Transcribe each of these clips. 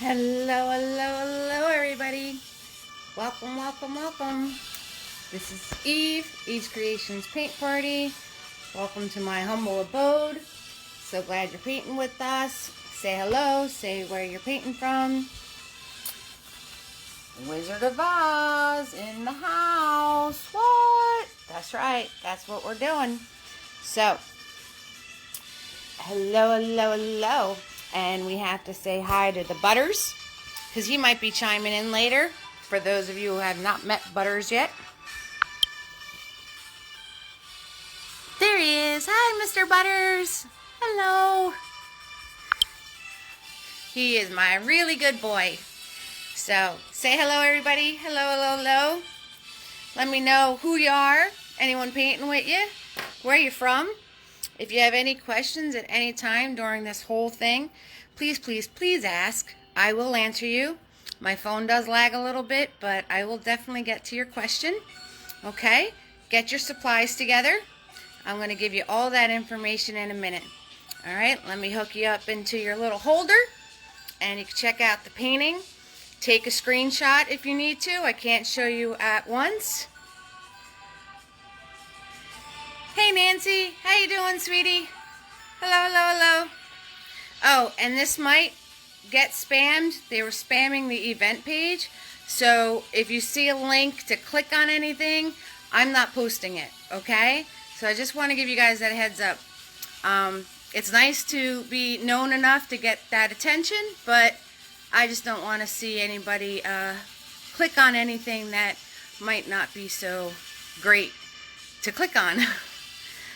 Hello, hello, hello, everybody. Welcome, welcome, welcome. This is Eve's Creations Paint Party. Welcome to my humble abode. So glad you're painting with us. Say hello, say where you're painting from. Wizard of Oz in the house. What? That's right, that's what we're doing. So, hello, hello, hello. And we have to say hi to the Butters, because he might be chiming in later, for those of you who have not met Butters yet. There he is. Hi, Mr. Butters. Hello. He is my really good boy. So, say hello, everybody. Hello, hello, hello. Let me know who you are, anyone painting with you, where you're from. If you have any questions at any time during this whole thing, please, please, please ask. I will answer you. My phone does lag a little bit, but I will definitely get to your question. Okay? Get your supplies together. I'm going to give you all that information in a minute. All right? Let me hook you up into your little holder, and you can check out the painting. Take a screenshot if you need to. I can't show you at once. Hey Nancy, how you doing, sweetie? Hello, hello, hello. Oh, and this might get spammed. They were spamming the event page. So if you see a link to click on anything, I'm not posting it, okay? So I just want to give you guys that heads up. It's nice to be known enough to get that attention, but I just don't want to see anybody click on anything that might not be so great to click on.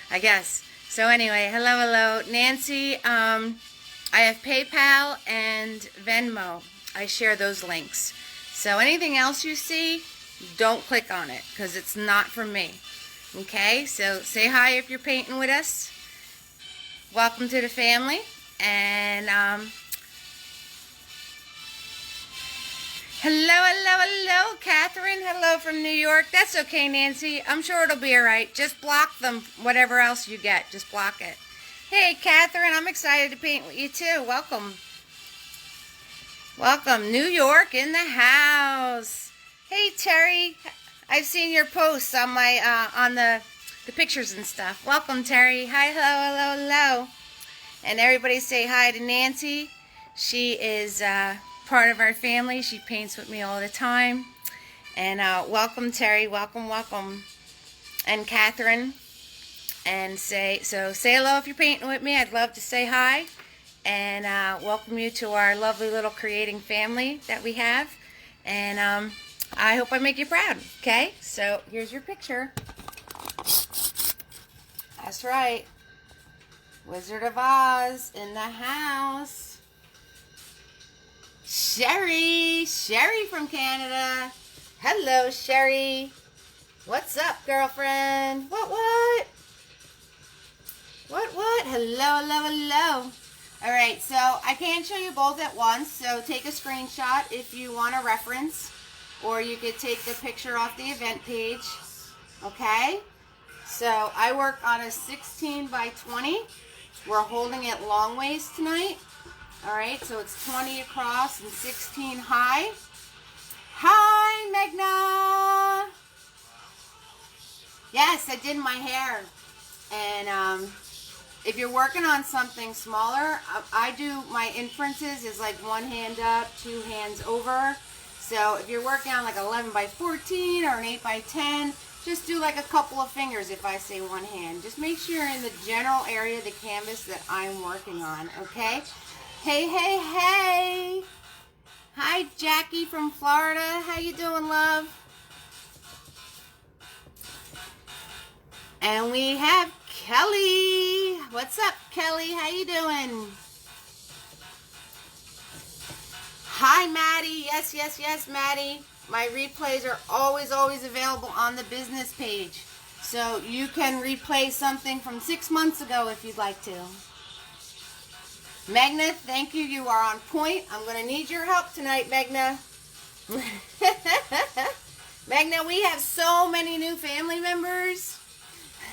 I guess. So anyway, hello, hello. Nancy, I have PayPal and Venmo. I share those links. So anything else you see, don't click on it, because it's not for me. Okay, so say hi if you're painting with us. Welcome to the family. And hello, hello, hello, Catherine. Hello from New York. That's okay, Nancy. I'm sure it'll be all right. Just block them, whatever else you get. Just block it. Hey, Catherine, I'm excited to paint with you, too. Welcome. Welcome. New York in the house. Hey, Terry. I've seen your posts on my on the pictures and stuff. Welcome, Terry. Hi, hello, hello, hello. And everybody say hi to Nancy. She is part of our family. She paints with me all the time. And welcome, Terry. Welcome, welcome. And Catherine. And say hello if you're painting with me. I'd love to say hi. And welcome you to our lovely little creating family that we have. And I hope I make you proud. Okay? So here's your picture. That's right. Wizard of Oz in the house. Sherry from Canada. Hello, Sherry. What's up, girlfriend? What? Hello, hello, hello. All right, so I can't show you both at once, so take a screenshot if you want a reference, or you could take the picture off the event page, okay? So I work on a 16 by 20. We're holding it long ways tonight. All right, so it's 20 across and 16 high. Hi, Megna. Yes, I did my hair. And if you're working on something smaller, I do my inferences is like one hand up, two hands over. So if you're working on like 11 by 14 or an 8 by 10, just do like a couple of fingers if I say one hand. Just make sure you're in the general area of the canvas that I'm working on, okay? Hey, hey, hey. Hi, Jackie from Florida. How you doing, love? And we have Kelly. What's up, Kelly? How you doing? Hi, Maddie. Yes, yes, yes, Maddie. My replays are always, always available on the business page. So you can replay something from 6 months ago if you'd like to. Megna, thank you. You are on point. I'm going to need your help tonight, Megna. Megna, we have so many new family members.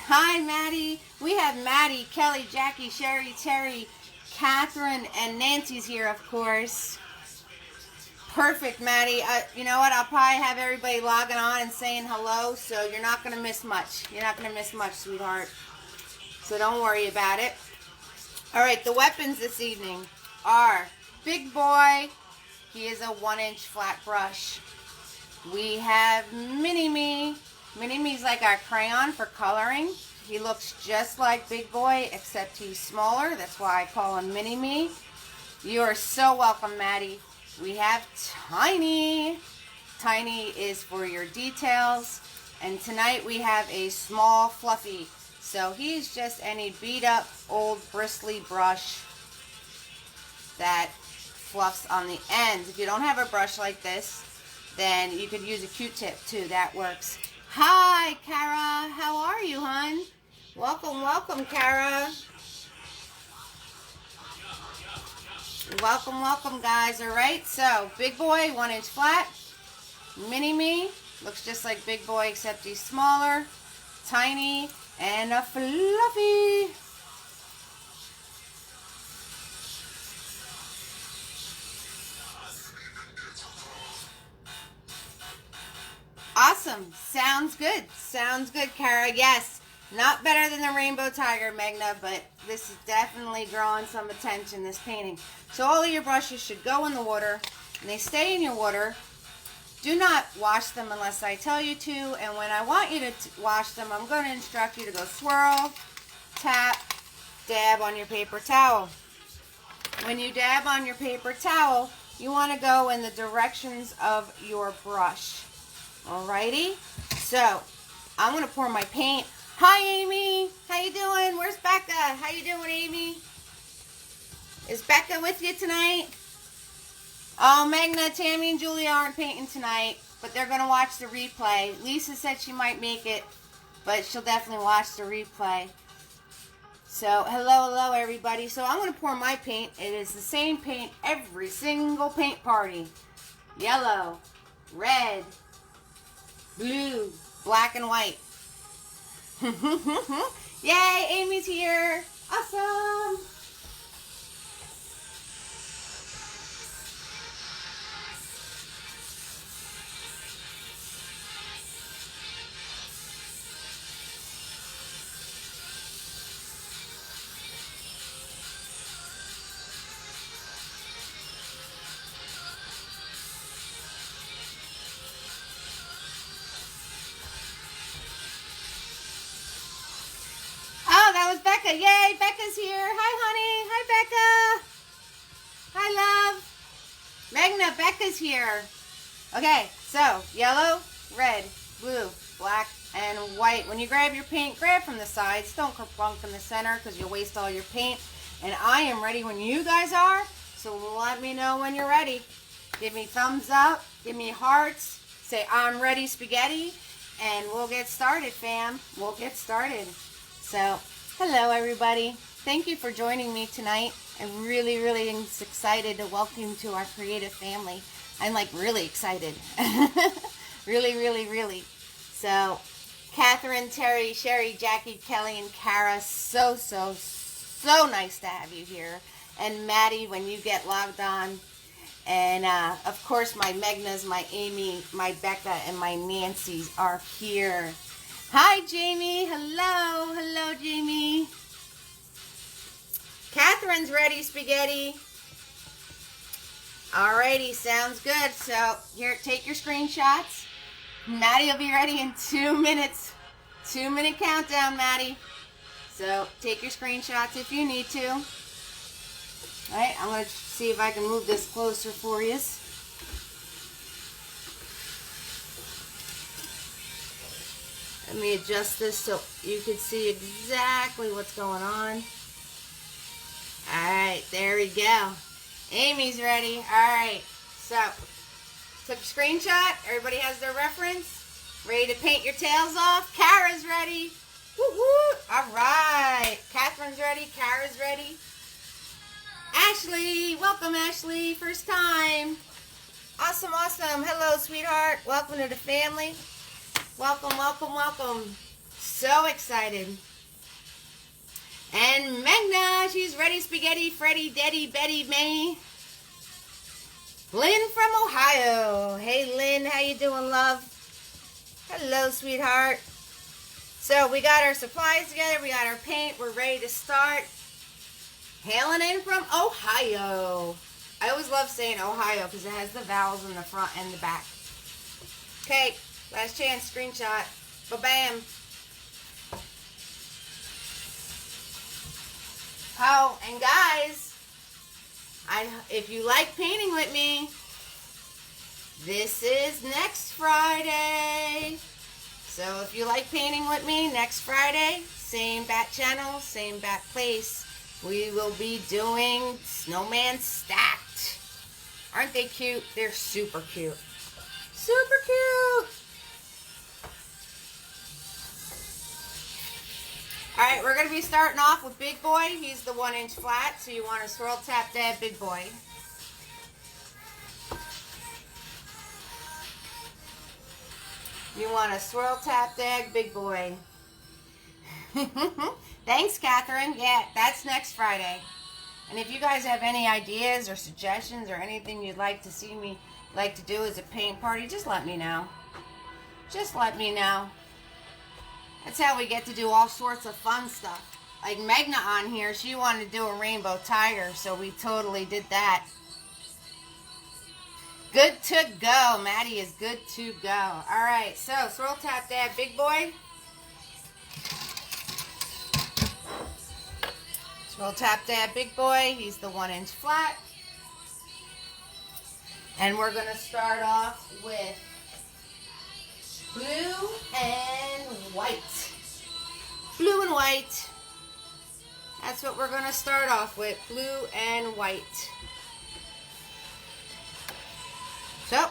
Hi, Maddie. We have Maddie, Kelly, Jackie, Sherry, Terry, Catherine, and Nancy's here, of course. Perfect, Maddie. You know what? I'll probably have everybody logging on and saying hello, so you're not going to miss much. You're not going to miss much, sweetheart. So don't worry about it. All right, the weapons this evening are Big Boy. He is a 1-inch flat brush. We have Mini-Me. Mini-Me's like our crayon for coloring. He looks just like Big Boy, except he's smaller. That's why I call him Mini-Me. You are so welcome, Maddie. We have Tiny. Tiny is for your details. And tonight we have a small fluffy. So he's just any beat up old bristly brush that fluffs on the ends. If you don't have a brush like this, then you could use a Q-tip too. That works. Hi, Kara. How are you, hon? Welcome, welcome, Kara. Welcome, welcome, guys. All right, so Big Boy, 1-inch flat. Mini-Me looks just like Big Boy, except he's smaller. Tiny and a fluffy. Awesome. Sounds good. Sounds good, Kara. Yes. Not better than the Rainbow Tiger, Magna, but this is definitely drawing some attention, this painting. So all of your brushes should go in the water, and they stay in your water. Do not wash them unless I tell you to, and when I want you to wash them, I'm going to instruct you to go swirl, tap, dab on your paper towel. When you dab on your paper towel, you want to go in the directions of your brush. Alrighty? So, I'm going to pour my paint. Hi, Amy. How you doing? Where's Becca? How you doing, Amy? Is Becca with you tonight? Oh, Magna, Tammy, and Julia aren't painting tonight, but they're going to watch the replay. Lisa said she might make it, but she'll definitely watch the replay. So, hello, everybody. So, I'm going to pour my paint. It is the same paint every single paint party. Yellow, red, blue, black, and white. Yay, Amy's here. Awesome. That was Becca. Yay, Becca's here. Hi, honey. Hi, Becca. Hi, love. Magna, Becca's here. Okay, so yellow, red, blue, black, and white. When you grab your paint, grab from the sides. Don't kerplunk from the center because you'll waste all your paint. And I am ready when you guys are, so let me know when you're ready. Give me thumbs up. Give me hearts. Say, I'm ready, spaghetti. And we'll get started, fam. We'll get started. So, hello, everybody. Thank you for joining me tonight. I'm really, really excited to welcome you to our creative family. I'm like really excited. Really, really, really. So, Catherine, Terry, Sherry, Jackie, Kelly, and Kara, so nice to have you here. And Maddie, when you get logged on. And, of course, my Megnas, my Amy, my Becca, and my Nancy's are here. Hi, Jamie. Hello. Hello, Jamie. Catherine's ready, spaghetti. Alrighty, sounds good. So, here, take your screenshots. Maddie will be ready in 2 minutes. 2-minute countdown, Maddie. So, take your screenshots if you need to. Alright, I'm going to see if I can move this closer for you. Let me adjust this so you can see exactly what's going on. Alright, there we go. Amy's ready. Alright, so took a screenshot. Everybody has their reference. Ready to paint your tails off. Kara's ready. Woo-woo. Alright, Catherine's ready. Kara's ready. Ashley, welcome, Ashley. First time. Awesome. Hello, sweetheart. Welcome to the family. Welcome. So excited. And Magna, she's ready, spaghetti, Freddy, Daddy, Betty, May. Lynn from Ohio. Hey, Lynn, how you doing, love? Hello, sweetheart. So we got our supplies together. We got our paint. We're ready to start. Hailing in from Ohio. I always love saying Ohio because it has the vowels in the front and the back. Okay, last chance, screenshot. Ba-bam. Oh, and guys, if you like painting with me, this is next Friday. So if you like painting with me, next Friday, same bat channel, same bat place, we will be doing Snowman Stacked. Aren't they cute? They're super cute. Super cute. Alright, we're going to be starting off with Big Boy. He's the 1-inch flat, so you want to swirl tap dab Big Boy. You want to swirl tap dab Big Boy. Thanks, Catherine. Yeah, that's next Friday. And if you guys have any ideas or suggestions or anything you'd like to see me like to do as a paint party, just let me know. Just let me know. That's how we get to do all sorts of fun stuff. Like Magna on here, she wanted to do a rainbow tiger, so we totally did that. Good to go. Maddie is good to go. Alright, so swirl tap dab Big Boy. Swirl tap dab Big Boy. He's the 1-inch flat. And we're going to start off with blue and white. Blue and white. That's what we're going to start off with. Blue and white. So,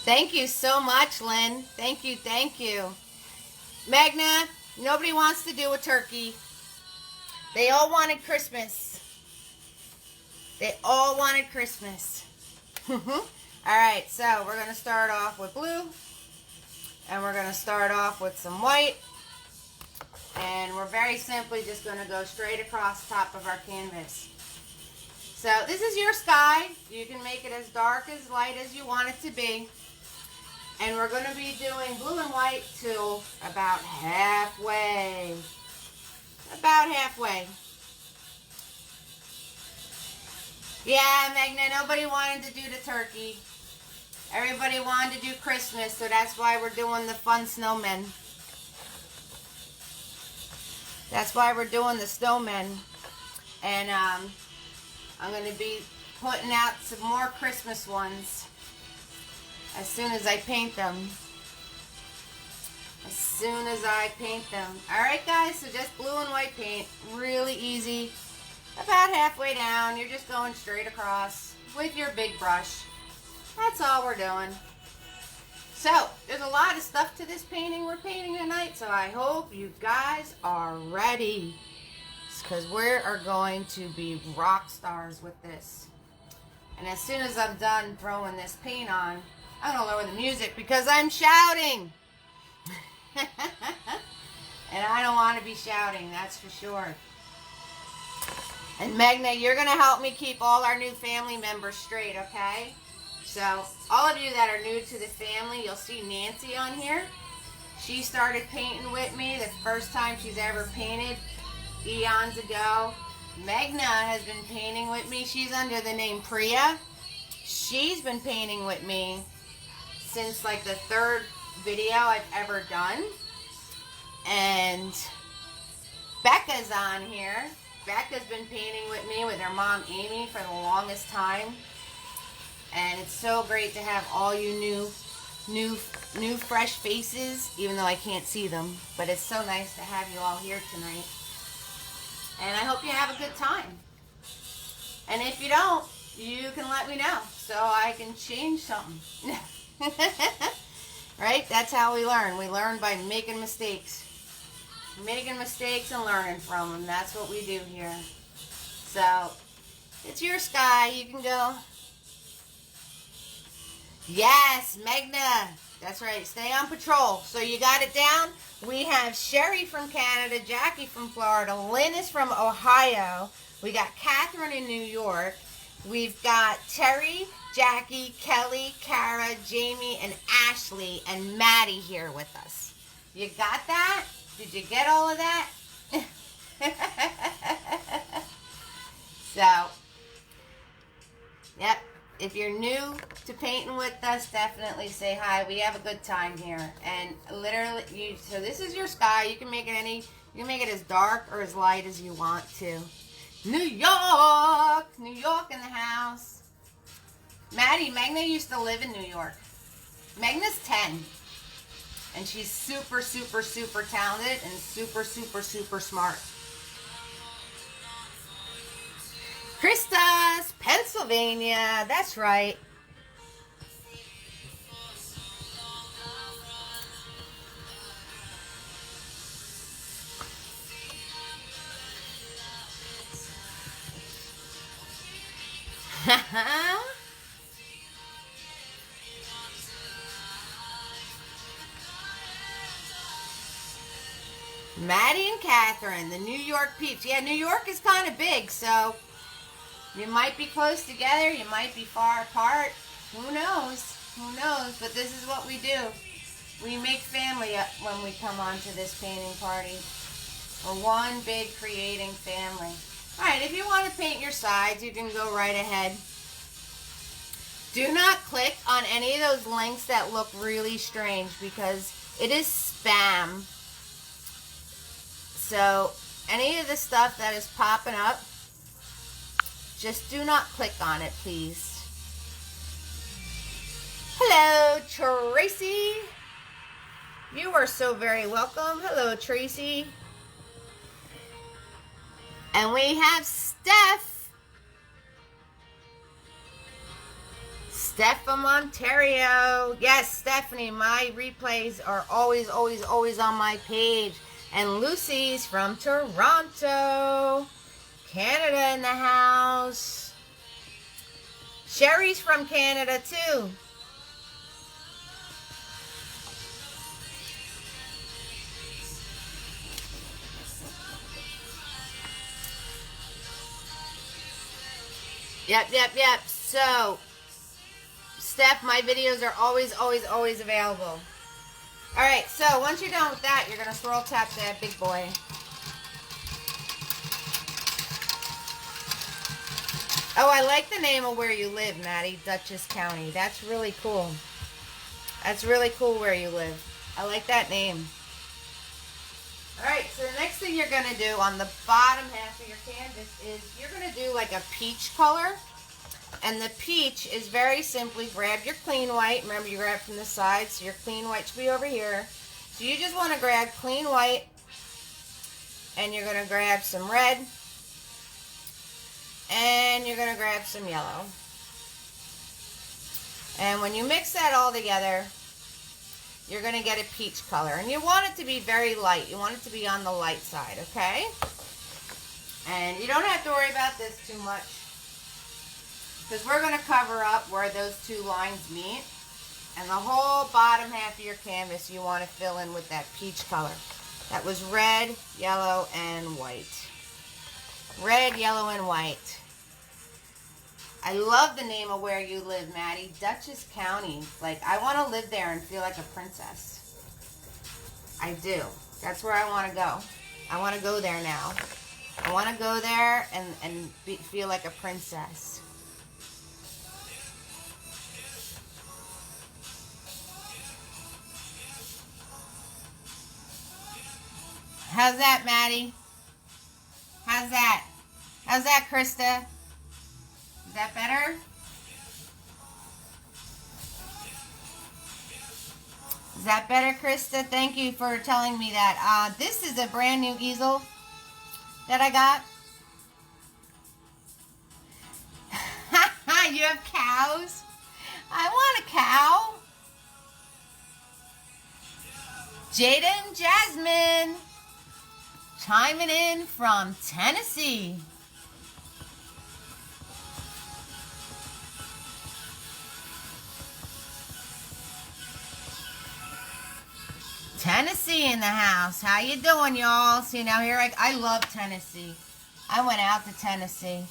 thank you so much, Lynn. Thank you, thank you. Magna, nobody wants to do a turkey. They all wanted Christmas. They all wanted Christmas. Alright, so we're going to start off with blue. And we're going to start off with some white. And we're very simply just going to go straight across the top of our canvas. So this is your sky. You can make it as dark, as light as you want it to be. And we're going to be doing blue and white till about halfway. About halfway. Yeah, Magna, nobody wanted to do the turkey. Everybody wanted to do Christmas, so that's why we're doing the fun snowmen. That's why we're doing the snowmen. And I'm going to be putting out some more Christmas ones as soon as I paint them. As soon as I paint them. Alright guys, so just blue and white paint. Really easy. About halfway down, you're just going straight across with your big brush. That's all we're doing. So, there's a lot of stuff to this painting we're painting tonight, so I hope you guys are ready. Because we are going to be rock stars with this. And as soon as I'm done throwing this paint on, I'm going to lower the music because I'm shouting. And I don't want to be shouting, that's for sure. And Magna, you're going to help me keep all our new family members straight, okay? So, all of you that are new to the family, you'll see Nancy on here. She started painting with me the first time she's ever painted, eons ago. Magna has been painting with me. She's under the name Priya. She's been painting with me since like the 3rd video I've ever done. And Becca's on here. Becca's been painting with me with her mom Amy for the longest time. And it's so great to have all you new fresh faces, even though I can't see them. But it's so nice to have you all here tonight. And I hope you have a good time. And if you don't, you can let me know so I can change something. Right? That's how we learn. We learn by making mistakes. Making mistakes and learning from them. That's what we do here. So, it's your sky. You can go. Yes, Magna. That's right. Stay on patrol. So you got it down. We have Sherry from Canada, Jackie from Florida, Lynn is from Ohio. We got Catherine in New York. We've got Terry, Jackie, Kelly, Kara, Jamie, and Ashley, and Maddie here with us. You got that? Did you get all of that? So, yep. If you're new to painting with us, definitely say hi. We have a good time here, and literally, so this is your sky. You can make it as dark or as light as you want to. New York in the house. Maddie, Magna used to live in New York. Magna's 10, and she's super, super, super talented and super, super, super smart. Krista's, Pennsylvania. That's right. Maddie and Catherine, the New York peeps. Yeah, New York is kind of big, so you might be close together, you might be far apart. Who knows? Who knows? But this is what we do. We make family up when we come onto this painting party. We're one big creating family. Alright, if you want to paint your sides, you can go right ahead. Do not click on any of those links that look really strange because it is spam. So, any of the stuff that is popping up, just do not click on it, please. Hello, Tracy. You are so very welcome. Hello, Tracy. And we have Steph. Steph from Ontario. Yes, Stephanie, my replays are always, always, always on my page. And Lucy's from Toronto. Canada in the house. Sherry's from Canada too. Yep. So, Steph, my videos are always, always, always available. Alright, so once you're done with that, you're going to swirl tap that big boy. Oh, I like the name of where you live, Maddie. Dutchess County. That's really cool. That's really cool where you live. I like that name. Alright, so the next thing you're going to do on the bottom half of your canvas is you're going to do like a peach color. And the peach is very simply grab your clean white. Remember, you grab from the side, so your clean white should be over here. So you just want to grab clean white, and you're going to grab some red, and you're going to grab some yellow. And when you mix that all together, you're going to get a peach color. And you want it to be very light. You want it to be on the light side, okay? And you don't have to worry about this too much, because we're going to cover up where those two lines meet. And the whole bottom half of your canvas you want to fill in with that peach color. That was red, yellow, and white. Red, yellow, and white. I love the name of where you live, Maddie. Dutchess County. Like, I want to live there and feel like a princess. I do. That's where I want to go. I want to go there now. I want to go there and feel like a princess. How's that, Maddie? How's that? How's that, Krista? Is that better? Is that better, Krista? Thank you for telling me that. This is a brand new easel that I got. You have cows? I want a cow. Jada and Jasmine chiming in from Tennessee. Tennessee in the house. How you doing, y'all? See, now here I love Tennessee. I went out to Tennessee.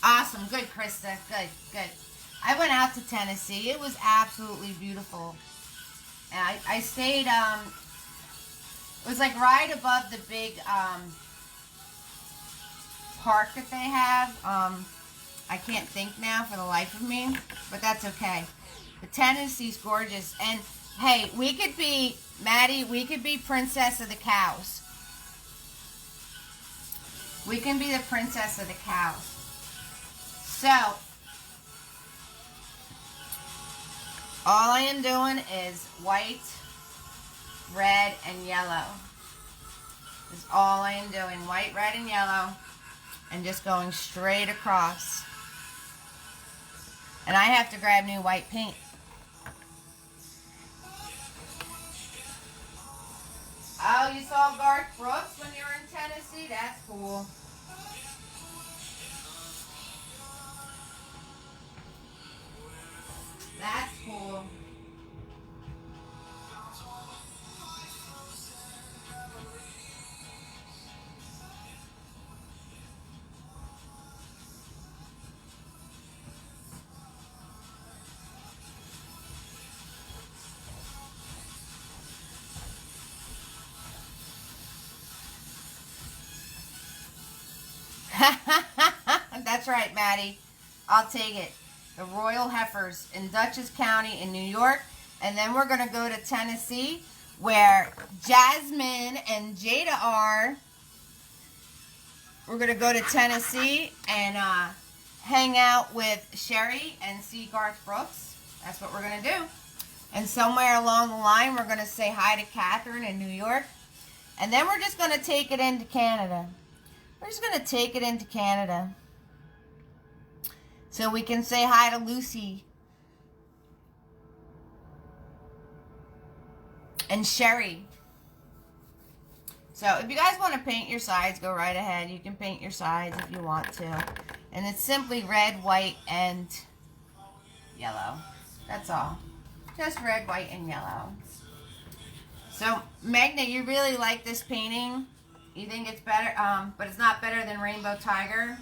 Awesome. Good, Krista. Good, good. I went out to Tennessee. It was absolutely beautiful. And I stayed, it was like right above the big park that they have. I can't think now for the life of me, but that's okay. The Tennessee's gorgeous. And hey, we could be, Maddie, we could be princess of the cows. We can be the princess of the cows. So, all I am doing is white, red, and yellow. Is all I am doing. White, red, and yellow. And just going straight across. And I have to grab new white paint. Oh, you saw Garth Brooks when you were in Tennessee? That's cool. That's cool. That's right, Maddie. I'll take it. The Royal Heifers in Dutchess County in New York. And then we're going to go to Tennessee where Jasmine and Jada are. We're going to go to Tennessee and hang out with Sherry and see Garth Brooks. That's what we're going to do. And somewhere along the line, we're going to say hi to Catherine in New York. And then we're just going to take it into Canada. We're just going to take it into Canada. So we can say hi to Lucy. And Sherry. So if you guys want to paint your sides, go right ahead. You can paint your sides if you want to. And it's simply red, white, and yellow. That's all. Just red, white, and yellow. So, Magna, you really like this painting? You think it's better, but it's not better than Rainbow Tiger?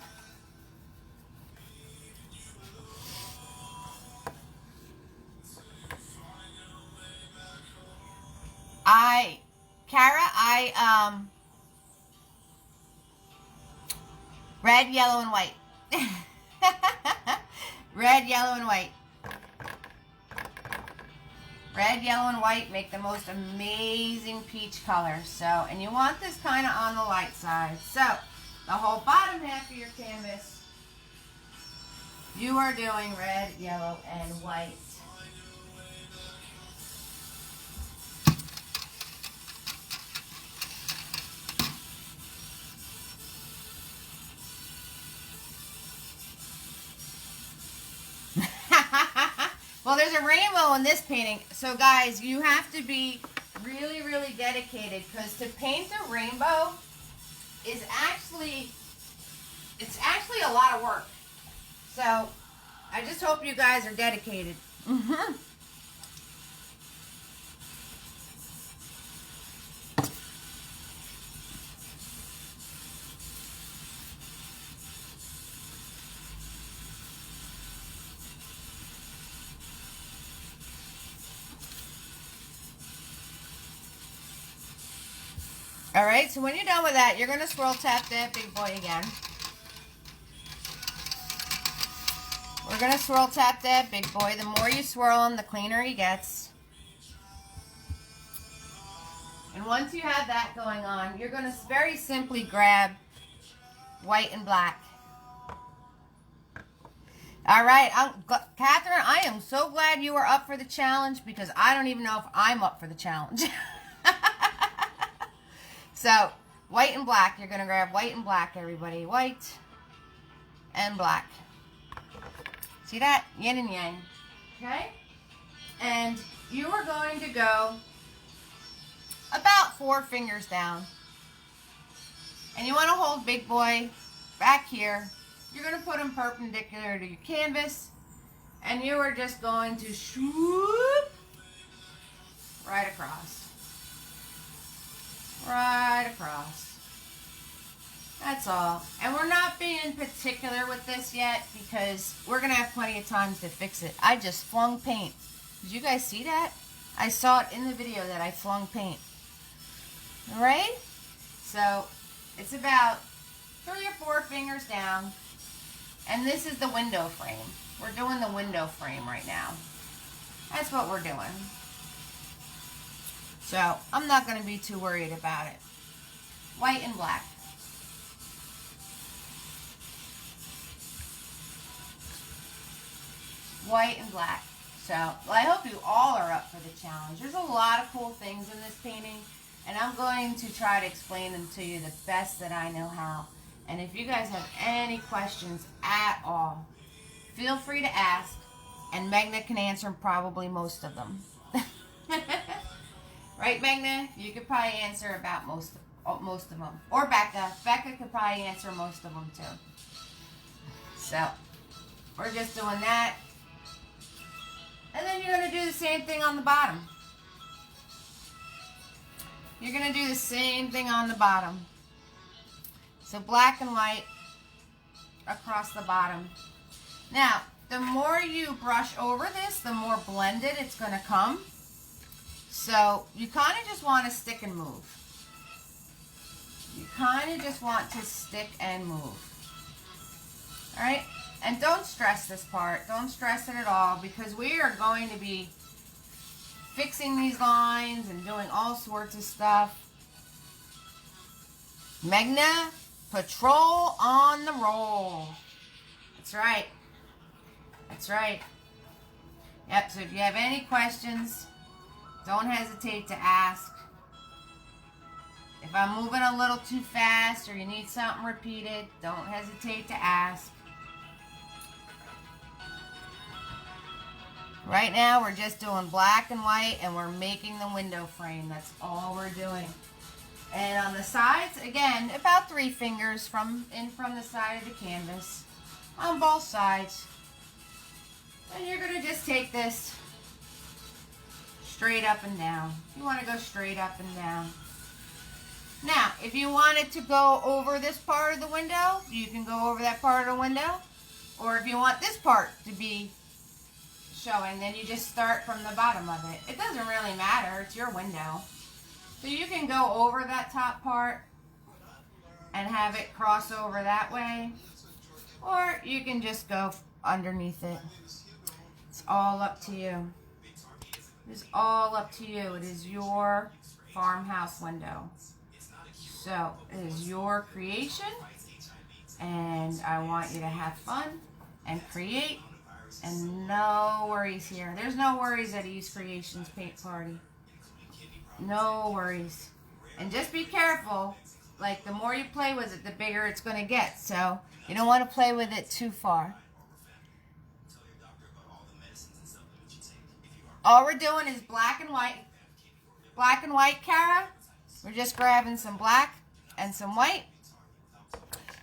Red, yellow, and white. Red, yellow, and white. Red, yellow, and white make the most amazing peach color. So, and you want this kind of on the light side. So, the whole bottom half of your canvas, you are doing red, yellow, and white. Well, there's a rainbow in this painting. So, guys, you have to be really, really dedicated because to paint a rainbow is actually, it's actually a lot of work. So, I just hope you guys are dedicated. Alright, so when you're done with that, you're going to swirl tap that big boy again. We're going to swirl tap that big boy. The more you swirl him, the cleaner he gets. And once you have that going on, you're going to very simply grab white and black. Alright, Catherine, I am so glad you are up for the challenge because I don't even know if I'm up for the challenge. So, white and black. You're going to grab white and black, everybody. White and black. See that? Yin and yang. Okay? And you are going to go about 4 fingers down. And you want to hold big boy back here. You're going to put him perpendicular to your canvas. And you are just going to swoop right across. Right across. That's all. And we're not being particular with this yet because we're going to have plenty of time to fix it. I just flung paint. Did you guys see that? I saw it in the video that I flung paint. Alright? So, it's about 3 or 4 fingers down. And this is the window frame. We're doing the window frame right now. That's what we're doing. So, I'm not going to be too worried about it. White and black. White and black. So, well, I hope you all are up for the challenge. There's a lot of cool things in this painting, and I'm going to try to explain them to you the best that I know how. And if you guys have any questions at all, feel free to ask, and Magna can answer probably most of them. Right, Magna? You could probably answer about most of them. Or Becca. Becca could probably answer most of them, too. So, we're just doing that. And then you're going to do the same thing on the bottom. You're going to do the same thing on the bottom. So black and white across the bottom. Now, the more you brush over this, the more blended it's going to come. So you kind of just want to stick and move. You kind of just want to stick and move. All right? And don't stress this part. Don't stress it at all because we are going to be fixing these lines and doing all sorts of stuff. Magna, patrol on the roll. That's right. That's right. Yep, so if you have any questions, don't hesitate to ask. If I'm moving a little too fast or you need something repeated, don't hesitate to ask. Right now, we're just doing black and white, and we're making the window frame. That's all we're doing. And on the sides, again, about 3 fingers from the side of the canvas on both sides. And you're going to just take this straight up and down. You want to go straight up and down. Now, if you wanted to go over this part of the window, you can go over that part of the window. Or if you want this part to be showing, then you just start from the bottom of it. It doesn't really matter. It's your window. So you can go over that top part and have it cross over that way. Or you can just go underneath it. It's all up to you. It's all up to you. It is your farmhouse window. So it is your creation. And I want you to have fun and create. And no worries here. There's no worries at Eve's Creations Paint Party. No worries. And just be careful. Like, the more you play with it, the bigger it's going to get. So, you don't want to play with it too far. All we're doing is black and white. Black and white, Kara. We're just grabbing some black and some white.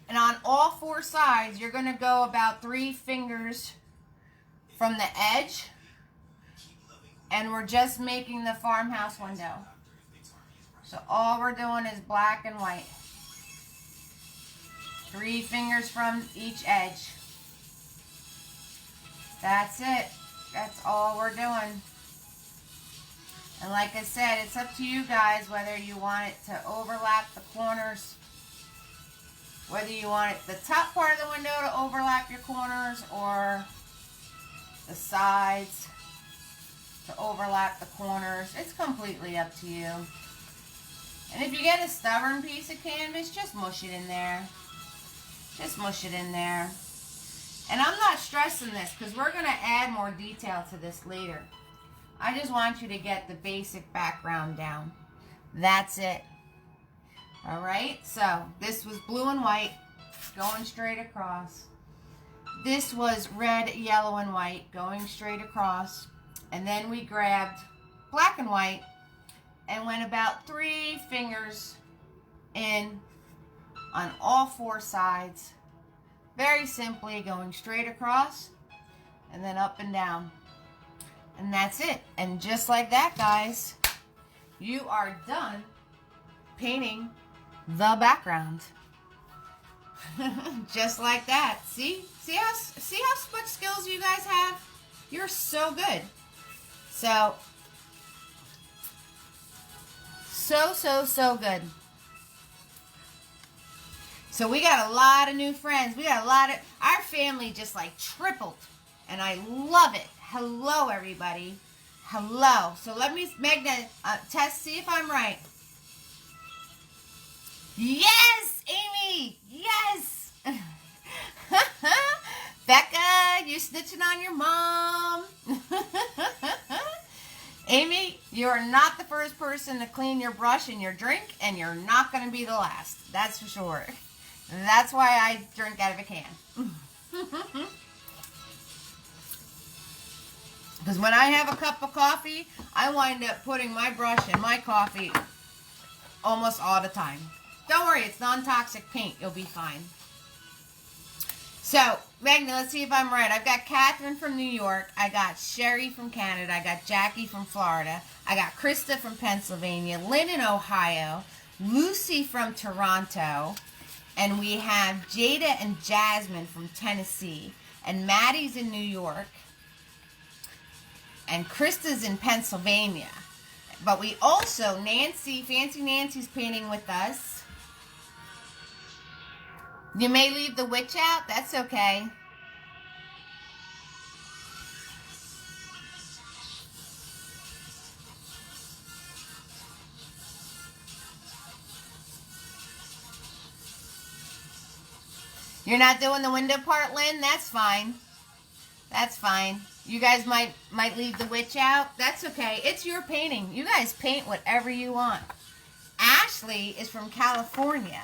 And on all 4 sides, you're going to go about 3 fingers from the edge, and we're just making the farmhouse window. So all we're doing is black and white. 3 fingers from each edge. That's it. That's all we're doing. And like I said, it's up to you guys whether you want it to overlap the corners, whether you want the top part of the window to overlap your corners, or the sides to overlap the corners. It's completely up to you. And if you get a stubborn piece of canvas, just mush it in there. Just mush it in there. And I'm not stressing this because we're going to add more detail to this later. I just want you to get the basic background down. That's it. Alright, so this was blue and white going straight across. This was red, yellow, and white going straight across. And then we grabbed black and white and went about 3 fingers in on all 4 sides. Very simply going straight across and then up and down. And that's it. And just like that, guys, you are done painting the background. Just like that. See how much skills you guys have? You're so good. So good. So we got a lot of new friends. We got a lot of, our family just like tripled. And I love it. Hello, everybody. Hello. So let me, Magna, test, see if I'm right. Yes, Amy. Yes. Becca, you're snitching on your mom. Amy, you're not the first person to clean your brush and your drink, and you're not going to be the last. That's for sure. That's why I drink out of a can. Because when I have a cup of coffee, I wind up putting my brush in my coffee almost all the time. Don't worry, it's non-toxic paint. You'll be fine. So, Magna, let's see if I'm right. I've got Catherine from New York. I got Sherry from Canada. I got Jackie from Florida. I got Krista from Pennsylvania. Lynn in Ohio. Lucy from Toronto. And we have Jada and Jasmine from Tennessee. And Maddie's in New York. And Krista's in Pennsylvania. But we also, Nancy, Fancy Nancy's painting with us. You may leave the witch out. That's okay. You're not doing the window part, Lynn? That's fine. That's fine. You guys might leave the witch out. That's okay. It's your painting. You guys paint whatever you want. Ashley is from California.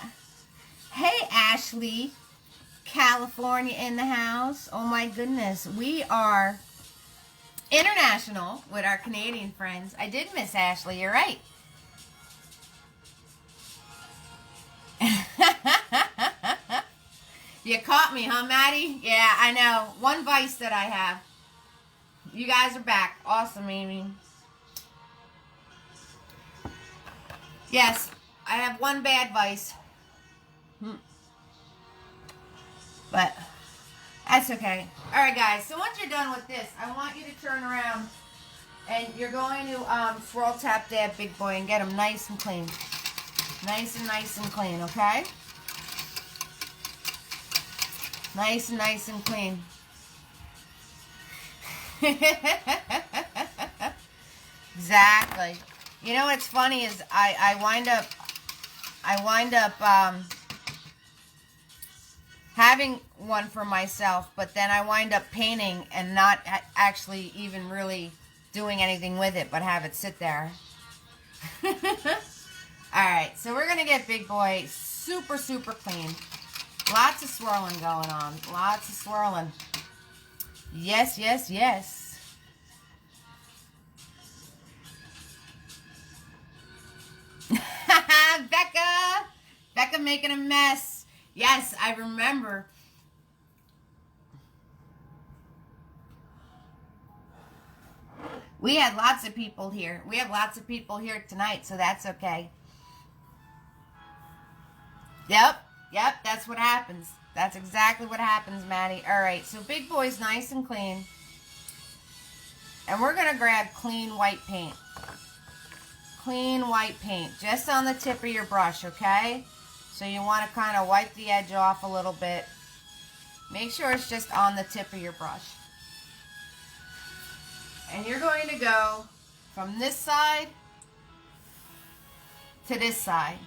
Hey, Ashley. California in the house. Oh, my goodness. We are international with our Canadian friends. I did miss Ashley. You're right. You caught me, huh, Maddie? Yeah, I know. One vice that I have. You guys are back. Awesome, Amy. Yes, I have one bad vice. But that's okay. All right, guys. So once you're done with this, I want you to turn around and you're going to swirl, tap, dab, big boy, and get them nice and clean. Nice and clean, okay? Nice and clean. Exactly. You know what's funny is I wind up having one for myself, but then I wind up painting and not actually even really doing anything with it, but have it sit there. Alright, so we're going to get Big Boy super clean. Lots of swirling going on. Lots of swirling. Yes. Becca making a mess. Yes, I remember. We had lots of people here. We have lots of people here tonight, so that's okay. Yep, that's what happens. That's exactly what happens, Maddie. All right, so Big Boy's nice and clean. And we're going to grab clean white paint. Clean white paint, just on the tip of your brush, okay? So you want to kind of wipe the edge off a little bit. Make sure it's just on the tip of your brush. And you're going to go from this side to this side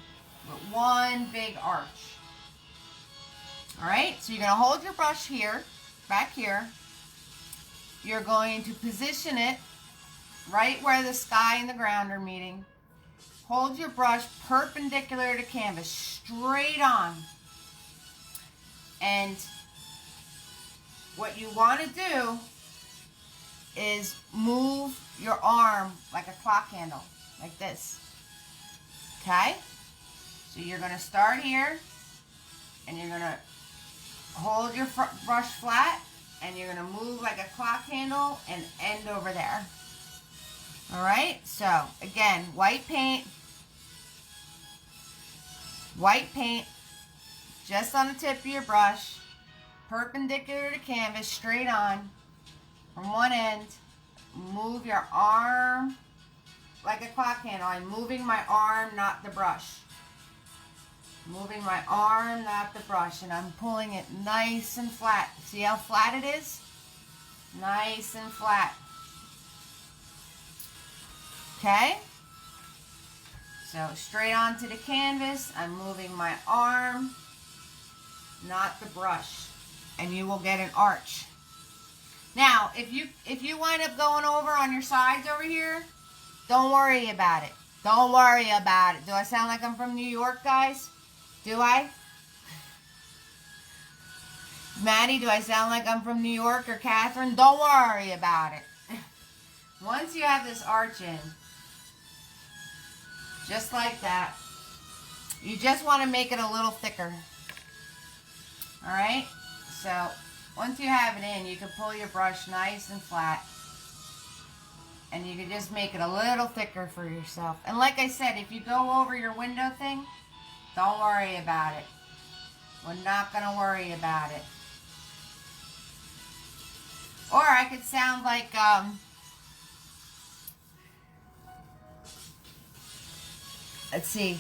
with one big arch. Alright, so you're going to hold your brush here, back here. You're going to position it right where the sky and the ground are meeting. Hold your brush perpendicular to canvas, straight on. And what you want to do is move your arm like a clock handle, like this. Okay? So you're going to start here, and you're going to hold your brush flat, and you're going to move like a clock handle and end over there. Alright? So, again, white paint, just on the tip of your brush, perpendicular to canvas, straight on, from one end. Move your arm like a clock handle. I'm moving my arm, not the brush. Moving my arm, not the brush, and I'm pulling it nice and flat. See how flat it is? Nice and flat. Okay? So straight onto the canvas, I'm moving my arm, not the brush, and you will get an arch. Now, if you wind up going over on your sides over here, don't worry about it. Don't worry about it. Do I sound like I'm from New York, guys? Do I? Maddie, do I sound like I'm from New York, or Catherine? Don't worry about it. Once you have this arch in, just like that, you just want to make it a little thicker. Alright? So, once you have it in, you can pull your brush nice and flat. And you can just make it a little thicker for yourself. And like I said, if you go over your window thing, don't worry about it. We're not going to worry about it. Or I could sound like, let's see.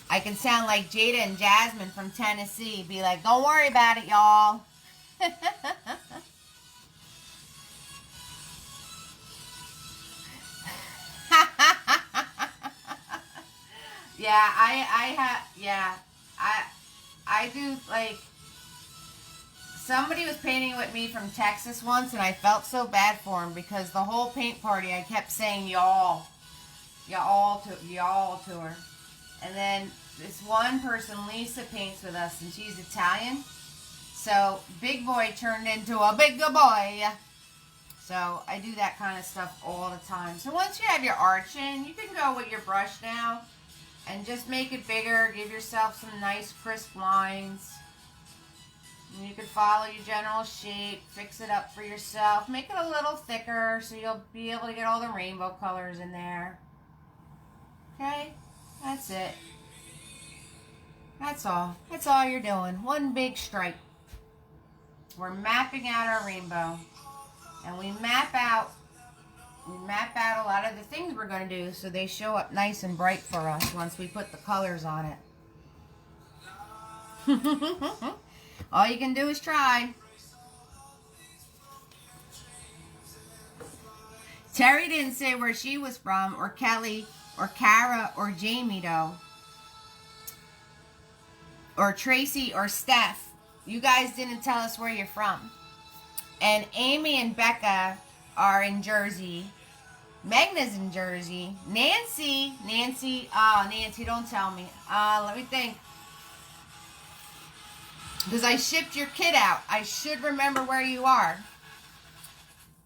I can sound like Jada and Jasmine from Tennessee. Be like, don't worry about it, y'all. Yeah, I do, like, somebody was painting with me from Texas once, and I felt so bad for him because the whole paint party I kept saying y'all to her. And then this one person, Lisa, paints with us, and she's Italian. So big boy turned into a bigger boy. So I do that kind of stuff all the time. So once you have your arch in, you can go with your brush now and just make it bigger. Give yourself some nice crisp lines. And you can follow your general shape. Fix it up for yourself. Make it a little thicker so you'll be able to get all the rainbow colors in there. Okay? That's it. That's all. That's all you're doing. One big stripe. We're mapping out our rainbow. And we map out a lot of the things we're going to do so they show up nice and bright for us once we put the colors on it. All you can do is try. Terry didn't say where she was from, or Kelly, or Kara, or Jamie, though. Or Tracy, or Steph. You guys didn't tell us where you're from. And Amy and Becca are in Jersey. Megna's in Jersey. Nancy, don't tell me. Let me think. Because I shipped your kid out. I should remember where you are.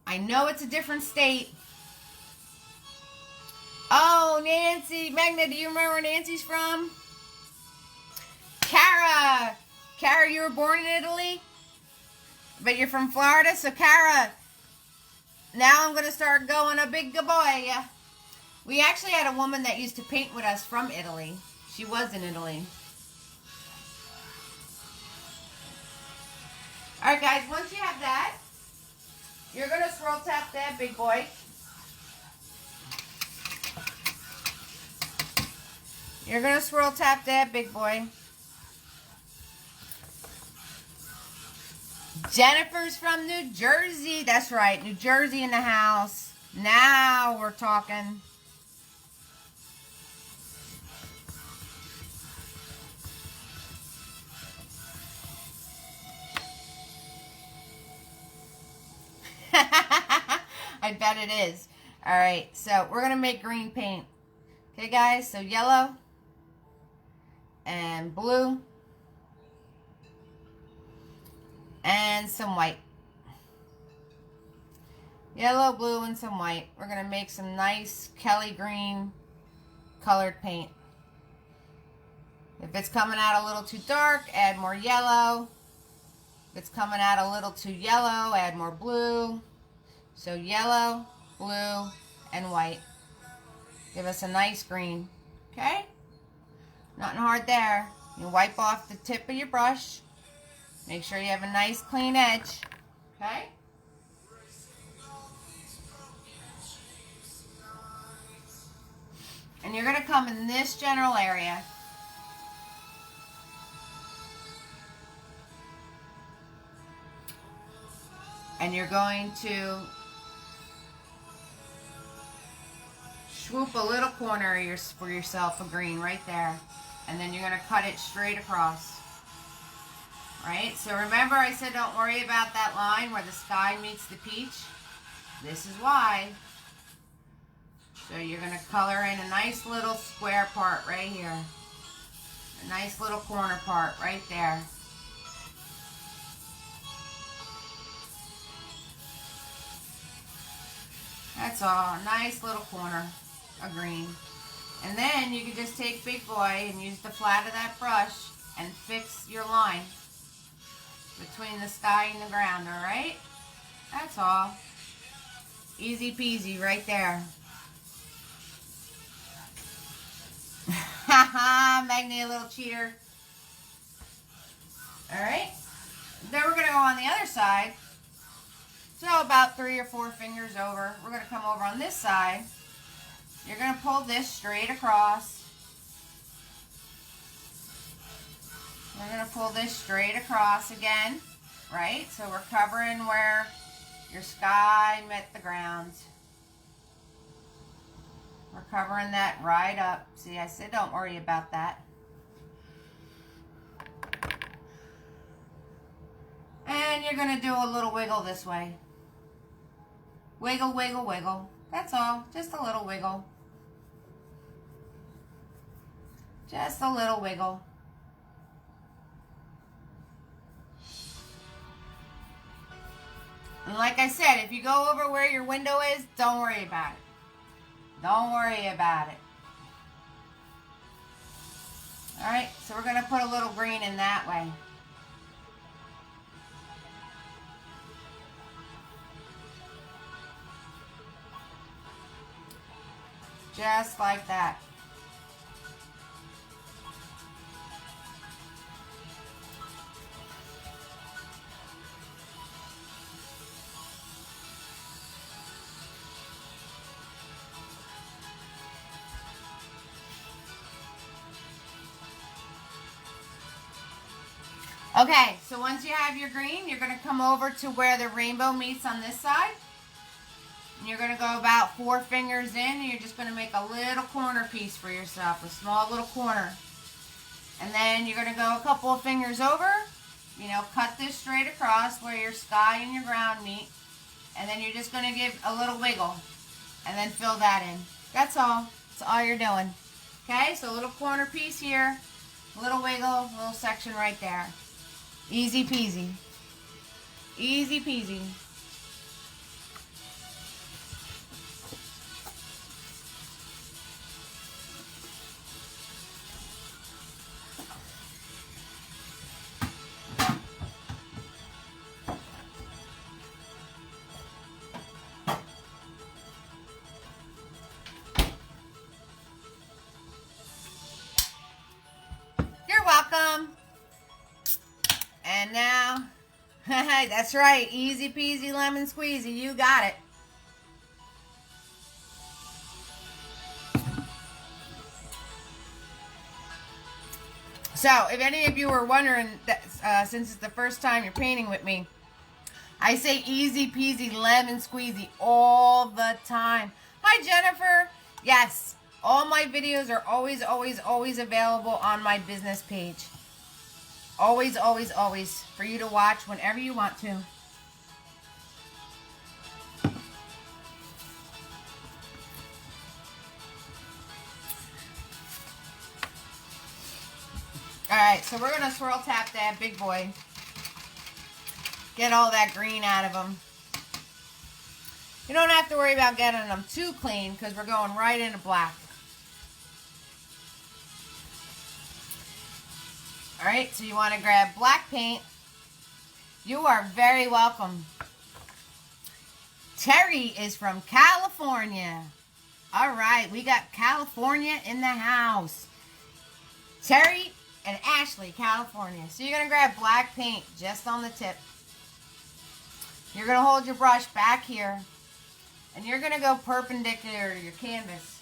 I know it's a different state. Oh, Nancy. Megna, do you remember where Nancy's from? Kara. Kara, you were born in Italy? But you're from Florida, so Kara, now I'm going to start going a big boy. We actually had a woman that used to paint with us from Italy. She was in Italy. Alright guys, once you have that, you're going to swirl tap that big boy. You're going to swirl tap that big boy. Jennifer's from New Jersey. That's right. New Jersey in the house. Now we're talking. I bet it is. All right. So we're going to make green paint. Okay, guys. So yellow and blue. And some white. Yellow, blue, and some white. We're going to make some nice Kelly green colored paint. If it's coming out a little too dark, add more yellow. If it's coming out a little too yellow, add more blue. So yellow, blue, and white. Give us a nice green. Okay? Nothing hard there. You wipe off the tip of your brush. Make sure you have a nice clean edge. Okay? And you're going to come in this general area. And you're going to swoop a little corner for yourself of green right there. And then you're going to cut it straight across. Right? So remember I said don't worry about that line where the sky meets the peach? This is why. So you're going to color in a nice little square part right here. A nice little corner part right there. That's all. A nice little corner of green. And then you can just take Big Boy and use the flat of that brush and fix your line between the sky and the ground, alright? That's all. Easy peasy right there. Haha, Magni, a little cheater. Alright. Then we're going to go on the other side. So about 3 or 4 fingers over. We're going to come over on this side. You're going to pull this straight across. We're going to pull this straight across again, right? So we're covering where your sky met the ground. We're covering that right up. See, I said don't worry about that. And you're going to do a little wiggle this way. Wiggle, wiggle, wiggle. That's all. Just a little wiggle. Just a little wiggle. And like I said, if you go over where your window is, don't worry about it. Don't worry about it. Alright, so we're going to put a little green in that way. Just like that. Okay, so once you have your green, you're going to come over to where the rainbow meets on this side. And you're going to go about 4 fingers in, and you're just going to make a little corner piece for yourself, a small little corner. And then you're going to go a couple of fingers over, cut this straight across where your sky and your ground meet. And then you're just going to give a little wiggle, and then fill that in. That's all. That's all you're doing. Okay, so a little corner piece here, a little wiggle, a little section right there. Easy peasy. Easy peasy. You're welcome. And now, that's right, easy peasy lemon squeezy, you got it. So, if any of you were wondering, that, since it's the first time you're painting with me, I say easy peasy lemon squeezy all the time. Hi, Jennifer. Yes, all my videos are always, always, always available on my business page. Always, always, always, for you to watch whenever you want to. Alright, so we're going to swirl tap that Big Boy. Get all that green out of them. You don't have to worry about getting them too clean because we're going right into black. Alright, so you want to grab black paint. You are very welcome. Terry is from California. Alright, we got California in the house. Terry, and Ashley, California. So you're going to grab black paint just on the tip. You're going to hold your brush back here, and you're going to go perpendicular to your canvas.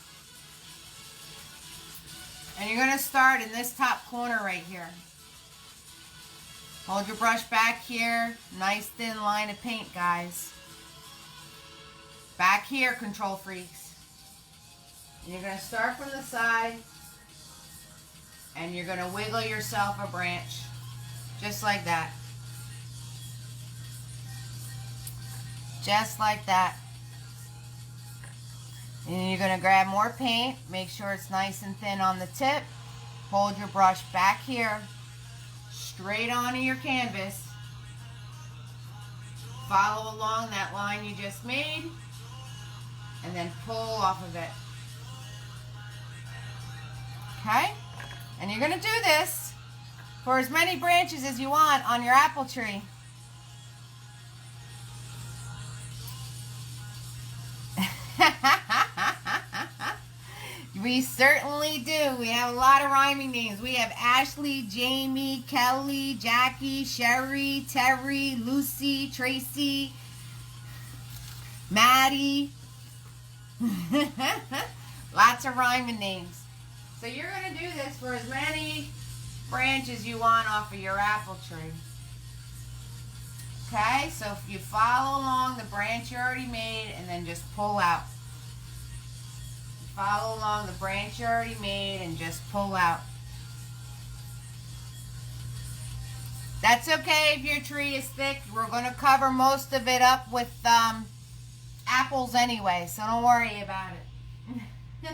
And you're going to start in this top corner right here. Hold your brush back here. Nice thin line of paint, guys. Back here, control freaks. And you're going to start from the side. And you're going to wiggle yourself a branch. Just like that. Just like that. And then you're going to grab more paint. Make sure it's nice and thin on the tip. Hold your brush back here. Straight onto your canvas. Follow along that line you just made. And then pull off of it. Okay? And you're going to do this for as many branches as you want on your apple tree. We certainly do. We have a lot of rhyming names. We have Ashley, Jamie, Kelly, Jackie, Sherry, Terry, Lucy, Tracy, Maddie. Lots of rhyming names. So you're going to do this for as many branches you want off of your apple tree. Okay, so if you follow along the branch you already made and then just pull out. Follow along the branch you already made and just pull out. That's okay if your tree is thick. We're going to cover most of it up with apples anyway, so don't worry about it.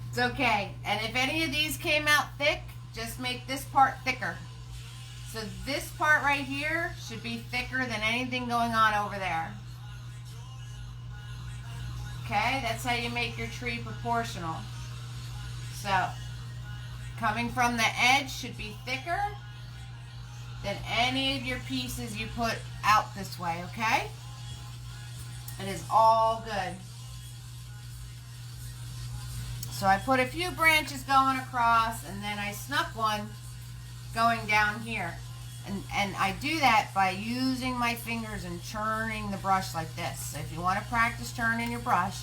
It's okay. And if any of these came out thick, just make this part thicker. So this part right here should be thicker than anything going on over there. Okay, that's how you make your tree proportional. So, coming from the edge should be thicker than any of your pieces you put out this way, okay? It is all good. So I put a few branches going across, and then I snuck one going down here. And I do that by using my fingers and churning the brush like this. So if you want to practice turning your brush,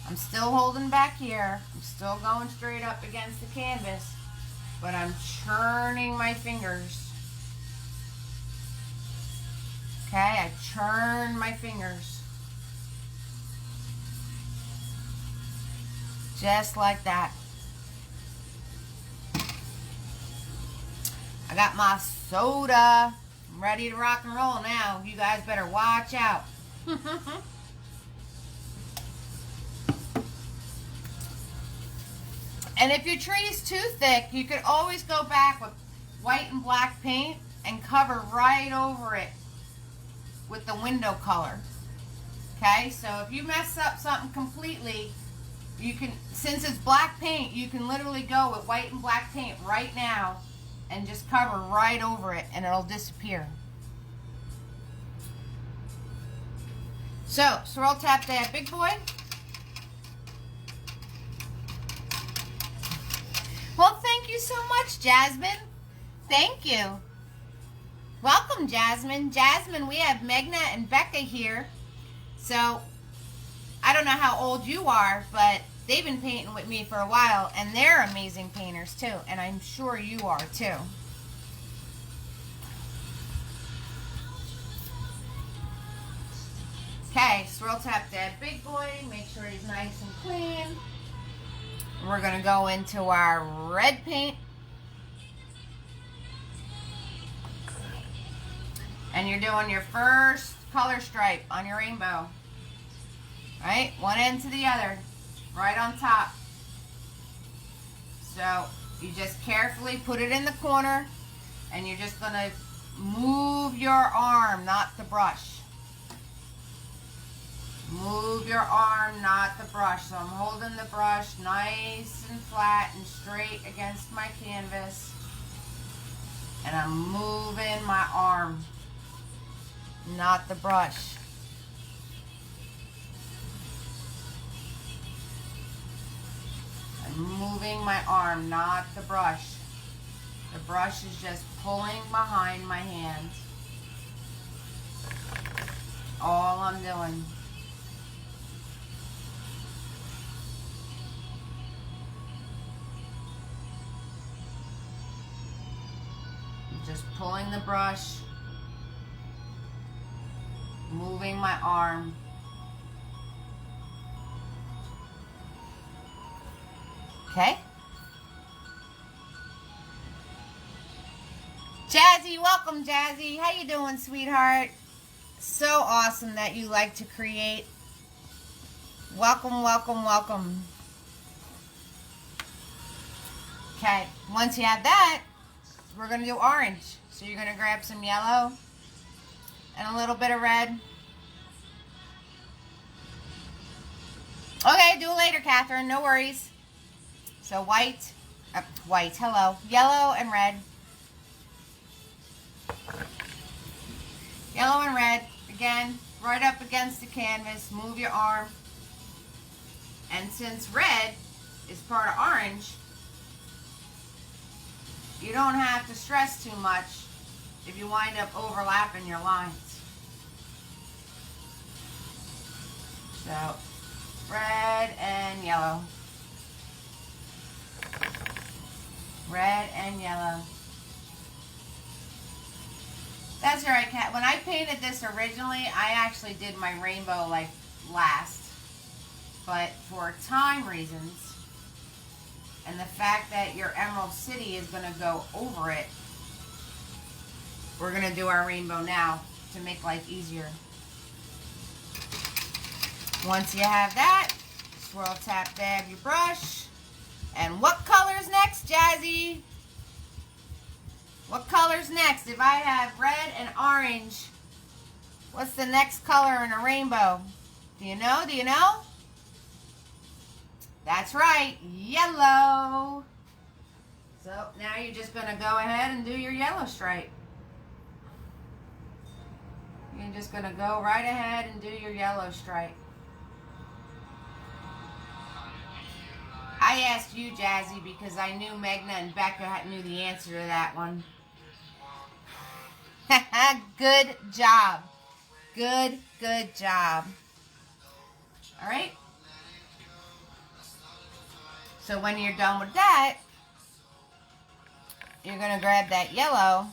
I'm still holding back here. I'm still going straight up against the canvas, but I'm churning my fingers. Okay, I churn my fingers. Just like that. I got my soda. I'm ready to rock and roll now. You guys better watch out. And if your tree is too thick, you could always go back with white and black paint and cover right over it with the window color. Okay, so if you mess up something completely, you can, since it's black paint, you can literally go with white and black paint right now and just cover right over it and it'll disappear. So, swirl tap that big boy. Well, thank you so much, Jasmine. Thank you. Welcome, Jasmine. Jasmine, we have Megna and Becca here. So, I don't know how old you are, but they've been painting with me for a while, and they're amazing painters too, and I'm sure you are too. Okay, swirl tap that big boy, make sure he's nice and clean. We're going to go into our red paint. And you're doing your first color stripe on your rainbow. Right? One end to the other. Right on top. So you just carefully put it in the corner. And you're just going to move your arm, not the brush. Move your arm, not the brush. So I'm holding the brush nice and flat and straight against my canvas. And I'm moving my arm, not the brush. I'm moving my arm, not the brush. The brush is just pulling behind my hand. All I'm doing. Just pulling the brush, moving my arm. Okay? Jazzy, welcome Jazzy. How you doing, sweetheart? So awesome that you like to create. Welcome, welcome, welcome. Okay, once you have that, we're going to do orange. So you're going to grab some yellow and a little bit of red. Okay, do it later, Catherine. No worries. So hello. Yellow and red. Yellow and red. Again, right up against the canvas. Move your arm. And since red is part of orange, you don't have to stress too much if you wind up overlapping your lines. So, red and yellow. Red and yellow. That's right, Kat. When I painted this originally, I actually did my rainbow like last. But for time reasons, and the fact that your Emerald City is going to go over it, we're going to do our rainbow now to make life easier. Once you have that, swirl, tap, dab your brush. And what color's next, Jazzy? What color's next? If I have red and orange, what's the next color in a rainbow? Do you know? Do you know? That's right, yellow. So now you're just going to go ahead and do your yellow stripe. You're just going to go right ahead and do your yellow stripe. I asked you, Jazzy, because I knew Megna and Becca knew the answer to that one. Good job. Good job. All right. So when you're done with that, you're going to grab that yellow.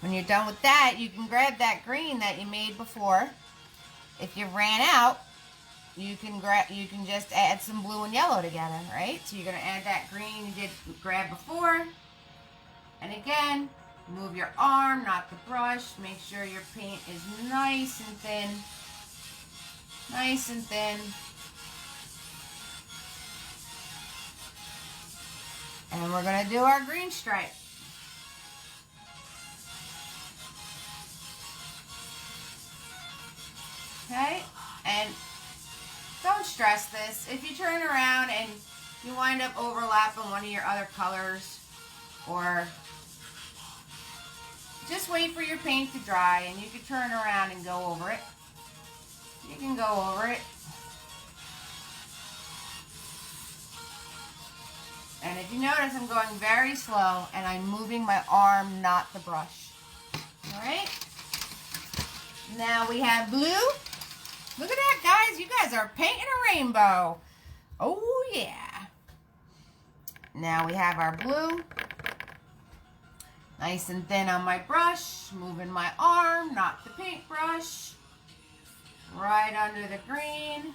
When you're done with that, you can grab that green that you made before. If you ran out, you can just add some blue and yellow together, right? So you're going to add that green you did grab before. And again, move your arm, not the brush. Make sure your paint is nice and thin. Nice and thin. And we're going to do our green stripe. Okay? And don't stress this. If you turn around and you wind up overlapping one of your other colors, or just wait for your paint to dry and you can turn around and go over it. You can go over it. And if you notice, I'm going very slow and I'm moving my arm, not the brush. Alright? Now we have blue. Look at that, guys. You guys are painting a rainbow. Oh, yeah. Now we have our blue. Nice and thin on my brush. Moving my arm, not the paintbrush. Right under the green.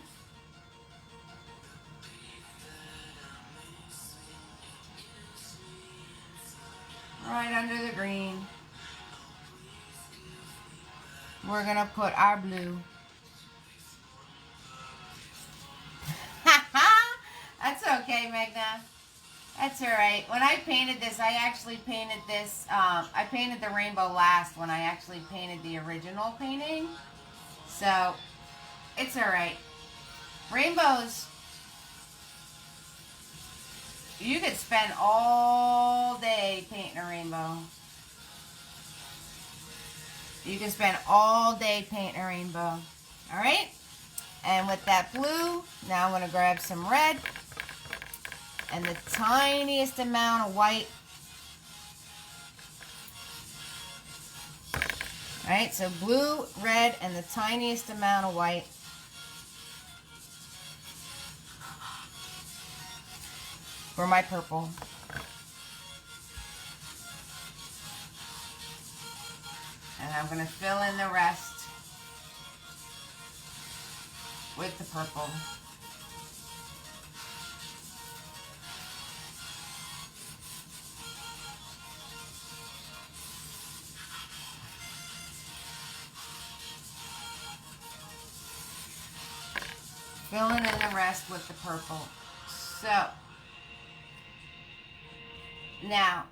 Right under the green. We're going to put our blue. That's okay, Megna. That's alright. When I painted this, I actually painted this, I painted the rainbow last when I actually painted the original painting. So, it's alright. Rainbows, you could spend all day painting a rainbow. You can spend all day painting a rainbow. Alright? And with that blue, now I'm going to grab some red. and the tiniest amount of white. All right, so blue, red, and the tiniest amount of white. For my purple. And I'm going to fill in the rest with the purple. Filling in the rest with the purple. So, now,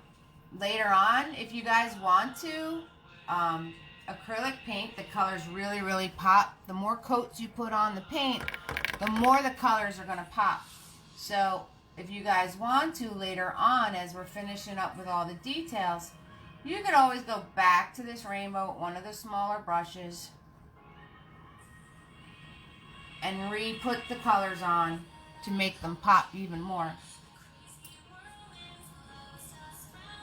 later on, if you guys want to, acrylic paint, the colors really, really pop. The more coats you put on the paint, the more the colors are going to pop. So, if you guys want to, later on, as we're finishing up with all the details, you could always go back to this rainbow with one of the smaller brushes and re-put the colors on to make them pop even more.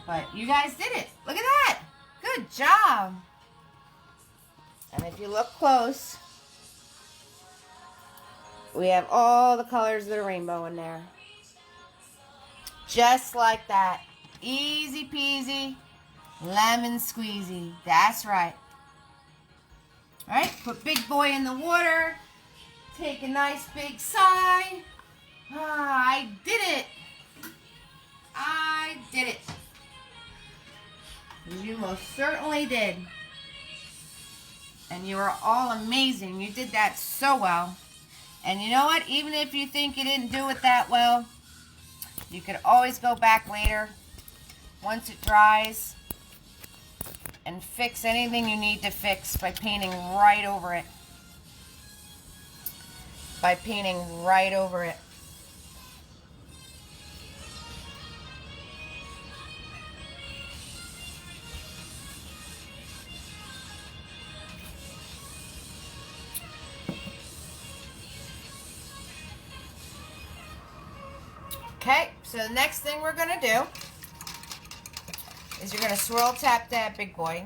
But you guys did it. Look at that. Good job. And if you look close, we have all the colors of the rainbow in there. Just like that. Easy peasy, lemon squeezy. That's right. All right, put big boy in the water. Take a nice big sigh. Ah, I did it. I did it. You most certainly did. And you are all amazing. You did that so well. And you know what? Even if you think you didn't do it that well, you could always go back later once it dries and fix anything you need to fix by painting right over it. By painting right over it. Okay, so the next thing we're going to do is you're going to swirl tap that big boy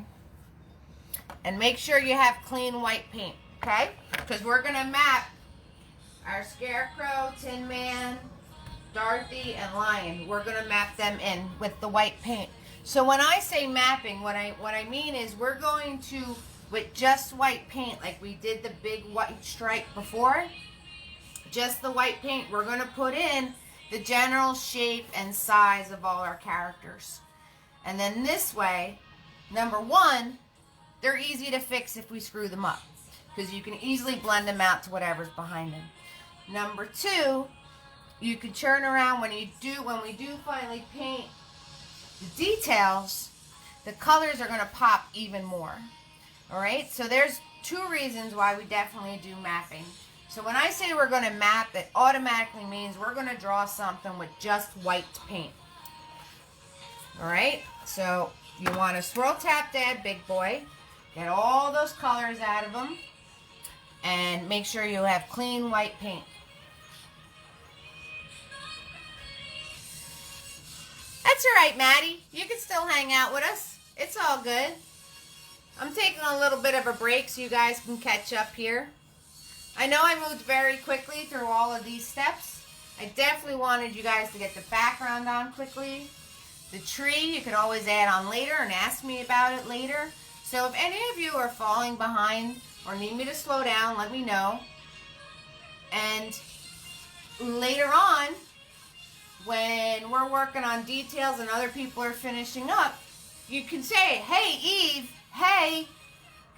and make sure you have clean white paint, okay? Because we're going to map our Scarecrow, Tin Man, Dorothy, and Lion. We're going to map them in with the white paint. So when I say mapping, what I mean is we're going to, with just white paint, like we did the big white stripe before, just the white paint, we're going to put in the general shape and size of all our characters. And then this way, number one, they're easy to fix if we screw them up, because you can easily blend them out to whatever's behind them. Number two, you can turn around when we do finally paint the details, the colors are going to pop even more. All right, so there's two reasons why we definitely do mapping. So when I say we're going to map, it automatically means we're going to draw something with just white paint. All right, so you want to swirl tap that big boy, get all those colors out of them, and make sure you have clean white paint. That's all right, Maddie. You can still hang out with us. It's all good. I'm taking a little bit of a break so you guys can catch up here. I know I moved very quickly through all of these steps. I definitely wanted you guys to get the background on quickly. The tree, you could always add on later and ask me about it later. So if any of you are falling behind or need me to slow down, let me know. And later on, when we're working on details and other people are finishing up, you can say, hey, Eve, hey,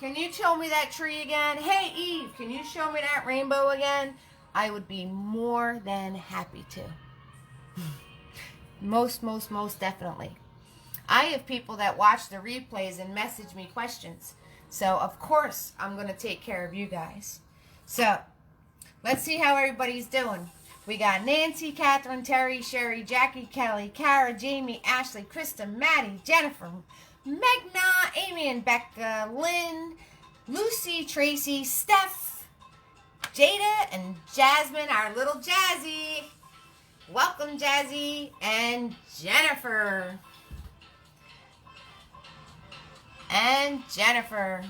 can you show me that tree again? Hey, Eve, can you show me that rainbow again? I would be more than happy to. Most definitely. I have people that watch the replays and message me questions. So, of course, I'm going to take care of you guys. So, let's see how everybody's doing. We got Nancy, Catherine, Terry, Sherry, Jackie, Kelly, Kara, Jamie, Ashley, Krista, Maddie, Jennifer, Megna, Amy and Becca, Lynn, Lucy, Tracy, Steph, Jada, and Jasmine, our little Jazzy. Welcome, Jazzy and Jennifer. And Jennifer.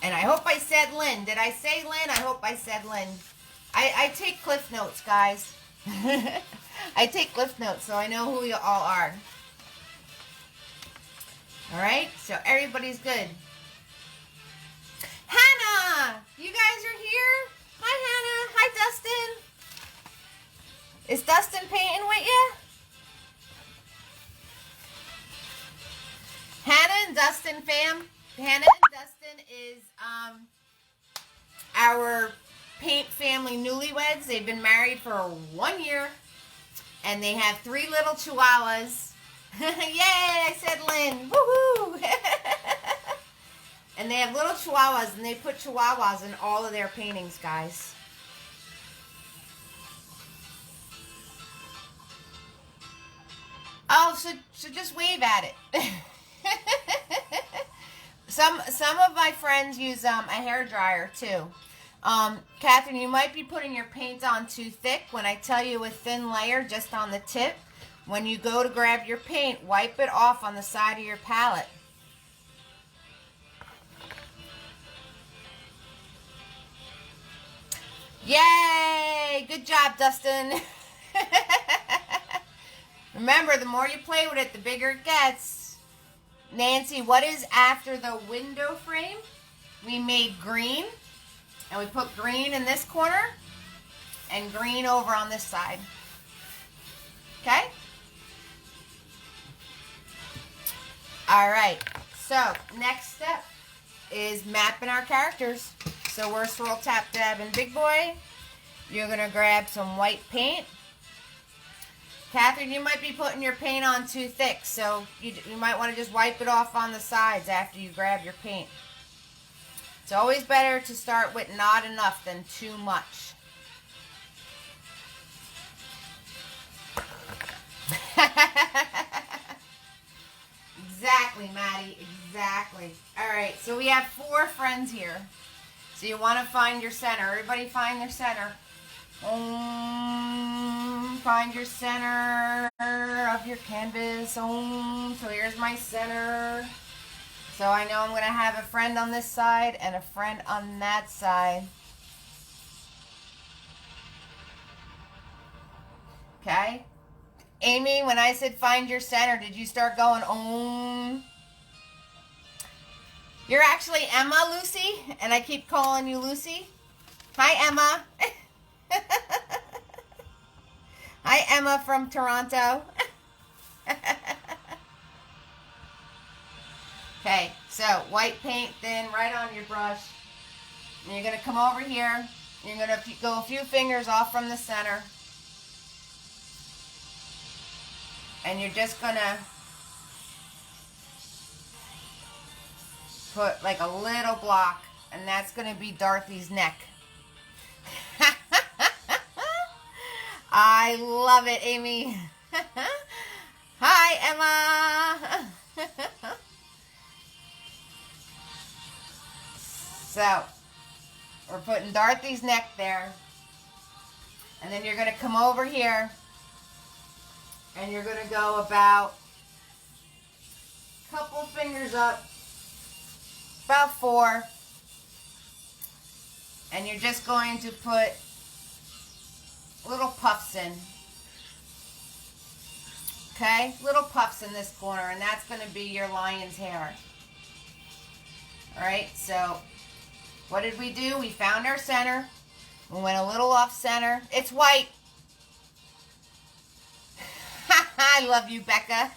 And I hope I said Lynn. Did I say Lynn? I hope I said Lynn. I take cliff notes, guys. I take cliff notes so I know who you all are. All right, so everybody's good. Hannah, you guys are here? Hi, Hannah. Hi, Dustin. Is Dustin painting with you? Hannah and Dustin fam. Hannah and Dustin is our paint family newlyweds. They've been married for 1 year, and they have 3 little chihuahuas. Yay, I said Lynn. Woohoo! And they have little chihuahuas, and they put chihuahuas in all of their paintings, guys. Oh, so just wave at it. Some of my friends use a hair dryer too. Catherine, you might be putting your paint on too thick. When I tell you a thin layer just on the tip, when you go to grab your paint, wipe it off on the side of your palette. Yay! Good job, Dustin. Remember, the more you play with it, the bigger it gets. Nancy, what is after the window frame? We made green, and we put green in this corner and green over on this side. Okay? All right, so next step is mapping our characters. So we're swirl, tap, dab, and big boy. You're gonna grab some white paint. Catherine, you might be putting your paint on too thick, so you might want to just wipe it off on the sides after you grab your paint. It's always better to start with not enough than too much. Exactly, Maddie, exactly. All right, so we have 4 friends here. So you want to find your center. Everybody find their center. Find your center of your canvas. So here's my center. So I know I'm going to have a friend on this side and a friend on that side. Okay? Amy, when I said find your center, did you start going, You're actually Emma, Lucy, and I keep calling you Lucy. Hi, Emma. Hi, Emma from Toronto. Okay, so white paint thin right on your brush. And you're going to come over here. You're going to go a few fingers off from the center. And you're just going to put like a little block. And that's going to be Dorothy's neck. I love it, Amy. Hi, Emma. So, we're putting Dorothy's neck there. And then you're going to come over here. And you're going to go about a couple fingers up. About 4. And you're just going to put little puffs in. Okay? Little puffs in this corner. And that's going to be your lion's hair. Alright, so what did we do? We found our center. We went a little off center. It's white. I love you, Becca.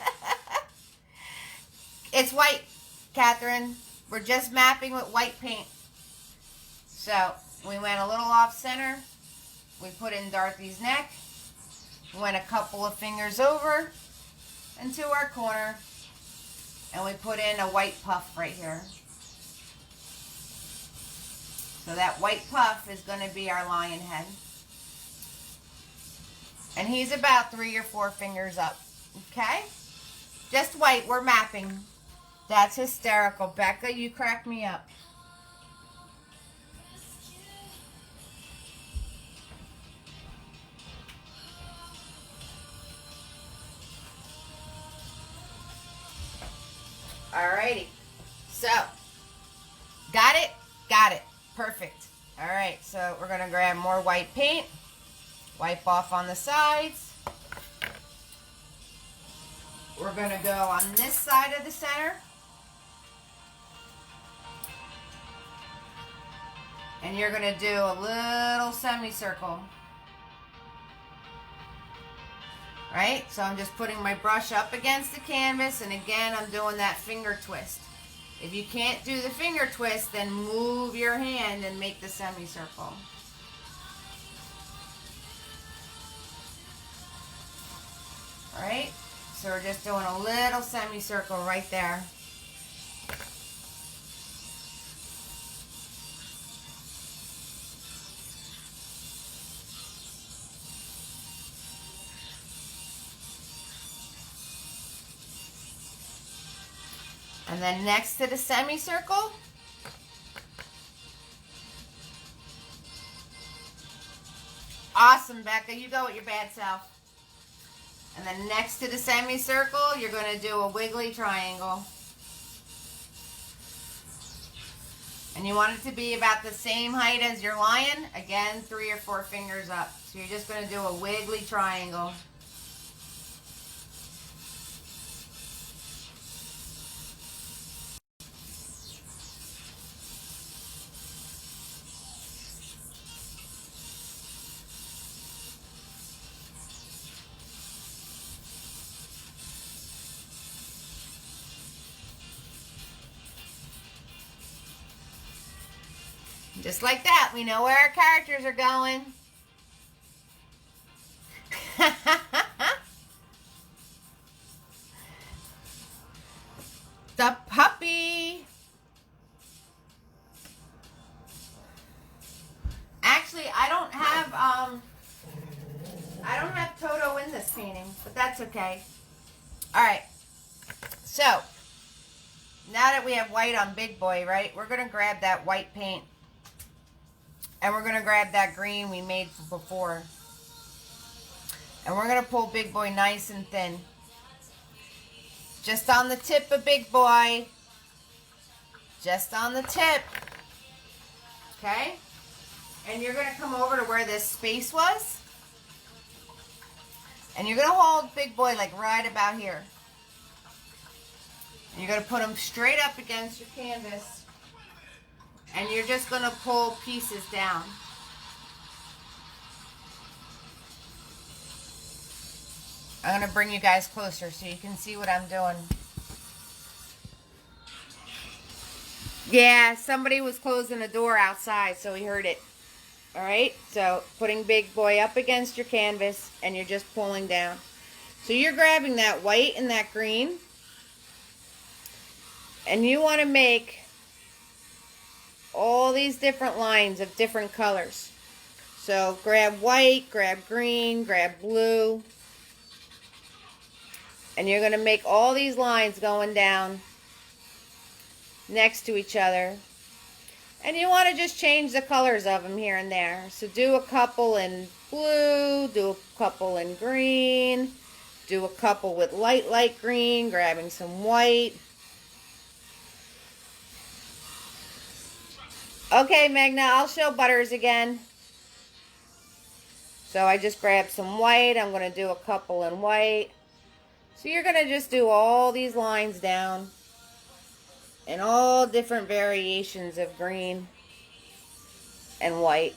It's white, Catherine. We're just mapping with white paint. So we went a little off center. We put in Dorothy's neck. We went a couple of fingers over into our corner. And we put in a white puff right here. So that white puff is going to be our lion head. And he's about 3 or 4 fingers up. Okay? Just white. We're mapping. That's hysterical. Becca, you crack me up. Alrighty. So, got it? Got it. Perfect. Alright, so we're going to grab more white paint. Wipe off on the sides. We're going to go on this side of the center. And you're going to do a little semicircle. Right? So I'm just putting my brush up against the canvas, and again I'm doing that finger twist. If you can't do the finger twist, then move your hand and make the semicircle. Alright? So we're just doing a little semicircle right there. And then next to the semicircle, awesome, Becca, you go with your bad self. And then next to the semicircle, you're going to do a wiggly triangle. And you want it to be about the same height as your lion. Again, 3 or 4 fingers up. So you're just going to do a wiggly triangle. Just like that, we know where our characters are going. The puppy. Actually, I don't have Toto in this painting, but that's okay. All right. So, now that we have white on Big Boy, right? We're going to grab that white paint. And we're going to grab that green we made before. And we're going to pull Big Boy nice and thin. Just on the tip of Big Boy. Just on the tip. Okay? And you're going to come over to where this space was. And you're going to hold Big Boy like right about here. And you're going to put him straight up against your canvas. And you're just going to pull pieces down. I'm going to bring you guys closer so you can see what I'm doing. Yeah, somebody was closing a door outside, so we heard it. Alright, so putting Big Boy up against your canvas, and you're just pulling down. So you're grabbing that white and that green, and you want to make all these different lines of different colors. So grab white, grab green, grab blue. And you're going to make all these lines going down next to each other. And you want to just change the colors of them here and there. So do a couple in blue, do a couple in green, do a couple with light green, grabbing some white. Okay, Magna, I'll show Butters again. So I just grabbed some white. I'm going to do a couple in white. So you're going to just do all these lines down. And all different variations of green and white.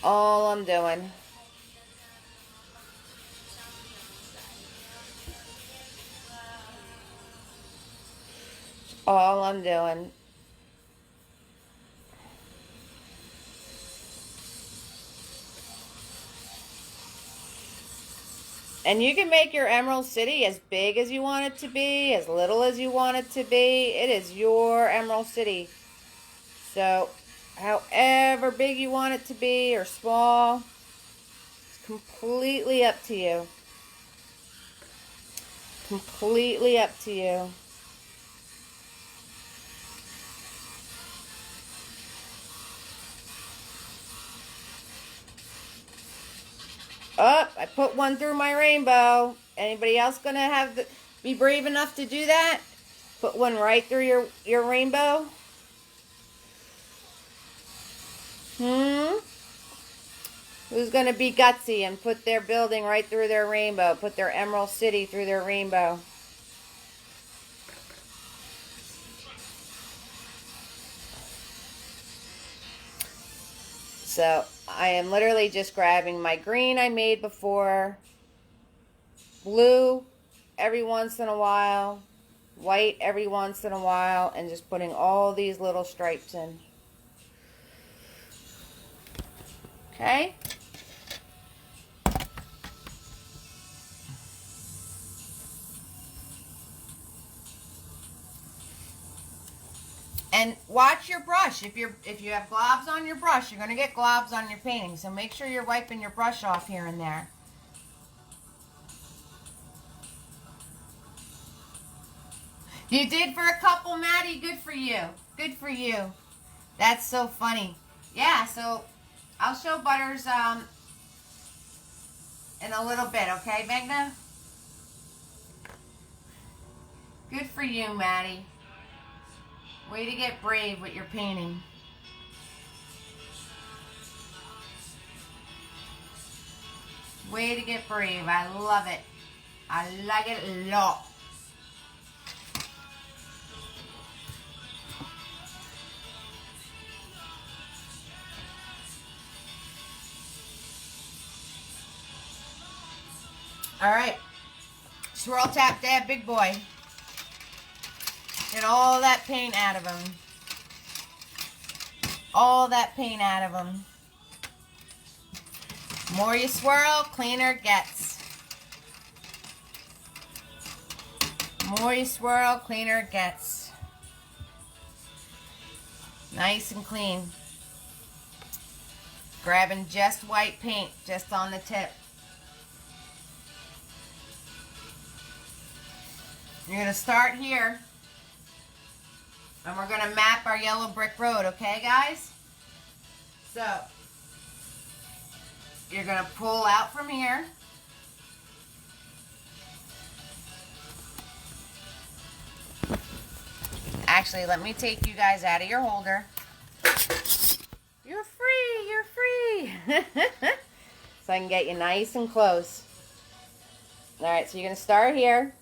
All I'm doing. All I'm doing. And you can make your Emerald City as big as you want it to be, as little as you want it to be. It is your Emerald City. So, however big you want it to be or small, it's completely up to you. Completely up to you. Oh, I put one through my rainbow. Anybody else gonna be brave enough to do that? Put one right through your rainbow? Who's gonna be gutsy and put their building right through their rainbow? Put their Emerald City through their rainbow? So I am literally just grabbing my green I made before, blue every once in a while, white every once in a while, and just putting all these little stripes in. Okay? And watch your brush. If you have globs on your brush, you're going to get globs on your painting. So make sure you're wiping your brush off here and there. You did for a couple, Maddie. Good for you. Good for you. That's so funny. Yeah, so I'll show Butters in a little bit, okay, Magna? Good for you, Maddie. Way to get brave with your painting. Way to get brave. I love it. I like it a lot. All right. Swirl, tap, dab, big boy. Get all that paint out of him. All that paint out of him. More you swirl, cleaner it gets. More you swirl, cleaner it gets. Nice and clean. Grabbing just white paint, just on the tip. You're going to start here. And we're going to map our yellow brick road, okay, guys? So, you're going to pull out from here. Actually, let me take you guys out of your holder. You're free, you're free. So I can get you nice and close. All right, so you're going to start here.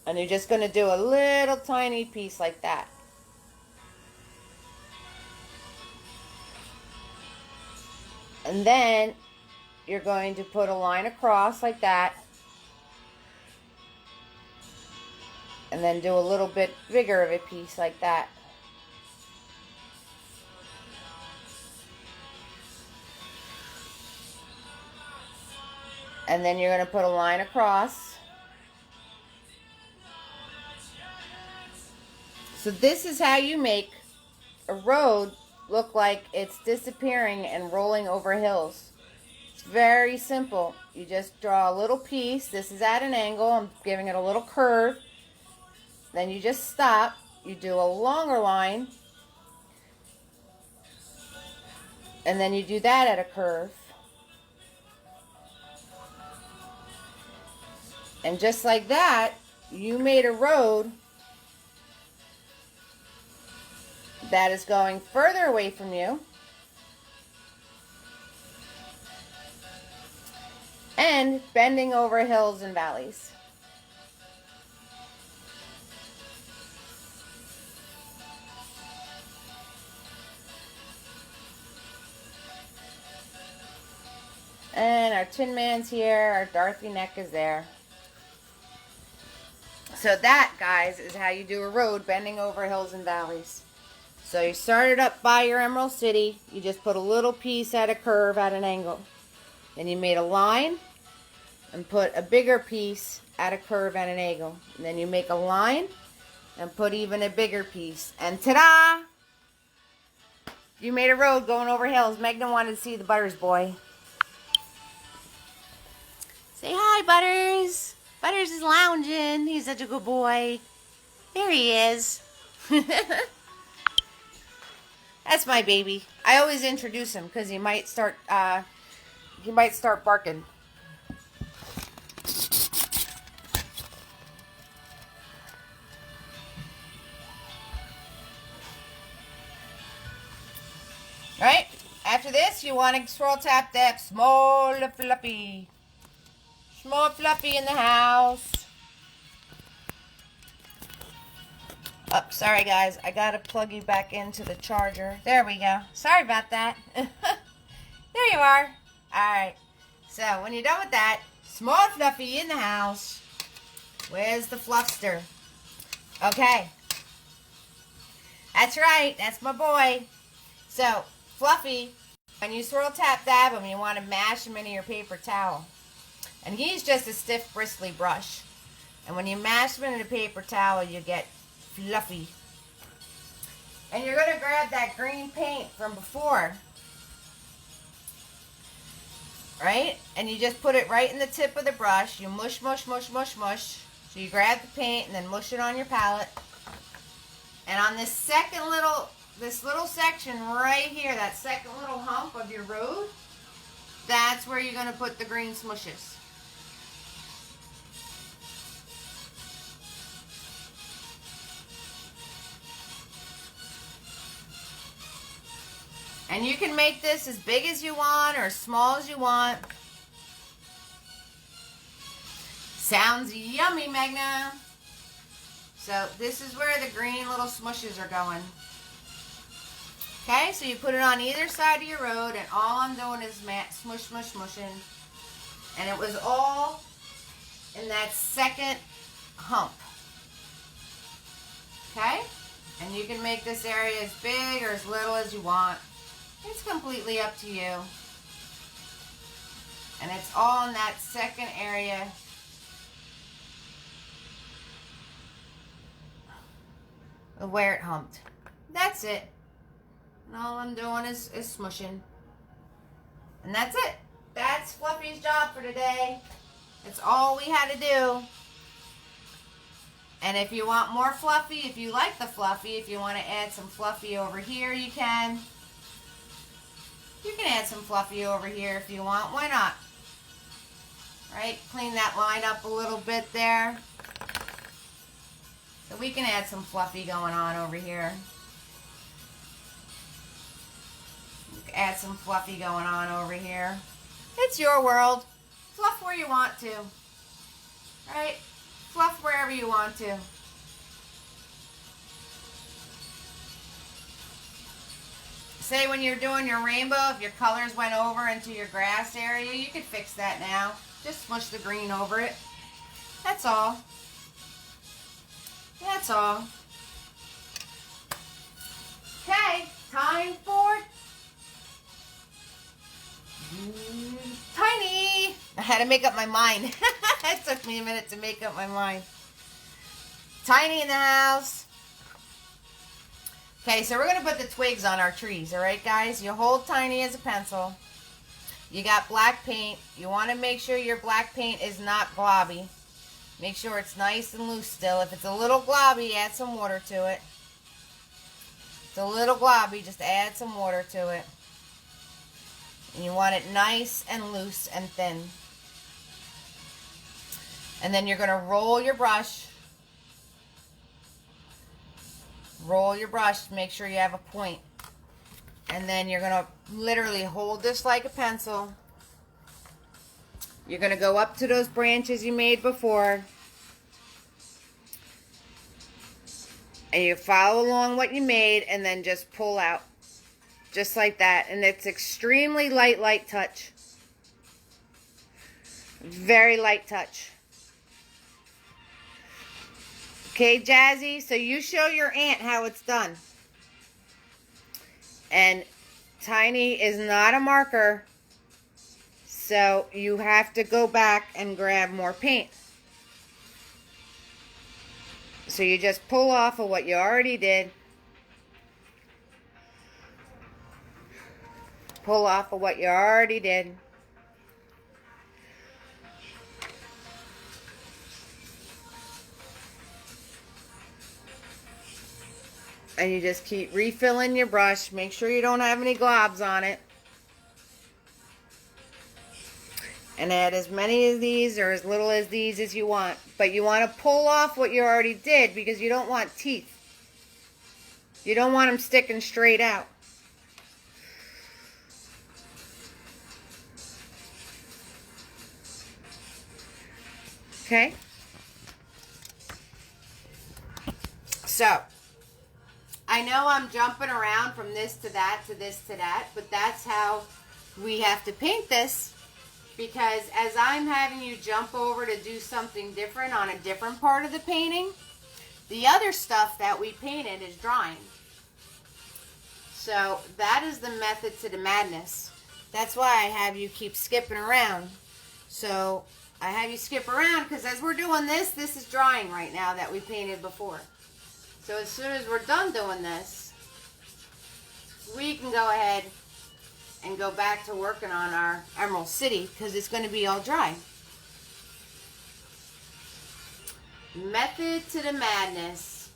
And you're just going to do a little tiny piece like that. And then you're going to put a line across like that. And then do a little bit bigger of a piece like that. And then you're going to put a line across. So this is how you make a road look like it's disappearing and rolling over hills. It's very simple. You just draw a little piece. This is at an angle. I'm giving it a little curve. Then you just stop. You do a longer line. And then you do that at a curve. And just like that, you made a road that is going further away from you and bending over hills and valleys. And our Tin Man's here, our Dorothy neck is there. So that, guys, is how you do a road bending over hills and valleys. So you started up by your Emerald City. You just put a little piece at a curve at an angle. Then you made a line. and put a bigger piece at a curve and an angle. And then you make a line and put even a bigger piece. And ta-da! You made a road going over hills. Megan wanted to see the Butters boy. Say hi, Butters. Butters is lounging. He's such a good boy. There he is. That's my baby. I always introduce him because he might start barking. Right? After this, you want to swirl tap that small fluffy. Small fluffy in the house. Oh, sorry guys. I got to plug you back into the charger. There we go. Sorry about that. There you are. Alright. So, when you're done with that, small fluffy in the house. Where's the fluffster? Okay. That's right. That's my boy. So, Fluffy, when you swirl tap dab him, you want to mash him into your paper towel. And he's just a stiff, bristly brush. And when you mash him into the paper towel, you get Fluffy. And you're going to grab that green paint from before. Right? And you just put it right in the tip of the brush. You mush, mush, mush, mush, mush. So you grab the paint and then mush it on your palette. And on this this little section right here, that second little hump of your road, that's where you're going to put the green smushes. And you can make this as big as you want or as small as you want. Sounds yummy, Magna. So this is where the green little smushes are going. Okay, so you put it on either side of your road, and all I'm doing is smush, smush, smushing. And it was all in that second hump. Okay? And you can make this area as big or as little as you want. It's completely up to you. And it's all in that second area. Of where it humped. That's it. And all I'm doing is smushing. And that's it. That's Fluffy's job for today. That's all we had to do. And if you want more Fluffy, if you like the Fluffy, if you want to add some Fluffy over here, you can. You can add some Fluffy over here if you want. Why not? Right? Clean that line up a little bit there. So we can add some Fluffy going on over here. Add some Fluffy going on over here. It's your world. Fluff where you want to. Right? Fluff wherever you want to. Say when you're doing your rainbow, if your colors went over into your grass area, you could fix that now. Just smush the green over it. That's all. That's all. Okay, time for Tiny. I had to make up my mind. It took me a minute to make up my mind. Tiny in the house. Okay, so we're going to put the twigs on our trees, alright guys? You hold Tiny as a pencil. You got black paint. You want to make sure your black paint is not globby. Make sure it's nice and loose still. If it's a little globby, add some water to it. If it's a little globby, just add some water to it. And you want it nice and loose and thin. And then you're going to roll your brush. Roll your brush to make sure you have a point. And then you're going to literally hold this like a pencil. You're going to go up to those branches you made before. And you follow along what you made and then just pull out. Just like that. And it's extremely light touch. Very light touch. Okay, Jazzy, so you show your aunt how it's done. And Tiny is not a marker. So you have to go back and grab more paint. So you just pull off of what you already did. Pull off of what you already did. And you just keep refilling your brush. Make sure you don't have any globs on it. And add as many of these or as little as these as you want. But you want to pull off what you already did because you don't want teeth. You don't want them sticking straight out. Okay? So, I know I'm jumping around from this to that to this to that, but that's how we have to paint this. Because as I'm having you jump over to do something different on a different part of the painting, the other stuff that we painted is drying. So that is the method to the madness. That's why I have you keep skipping around. So I have you skip around because as we're doing this, this is drying right now that we painted before. So as soon as we're done doing this, we can go ahead and go back to working on our Emerald City because it's going to be all dry. Method to the madness.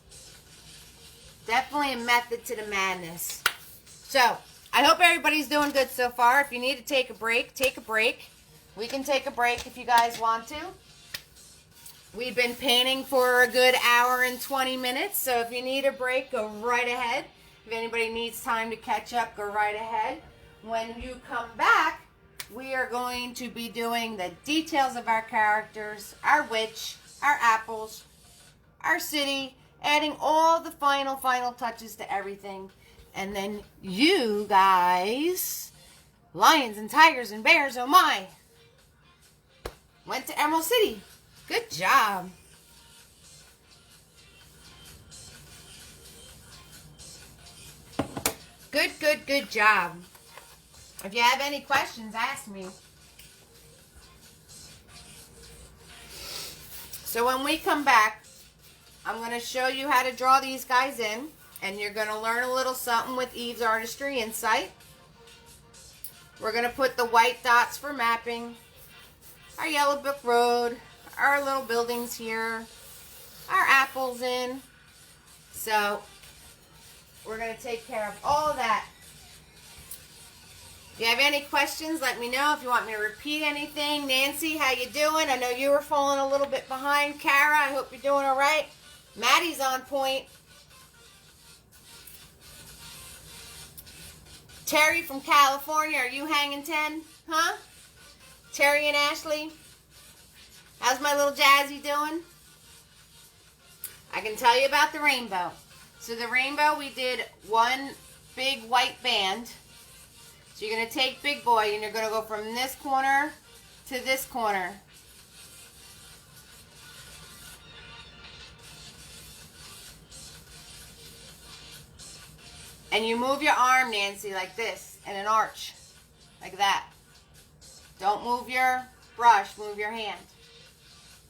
Definitely a method to the madness. So, I hope everybody's doing good so far. If you need to take a break, take a break. We can take a break if you guys want to. We've been painting for a good hour and 20 minutes, so if you need a break, go right ahead. If anybody needs time to catch up, go right ahead. When you come back, we are going to be doing the details of our characters, our witch, our apples, our city, adding all the final touches to everything. And then you guys, lions and tigers and bears, oh my, went to Emerald City. Good job. Good job. If you have any questions, ask me. So when we come back, I'm going to show you how to draw these guys in. And you're going to learn a little something with Eve's Artistry Insight. We're going to put the white dots for mapping. Our Yellow Brick Road. Our little buildings here. Our apples in. So we're going to take care of all of that. If you have any questions, let me know. If you want me to repeat anything. Nancy, how you doing? I know you were falling a little bit behind. Kara, I hope you're doing all right. Maddie's on point. Terry from California, are you hanging 10? Huh? Terry and Ashley? How's my little Jazzy doing? I can tell you about the rainbow. So the rainbow, we did one big white band. So you're going to take Big Boy and you're going to go from this corner to this corner. And you move your arm, Nancy, like this, in an arch, like that. Don't move your brush, move your hand.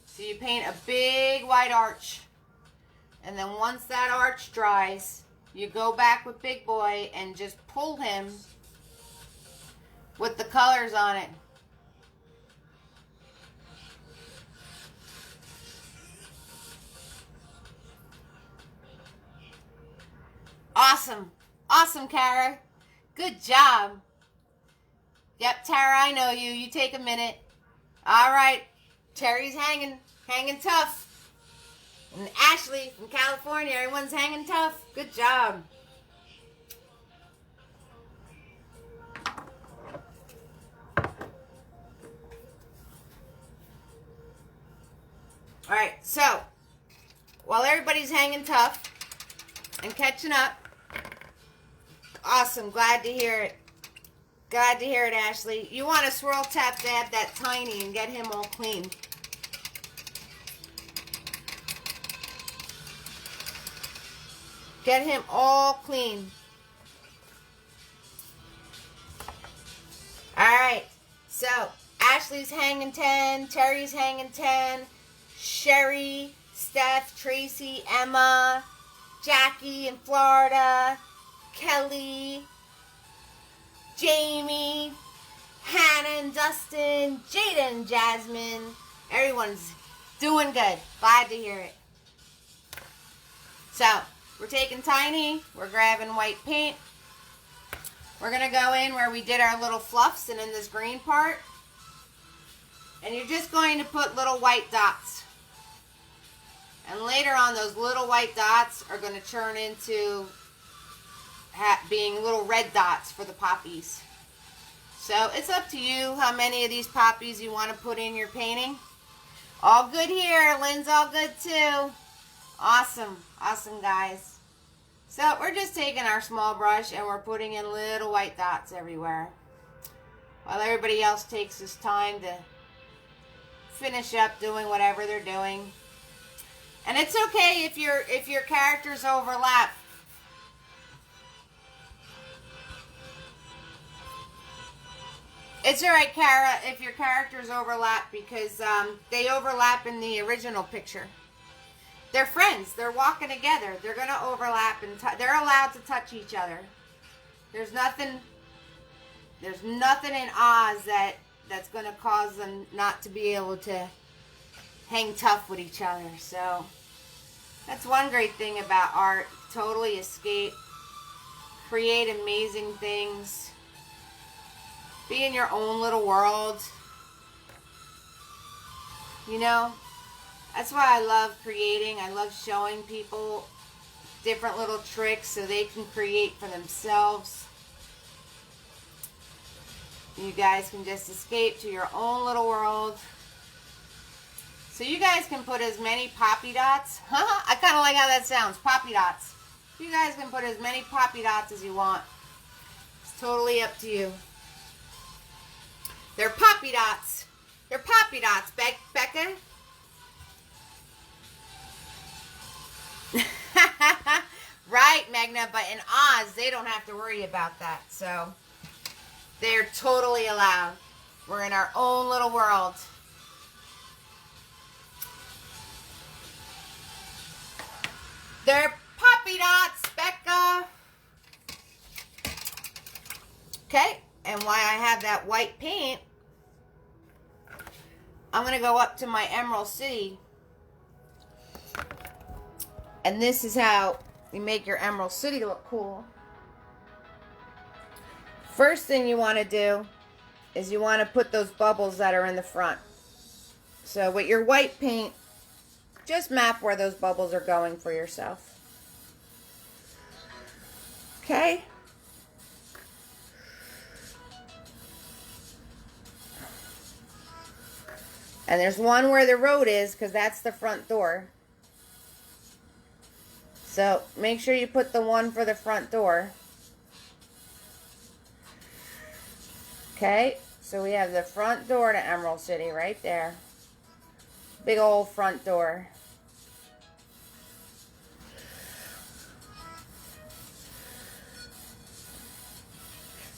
So you paint a big white arch. And then once that arch dries, you go back with Big Boy and just pull him with the colors on it. Awesome. Awesome, Kara. Good job. Yep, Tara, I know you. You take a minute. All right. Terry's hanging tough. And Ashley from California, everyone's hanging tough. Good job. All right, so while everybody's hanging tough and catching up, awesome, glad to hear it. Glad to hear it, Ashley. You want to swirl, tap, dab that tiny and get him all clean. Get him all clean. All right, so Ashley's hanging 10. Terry's hanging 10. Sherry, Steph, Tracy, Emma, Jackie in Florida, Kelly, Jamie, Hannah and Dustin, Jada and Jasmine. Everyone's doing good. Glad to hear it. So, we're taking Tiny. We're grabbing white paint. We're going to go in where we did our little fluffs and in this green part. And you're just going to put little white dots. And later on, those little white dots are going to turn into being little red dots for the poppies. So it's up to you how many of these poppies you want to put in your painting. All good here. Lynn's all good too. Awesome. Awesome, guys. So we're just taking our small brush and we're putting in little white dots everywhere, while everybody else takes this time to finish up doing whatever they're doing. And it's okay if your characters overlap. It's alright, Kara, if your characters overlap, because they overlap in the original picture. They're friends. They're walking together. They're going to overlap, and they're allowed to touch each other. There's nothing in Oz that's going to cause them not to be able to hang tough with each other. So that's one great thing about art. Totally escape. Create amazing things. Be in your own little world. You know? That's why I love creating. I love showing people different little tricks so they can create for themselves. You guys can just escape to your own little world. So you guys can put as many poppy dots. I kind of like how that sounds. Poppy dots. You guys can put as many poppy dots as you want. It's totally up to you. They're poppy dots. They're poppy dots, Becca. Right, Magna, but in Oz, they don't have to worry about that. So, they're totally allowed. We're in our own little world. They're poppy dots, Becca. Okay, and while I have that white paint, I'm going to go up to my Emerald City. And this is how you make your Emerald City look cool. First thing you want to do is you want to put those bubbles that are in the front. So with your white paint, just map where those bubbles are going for yourself. Okay? And there's one where the road is, because that's the front door. So make sure you put the one for the front door. Okay, so we have the front door to Emerald City right there. Big old front door.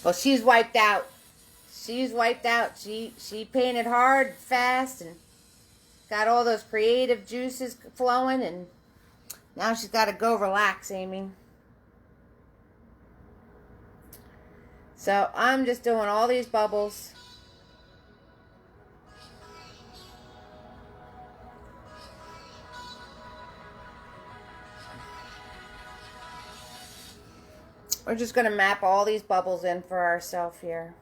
Well, she's wiped out. She's wiped out. She painted hard, fast, and got all those creative juices flowing, and now she's got to go relax, Amy. So I'm just doing all these bubbles. We're just going to map all these bubbles in for ourselves here.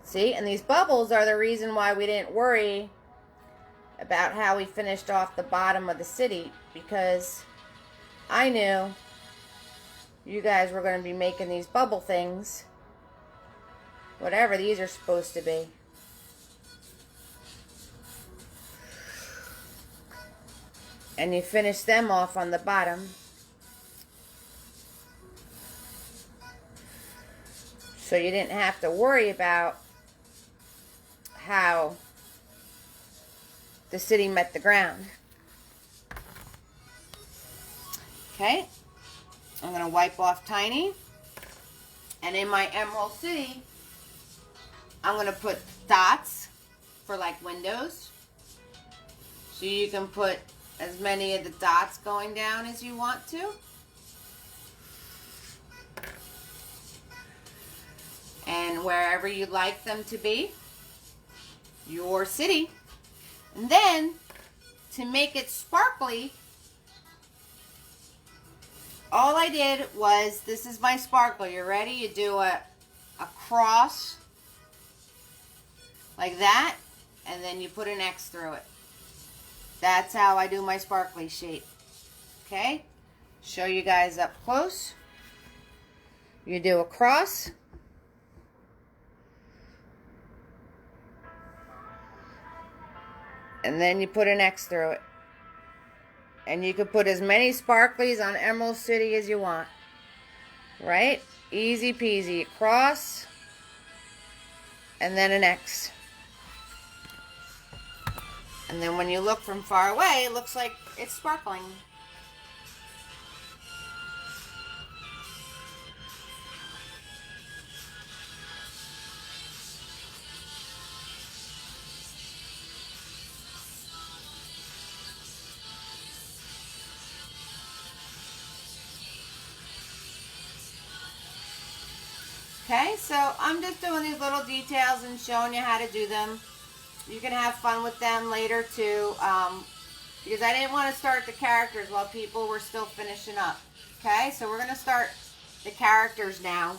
See, and these bubbles are the reason why we didn't worry about how we finished off the bottom of the city, because I knew you guys were going to be making these bubble things, whatever these are supposed to be. And you finish them off on the bottom. So you didn't have to worry about how the city met the ground. Okay, I'm going to wipe off Tiny. And in my Emerald City, I'm going to put dots for like windows. So you can put as many of the dots going down as you want to. And wherever you'd like them to be, your city. And then, to make it sparkly, all I did was, this is my sparkle. You ready? You do a cross like that, and then you put an X through it. That's how I do my sparkly shape. Okay? Show you guys up close. You do a cross. And then you put an X through it. And you can put as many sparklies on Emerald City as you want. Right? Easy peasy. Cross. And then an X. And then when you look from far away, it looks like it's sparkling. Okay, so I'm just doing these little details and showing you how to do them. You can have fun with them later too, because I didn't want to start the characters while people were still finishing up. Okay, so we're going to start the characters now,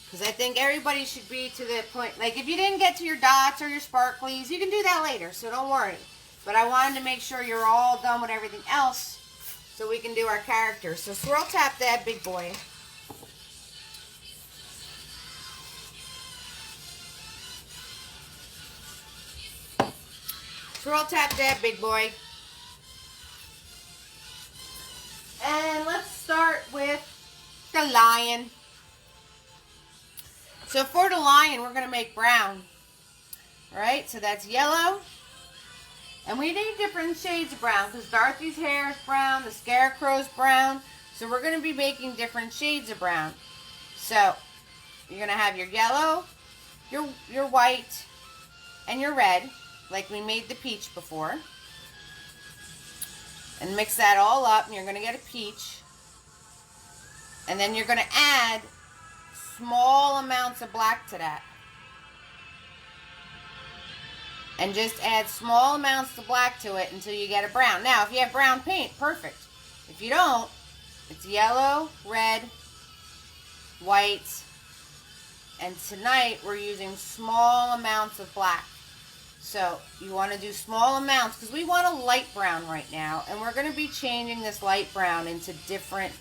because I think everybody should be to the point, like if you didn't get to your dots or your sparklies, you can do that later, so don't worry. But I wanted to make sure you're all done with everything else so we can do our characters. So swirl tap that big boy. Swirl tap that big boy. And let's start with the lion. So for the lion, we're going to make brown. Alright, so that's yellow. And we need different shades of brown, because Dorothy's hair is brown, the scarecrow's brown. So we're going to be making different shades of brown. So you're going to have your yellow, your white, and your red, like we made the peach before. And mix that all up, and you're going to get a peach. And then you're going to add small amounts of black to that. And just add small amounts of black to it until you get a brown. Now, if you have brown paint, perfect. If you don't, it's yellow, red, white, and tonight we're using small amounts of black. So you want to do small amounts because we want a light brown right now, and we're going to be changing this light brown into different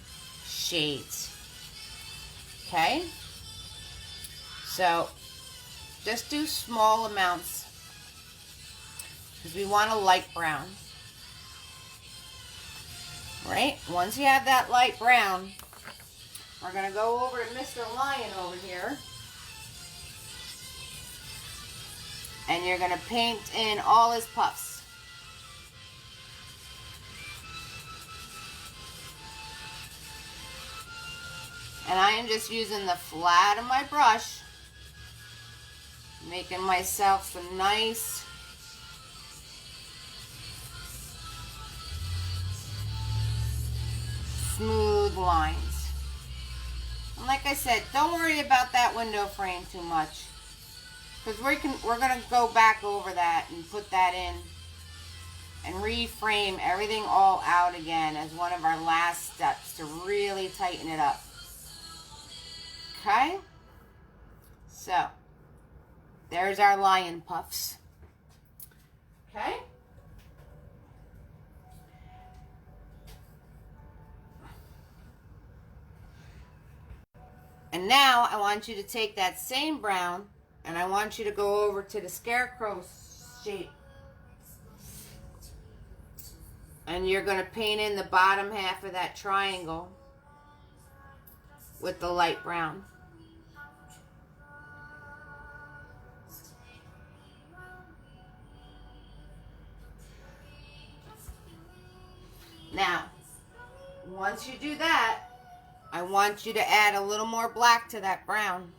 shades. Okay? So just do small amounts because we want a light brown. Right? Once you have that light brown, we're going to go over to Mr. Lion over here. And you're going to paint in all his puffs. And I am just using the flat of my brush, making myself some nice smooth lines. And like I said, don't worry about that window frame too much, because we're going to go back over that and put that in and reframe everything all out again as one of our last steps to really tighten it up. Okay? So, there's our lion puffs. Okay? And now I want you to take that same brown and I want you to go over to the scarecrow shape. And you're going to paint in the bottom half of that triangle with the light brown. Now, once you do that, I want you to add a little more black to that brown.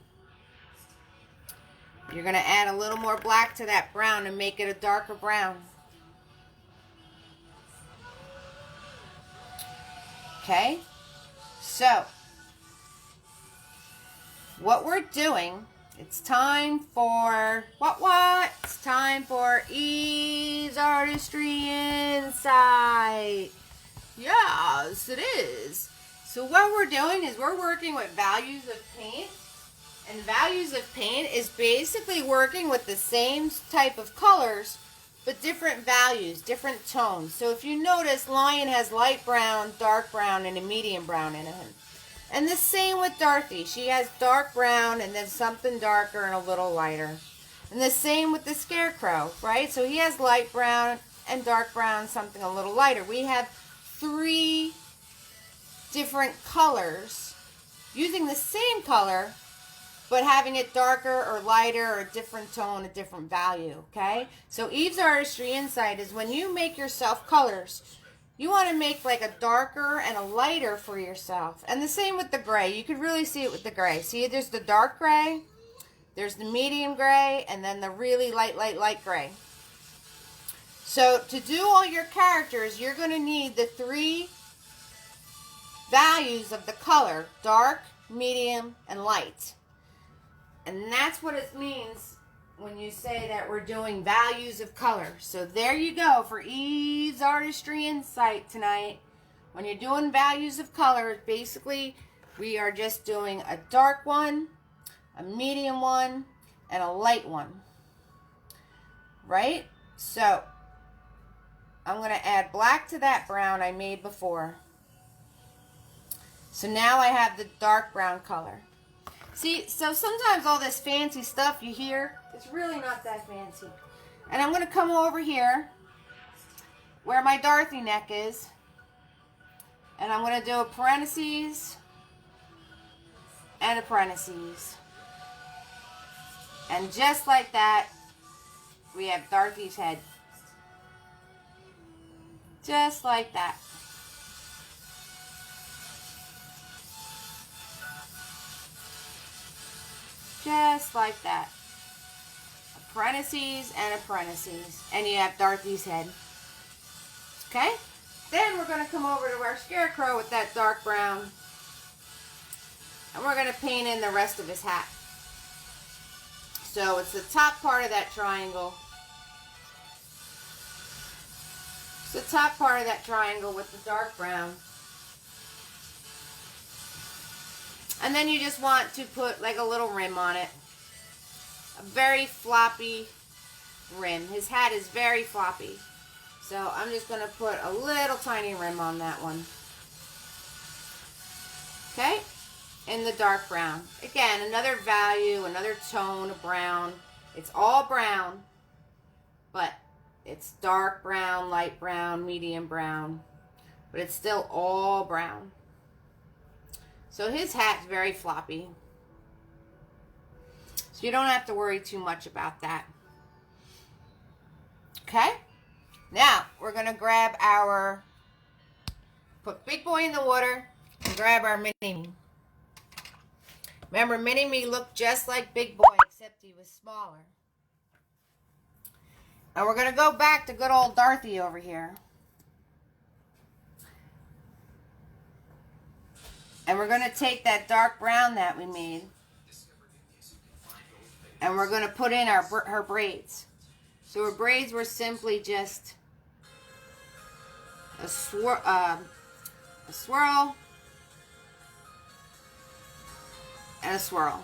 You're going to add a little more black to that brown and make it a darker brown. Okay? So, what we're doing, it's time for, what? It's time for Eve's Artistry Insight. Yes, it is. So what we're doing is we're working with values of paint. And values of paint is basically working with the same type of colors, but different values, different tones. So if you notice, Lion has light brown, dark brown, and a medium brown in him. And the same with Dorothy. She has dark brown and then something darker and a little lighter. And the same with the Scarecrow, right? So he has light brown and dark brown, something a little lighter. We have 3 different colors using the same color, but having it darker or lighter or a different tone, a different value, okay? So Eve's Artistry Insight is when you make yourself colors, you want to make like a darker and a lighter for yourself. And the same with the gray. You could really see it with the gray. See, there's the dark gray, there's the medium gray, and then the really light gray. So to do all your characters, you're going to need the 3 values of the color, dark, medium, and light. And that's what it means when you say that we're doing values of color. So there you go for Eve's Artistry Insight tonight. When you're doing values of color, basically we are just doing a dark one, a medium one, and a light one. Right? So I'm going to add black to that brown I made before. So now I have the dark brown color. See, so sometimes all this fancy stuff you hear, it's really not that fancy. And I'm going to come over here where my Dorothy neck is. And I'm going to do a parentheses and a parentheses. And just like that, we have Dorothy's head. Just like that. Just like that. A parentheses and a parentheses. And you have Dorothy's head. Okay? Then we're going to come over to our Scarecrow with that dark brown. And we're going to paint in the rest of his hat. So it's the top part of that triangle. It's the top part of that triangle with the dark brown. And then you just want to put like a little rim on it. A very floppy rim. His hat is very floppy. So I'm just going to put a little tiny rim on that one. Okay? In the dark brown. Again, another value, another tone of brown. It's all brown. But it's dark brown, light brown, medium brown. But it's still all brown. So his hat's very floppy. So you don't have to worry too much about that. Okay? Now, we're going to grab our, put Big Boy in the water, and grab our Mini-Me. Remember, Mini-Me looked just like Big Boy, except he was smaller. And we're going to go back to good old Dorothy over here. And we're going to take that dark brown that we made. And we're going to put in her braids. So her braids were simply just a swirl and a swirl.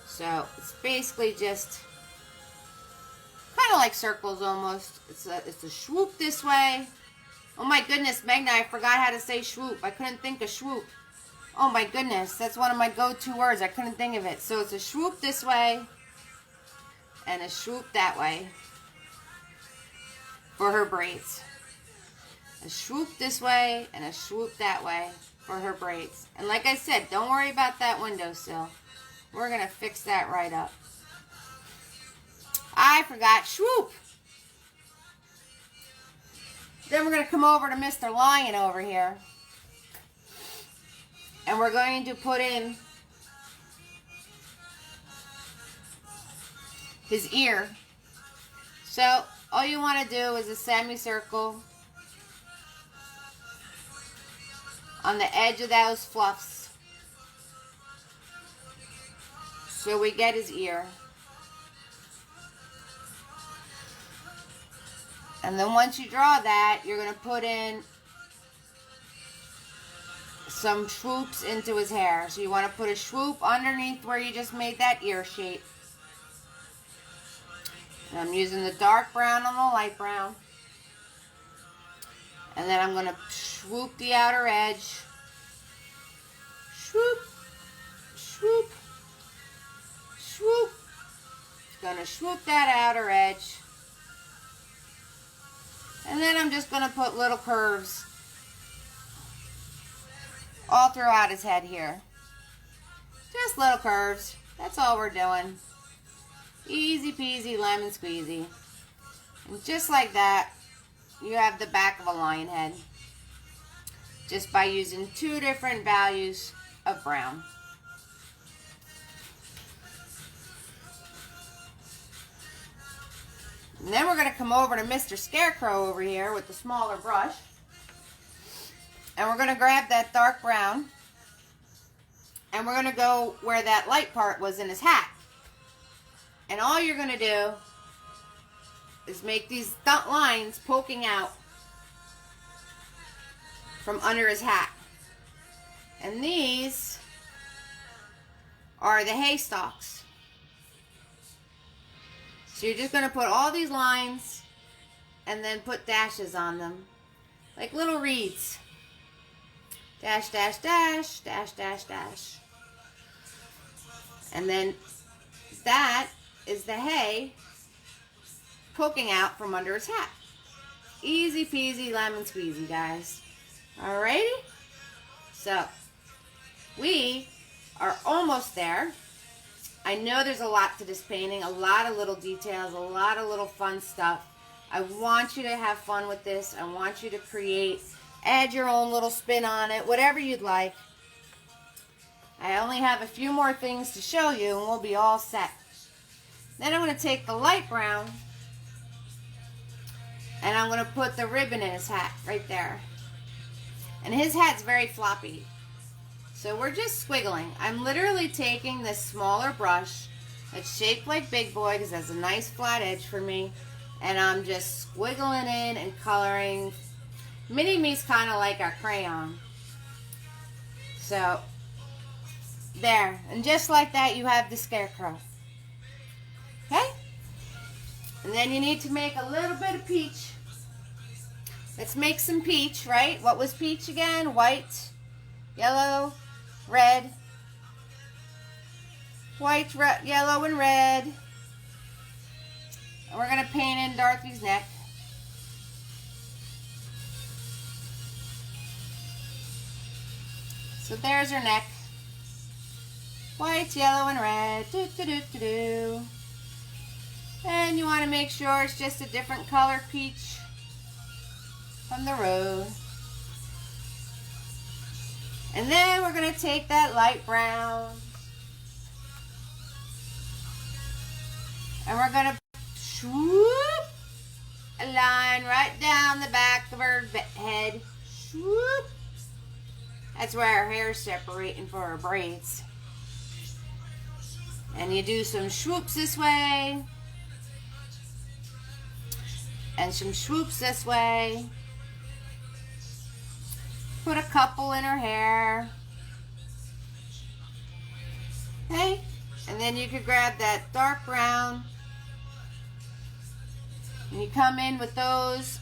So it's basically just kind of like circles almost. It's a swoop this way. Oh my goodness, Magna, I forgot how to say swoop. I couldn't think of swoop. Oh my goodness, that's one of my go-to words. I couldn't think of it. So it's a swoop this way and a swoop that way for her braids. A swoop this way and a swoop that way for her braids. And like I said, don't worry about that windowsill. We're going to fix that right up. I forgot swoop. Then we're going to come over to Mr. Lion over here. And we're going to put in his ear. So all you want to do is a semicircle on the edge of those fluffs, so we get his ear. And then once you draw that, you're going to put in some swoops into his hair. So you want to put a swoop underneath where you just made that ear shape. And I'm using the dark brown on the light brown. And then I'm going to swoop the outer edge. Swoop, swoop, swoop. It's going to swoop that outer edge. And then I'm just going to put little curves all throughout his head here. Just little curves. That's all we're doing. Easy peasy lemon squeezy. And just like that, you have the back of a lion head. Just by using 2 different values of brown. And then we're going to come over to Mr. Scarecrow over here with the smaller brush. And we're going to grab that dark brown. And we're going to go where that light part was in his hat. And all you're going to do is make these lines poking out from under his hat. And these are the hay stalks. So you're just going to put all these lines and then put dashes on them, like little reeds. Dash, dash, dash, dash, dash, dash. And then that is the hay poking out from under his hat. Easy peasy lemon squeezy, guys. Alrighty? So, we are almost there. I know there's a lot to this painting, a lot of little details, a lot of little fun stuff. I want you to have fun with this. I want you to create, add your own little spin on it, whatever you'd like. I only have a few more things to show you and we'll be all set. Then I'm going to take the light brown and I'm going to put the ribbon in his hat right there. And his hat's very floppy. So we're just squiggling. I'm literally taking this smaller brush that's shaped like Big Boy because it has a nice flat edge for me. And I'm just squiggling in and coloring. Mini-me's kind of like our crayon. So, there. And just like that, you have the Scarecrow. Okay? And then you need to make a little bit of peach. Let's make some peach, right? What was peach again? White, yellow, red. White, yellow, and red. And we're going to paint in Dorothy's neck. So there's her neck. White, yellow, and red. Do, do, do, do, do. And you want to make sure it's just a different color peach from the road. And then we're going to take that light brown. And we're going to swoop a line right down the back of her head. Swoop. That's where her hair's separating for her braids. And you do some swoops this way. And some swoops this way. Put a couple in her hair. Okay? And then you could grab that dark brown. And you come in with those.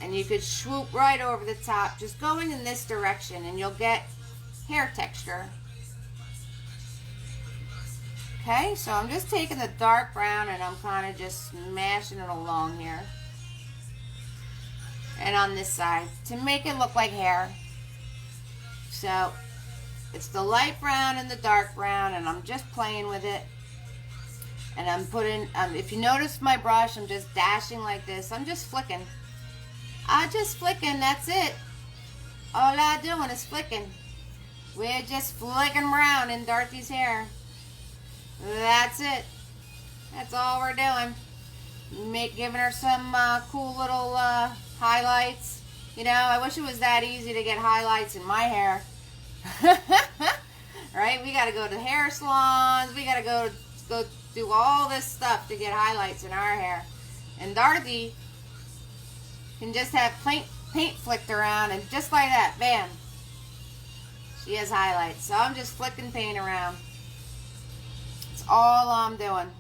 And you could swoop right over the top. Just going in this direction and you'll get hair texture. Okay, so I'm just taking the dark brown and I'm kind of just smashing it along here. And on this side to make it look like hair. So it's the light brown and the dark brown and I'm just playing with it. And I'm putting, if you notice my brush, I'm just dashing like this. I'm just flicking. I'm just flicking, that's it. All I'm doing is flicking. We're just flicking brown in Dorothy's hair. That's it. That's all we're doing. Giving her some cool little highlights. You know, I wish it was that easy to get highlights in my hair. Right? We got to go to hair salons. We got to go do all this stuff to get highlights in our hair. And Dorothy can just have paint flicked around, and just like that, bam, she has highlights. So I'm just flicking paint around. That's all I'm doing.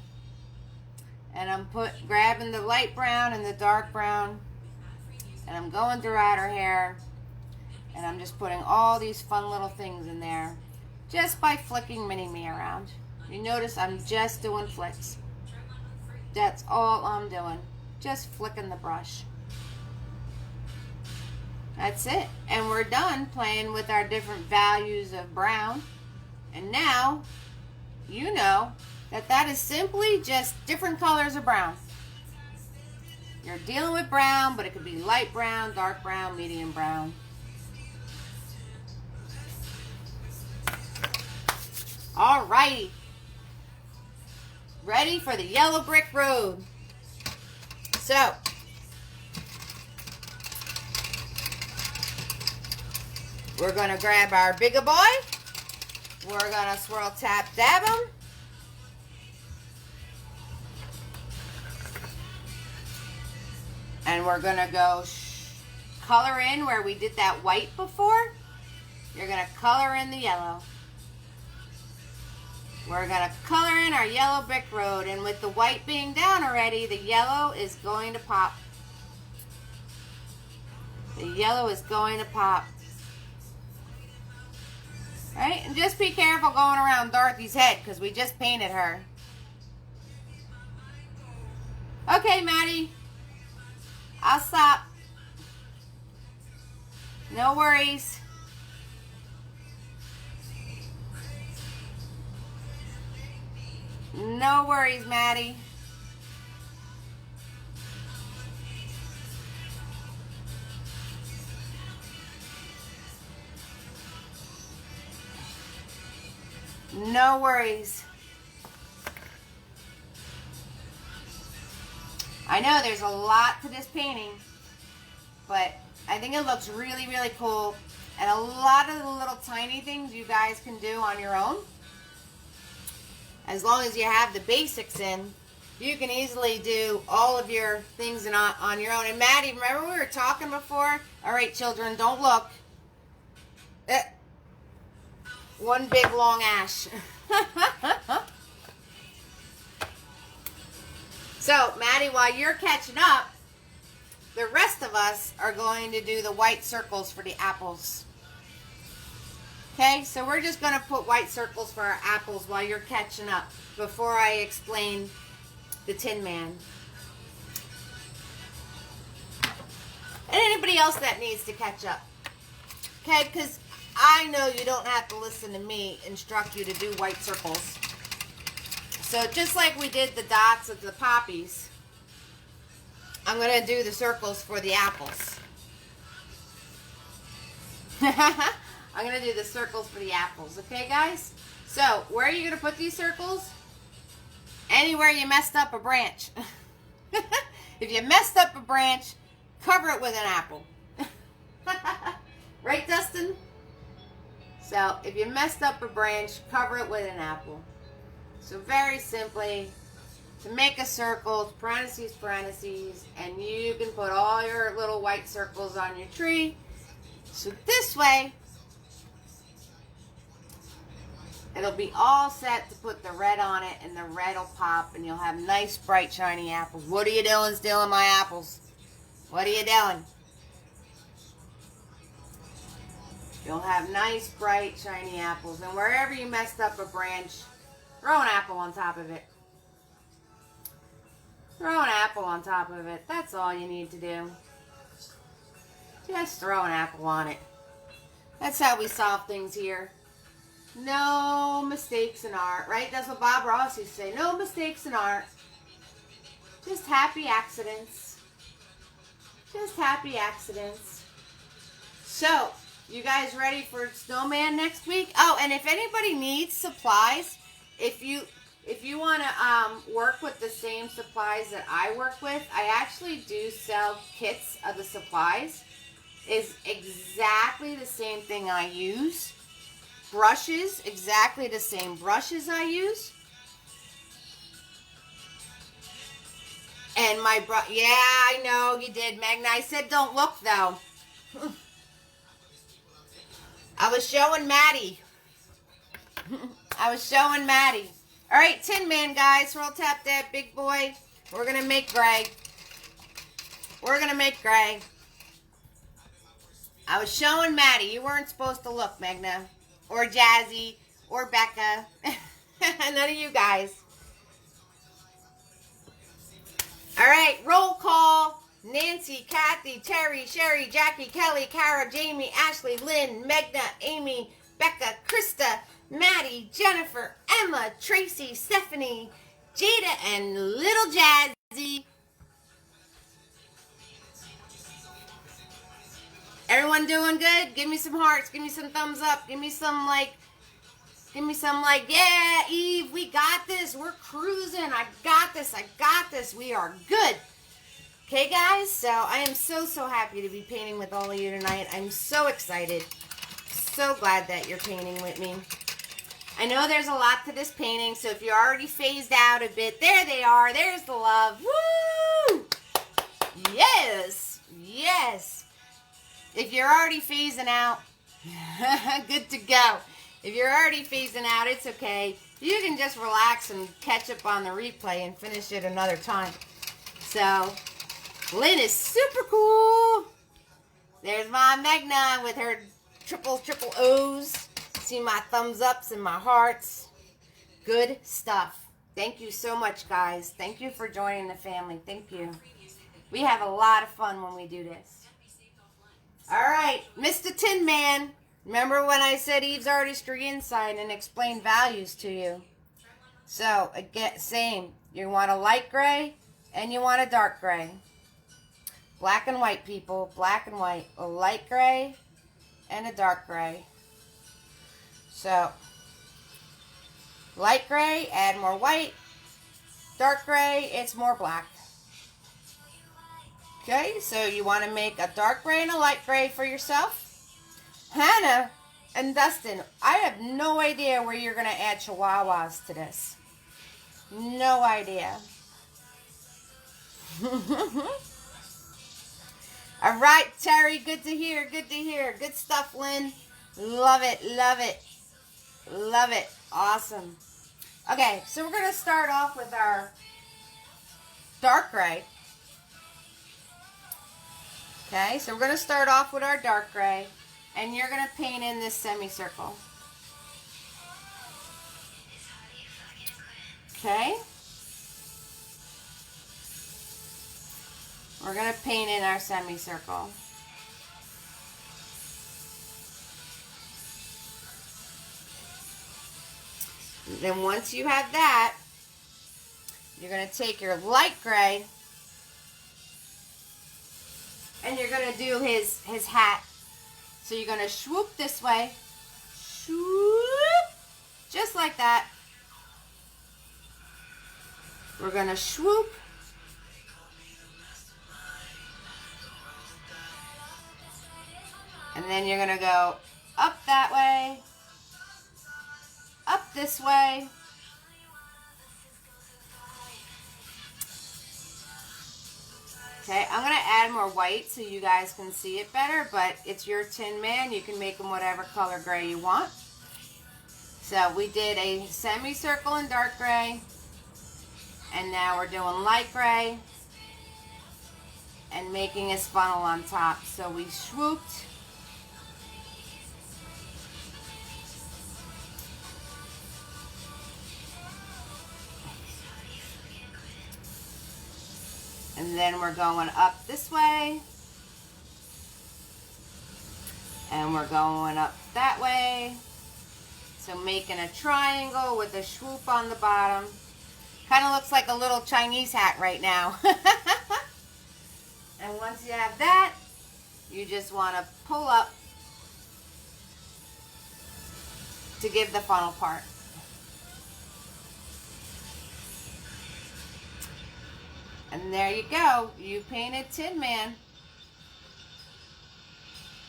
And I'm grabbing the light brown and the dark brown, and I'm going throughout her hair, and I'm just putting all these fun little things in there just by flicking Mini-Me around. You notice I'm just doing flicks. That's all I'm doing. Just flicking the brush. That's it. And we're done playing with our different values of brown. And now, you know that is simply just different colors of brown. You're dealing with brown, but it could be light brown, dark brown, medium brown. Alrighty. Ready for the yellow brick road. So, we're going to grab our bigger boy. We're going to swirl, tap, dab him. And we're going to go color in where we did that white before. You're going to color in the yellow. We're going to color in our yellow brick road. And with the white being down already, the yellow is going to pop. The yellow is going to pop. Right? And just be careful going around Dorothy's head because we just painted her. Okay, Maddie. I'll stop. No worries. No worries, Maddie. No worries. I know there's a lot to this painting, but I think it looks really, really cool. And a lot of the little tiny things you guys can do on your own. As long as you have the basics in, you can easily do all of your things on your own. And Maddie, remember we were talking before? All right, children, don't look. One big long ash. So, Maddie, while you're catching up, the rest of us are going to do the white circles for the apples. Okay, so we're just going to put white circles for our apples while you're catching up before I explain the Tin Man. And anybody else that needs to catch up. Okay, because I know you don't have to listen to me instruct you to do white circles. So just like we did the dots of the poppies, I'm going to do the circles for the apples. I'm going to do the circles for the apples. Okay, guys? So, where are you going to put these circles? Anywhere you messed up a branch. If you messed up a branch, cover it with an apple. Right, Dustin? So, if you messed up a branch, cover it with an apple. So, very simply, to make a circle, parentheses, parentheses, and you can put all your little white circles on your tree. So, this way, it'll be all set to put the red on it, and the red will pop, and you'll have nice, bright, shiny apples. What are you doing stealing my apples? What are you doing? You'll have nice, bright, shiny apples. And wherever you messed up a branch, throw an apple on top of it. Throw an apple on top of it. That's all you need to do. Just throw an apple on it. That's how we solve things here. No mistakes in art, right? That's what Bob Ross used to say. No mistakes in art. Just happy accidents. Just happy accidents. So, you guys ready for Snowman next week? Oh, and if anybody needs supplies, if you if you want to work with the same supplies that I work with, I actually do sell kits of the supplies. Is exactly the same thing I use. Brushes, exactly the same brushes I use. And my yeah, I know you did, Magna. I said don't look, though. I was showing Maddie. I was showing Maddie. All right, Tin Man, guys. Roll tap that big boy. We're going to make gray. We're going to make gray. I was showing Maddie. You weren't supposed to look, Magna. Or Jazzy. Or Becca. None of you guys. All right, roll call. Nancy, Kathy, Terry, Sherry, Jackie, Kelly, Kara, Jamie, Ashley, Lynn, Megna, Amy, Becca, Krista, Maddie, Jennifer, Emma, Tracy, Stephanie, Jada, and little Jazzy. Everyone doing good? Give me some hearts. Give me some thumbs up. Give me some like, yeah, Eve, we got this. We're cruising. I got this. I got this. We are good. Okay, guys, so I am so happy to be painting with all of you tonight. I'm so excited. So glad that you're painting with me. I know there's a lot to this painting, so if you're already phased out a bit, there they are. There's the love. Woo! Yes. Yes. If you're already phasing out, good to go. If you're already phasing out, it's okay. You can just relax and catch up on the replay and finish it another time. So, Lynn is super cool. There's my Megna with her triple O's. See my thumbs ups and my hearts. Good stuff. Thank you so much, guys. Thank you for joining the family. Thank you. We have a lot of fun when we do this. All right, Mr. Tin Man. Remember when I said Eve's artistry inside and explained values to you? So, again, same. You want a light gray and you want a dark gray. Black and white, people. Black and white. A light gray and a dark gray. So, light gray, add more white. Dark gray, it's more black. Okay, so you want to make a dark gray and a light gray for yourself. Hannah and Dustin, I have no idea where you're going to add chihuahuas to this. No idea. All right, Terry, good to hear, good to hear. Good stuff, Lynn. Love it, love it, love it. Awesome. Okay, so we're going to start off with our dark gray. Okay, so we're going to start off with our dark gray. And you're going to paint in this semicircle. Okay. We're going to paint in our semicircle. Then once you have that, you're going to take your light gray and you're going to do his hat. So you're going to swoop this way, swoop, just like that. We're going to swoop. And then you're going to go up that way, up this way. Okay, I'm going to add more white so you guys can see it better, but it's your Tin Man. You can make them whatever color gray you want. So we did a semicircle in dark gray, and now we're doing light gray and making his funnel on top. So we swooped. And then we're going up this way. And we're going up that way. So making a triangle with a swoop on the bottom. Kind of looks like a little Chinese hat right now. And once you have that, you just want to pull up to give the funnel part. And there you go. You painted Tin Man.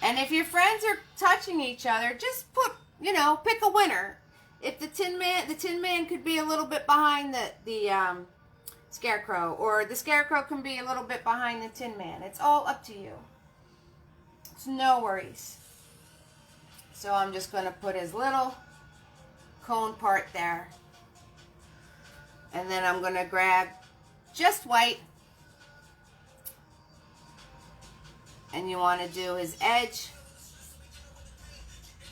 And if your friends are touching each other, just put, pick a winner. If the Tin Man could be a little bit behind the Scarecrow, or the Scarecrow can be a little bit behind the Tin Man. It's all up to you. It's no worries. So I'm just going to put his little cone part there. And then I'm going to grab just white. And you want to do his edge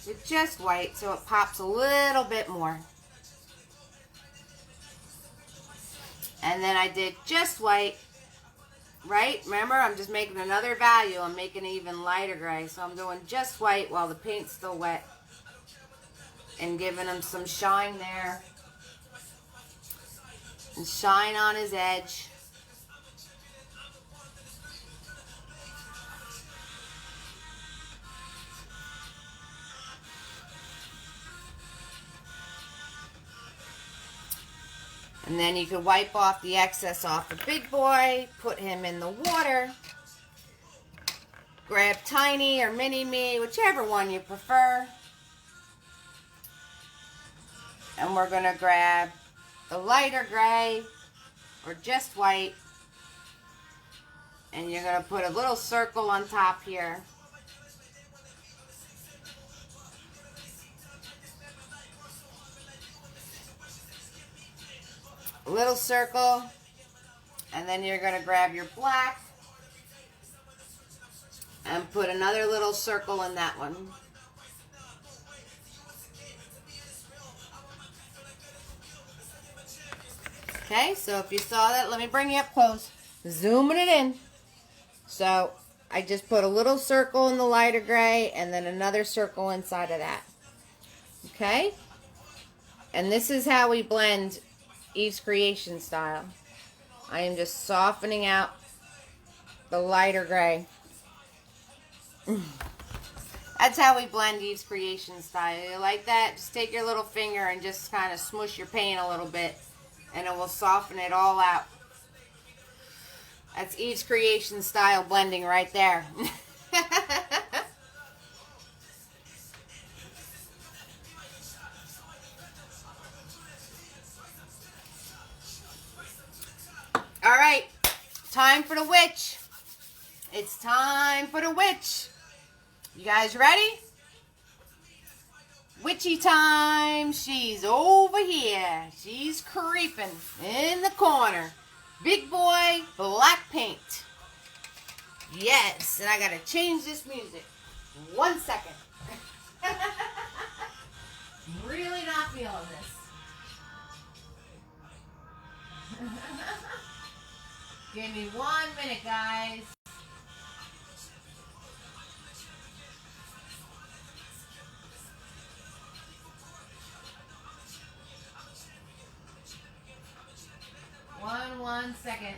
with just white so it pops a little bit more. And then I did just white, right? Remember, I'm just making another value. I'm making it even lighter gray. So I'm doing just white while the paint's still wet. And giving him some shine there. And shine on his edge. And then you can wipe off the excess off the big boy, put him in the water, grab Tiny or Mini Me, whichever one you prefer. And we're going to grab the lighter gray or just white. And you're going to put a little circle on top here. A little circle, and then you're going to grab your black and put another little circle in that one. Okay, so if you saw that, let me bring you up close. Zooming it in. So I just put a little circle in the lighter gray and then another circle inside of that. Okay? And this is how we blend Eve's Creation style. I am just softening out the lighter gray. That's how we blend Eve's Creation style. You like that? Just take your little finger and just kind of smush your paint a little bit and it will soften it all out. That's Eve's Creation style blending right there. All right, time for the witch. It's time for the witch. You guys ready? Witchy time. She's over here. She's creeping in the corner. Big boy, black paint. Yes, and I gotta change this music. 1 second. Really not feeling this. Give me 1 minute, guys. One second.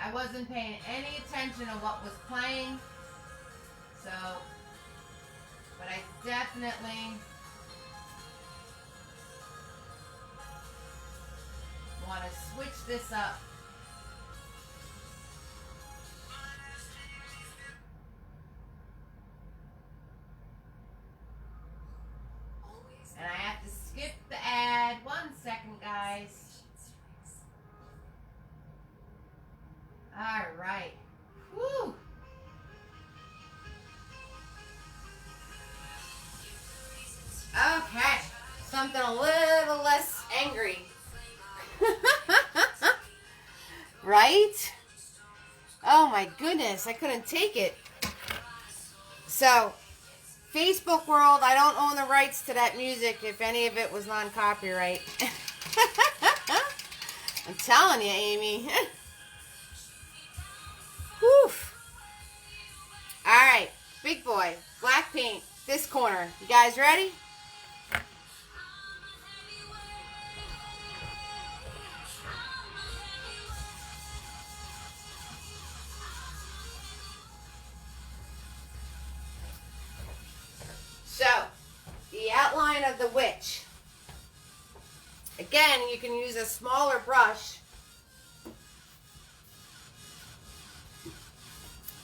I wasn't paying any attention to what was playing. So, but I definitely want to switch this up. And I have to skip the ad. 1 second, guys. All right. Whew. Okay. Something a little less angry. Right? Oh my goodness. I couldn't take it. So, Facebook world, I don't own the rights to that music if any of it was non-copyright. I'm telling you, Amy. Whew. Alright, big boy, black paint, this corner. You guys ready? So, the outline of the witch. Again, you can use a smaller brush.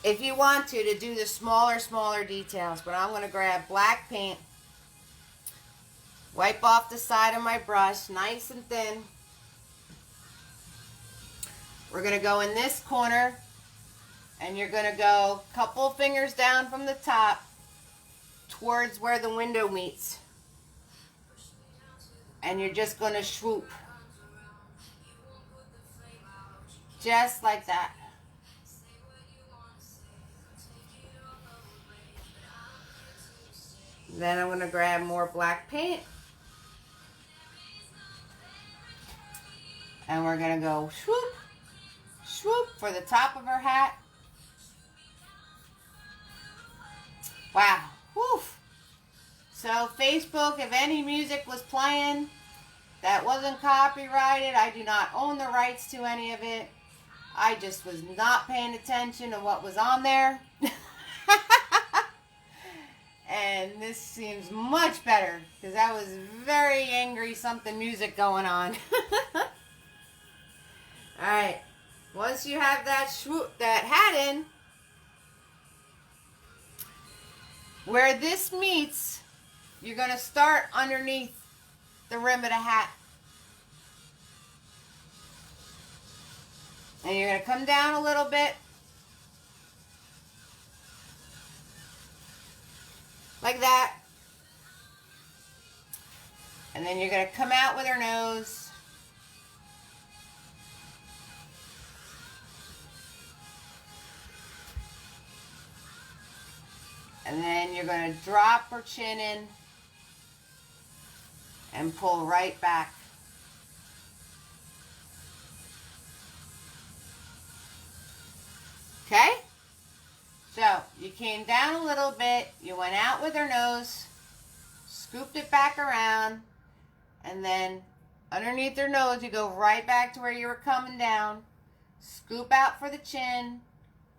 if you want to do the smaller details. But I'm going to grab black paint, wipe off the side of my brush, nice and thin. We're going to go in this corner, and you're going to go a couple fingers down from the top towards where the window meets. And you're just going to swoop. Just like that. Then I'm going to grab more black paint. And we're going to go swoop, swoop for the top of her hat. Wow. Whew. So Facebook, if any music was playing that wasn't copyrighted, I do not own the rights to any of it. I just was not paying attention to what was on there. And this seems much better because that was very angry something music going on. Alright, once you have that hat in, where this meets, you're going to start underneath the rim of the hat. And you're going to come down a little bit. Like that. And then you're going to come out with her nose. And then you're going to drop her chin in and pull right back. Okay? So, you came down a little bit, you went out with her nose, scooped it back around, and then underneath her nose, you go right back to where you were coming down, scoop out for the chin,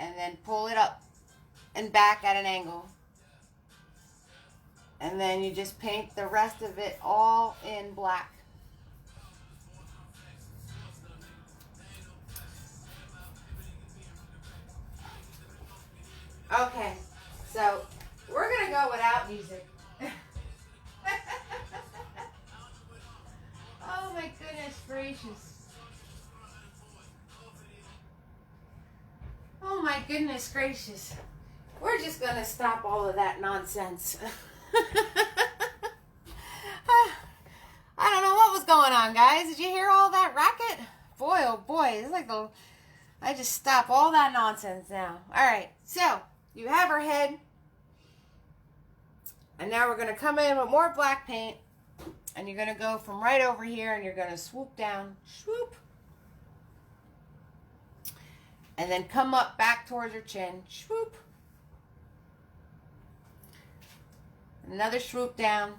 and then pull it up and back at an angle. And then you just paint the rest of it all in black. Okay, so we're going to go without music. Oh my goodness gracious. Oh my goodness gracious. We're just going to stop all of that nonsense. I don't know what was going on, guys. Did you hear all that racket? Boy, oh boy, it's like I just stop all that nonsense now. All right, so you have her head, and now we're going to come in with more black paint, and you're going to go from right over here, and you're going to swoop down, swoop, and then come up back towards her chin, swoop, another swoop down,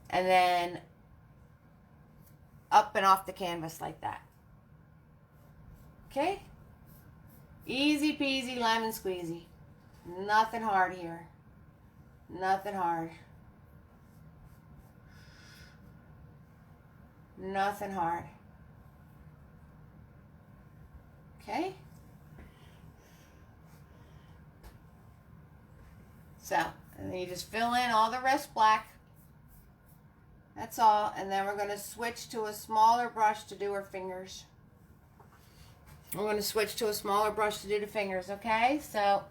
and then up and off the canvas like that. Okay? Easy peasy lemon squeezy. Nothing hard here. Nothing hard. Nothing hard. Okay? So, and then you just fill in all the rest black. That's all. And then we're going to switch to a smaller brush to do her fingers. We're going to switch to a smaller brush to do the fingers, okay? So,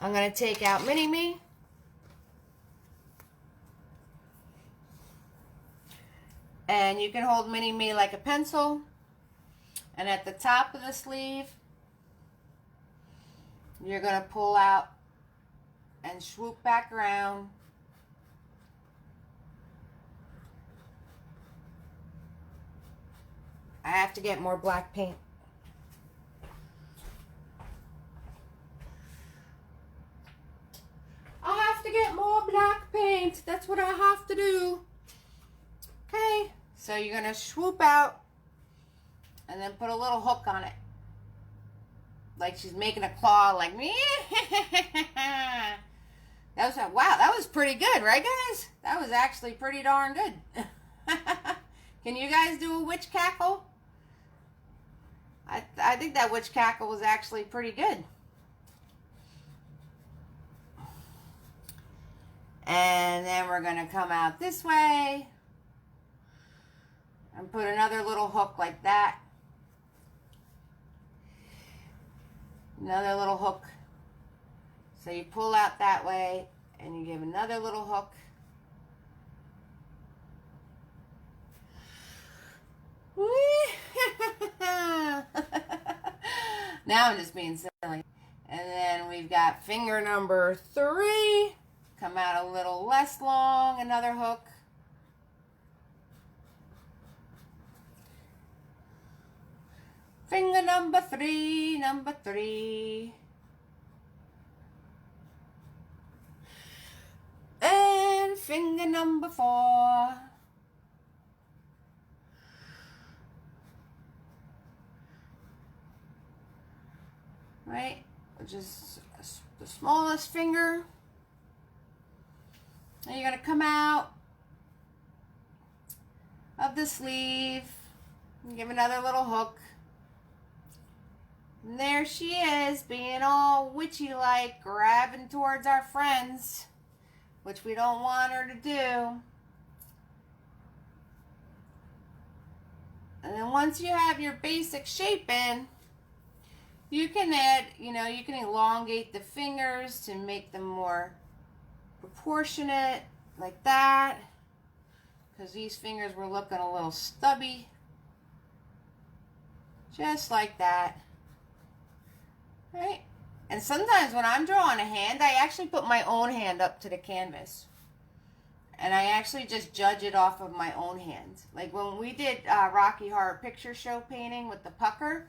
I'm going to take out Mini-Me. And you can hold Mini-Me like a pencil. And at the top of the sleeve, you're going to pull out and swoop back around. I have to get more black paint. I have to get more black paint. That's what I have to do. Okay, so you're going to swoop out and then put a little hook on it. Like she's making a claw like me. Wow, that was pretty good, right guys? That was actually pretty darn good. Can you guys do a witch cackle? I think that witch cackle was actually pretty good. And then we're going to come out this way and put another little hook like that. Another little hook. So you pull out that way and you give another little hook. Now I'm just being silly. And then we've got finger number 3. Come out a little less long, another hook. Finger number 3, number 3. And finger number 4. Right, which is the smallest finger. And you're going to come out of the sleeve and give another little hook. And there she is, being all witchy-like, grabbing towards our friends, which we don't want her to do. And then once you have your basic shape in, you can add, you can elongate the fingers to make them more proportionate, like that, because these fingers were looking a little stubby. Just like that. Right? And sometimes when I'm drawing a hand, I actually put my own hand up to the canvas. And I actually just judge it off of my own hand. Like when we did Rocky Horror Picture Show painting with the pucker,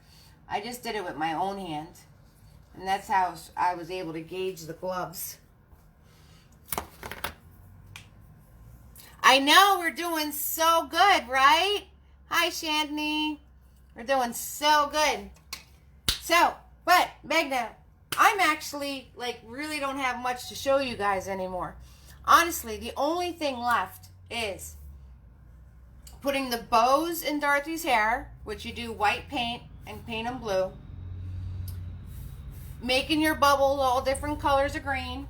I just did it with my own hand. And that's how I was able to gauge the gloves. I know we're doing so good, right? Hi, Shandney. We're doing so good. So, but, Magna, I'm actually, really don't have much to show you guys anymore. Honestly, the only thing left is putting the bows in Dorothy's hair, which you do white paint and paint them blue. Making your bubbles all different colors of green.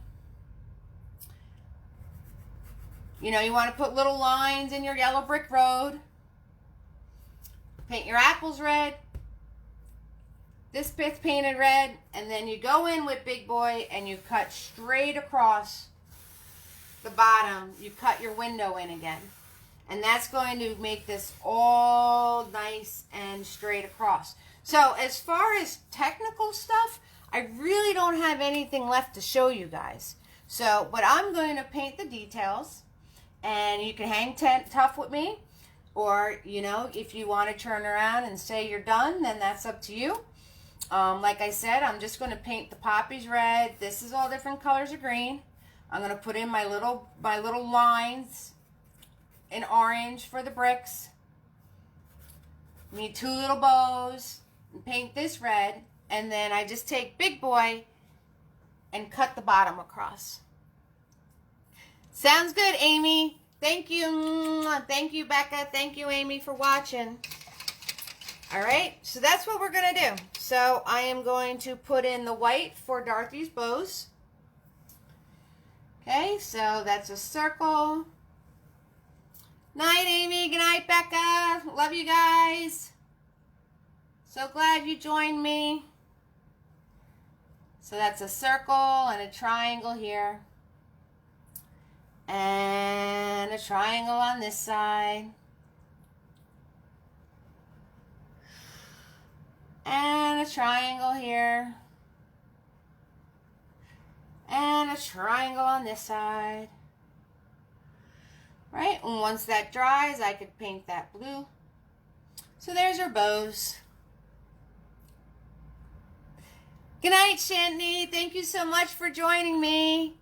You want to put little lines in your yellow brick road. Paint your apples red. This bit's painted red. And then you go in with Big Boy and you cut straight across the bottom. You cut your window in again. And that's going to make this all nice and straight across. So as far as technical stuff, I really don't have anything left to show you guys. So, but I'm going to paint the details. And you can hang tough with me. Or, if you want to turn around and say you're done, then that's up to you. Like I said, I'm just going to paint the poppies red. This is all different colors of green. I'm going to put in my little lines in orange for the bricks. Need 2 little bows. And paint this red. And then I just take Big Boy and cut the bottom across. Sounds good, Amy. Thank you. Thank you, Becca. Thank you, Amy, for watching. All right, so that's what we're going to do. So I am going to put in the white for Dorothy's bows. Okay, so that's a circle. Night, Amy. Good night, Becca. Love you guys. So glad you joined me. So that's a circle and a triangle here. And a triangle on this side. And a triangle here. And a triangle on this side. Right? And once that dries, I could paint that blue. So there's our bows. Good night, Shanty. Thank you so much for joining me.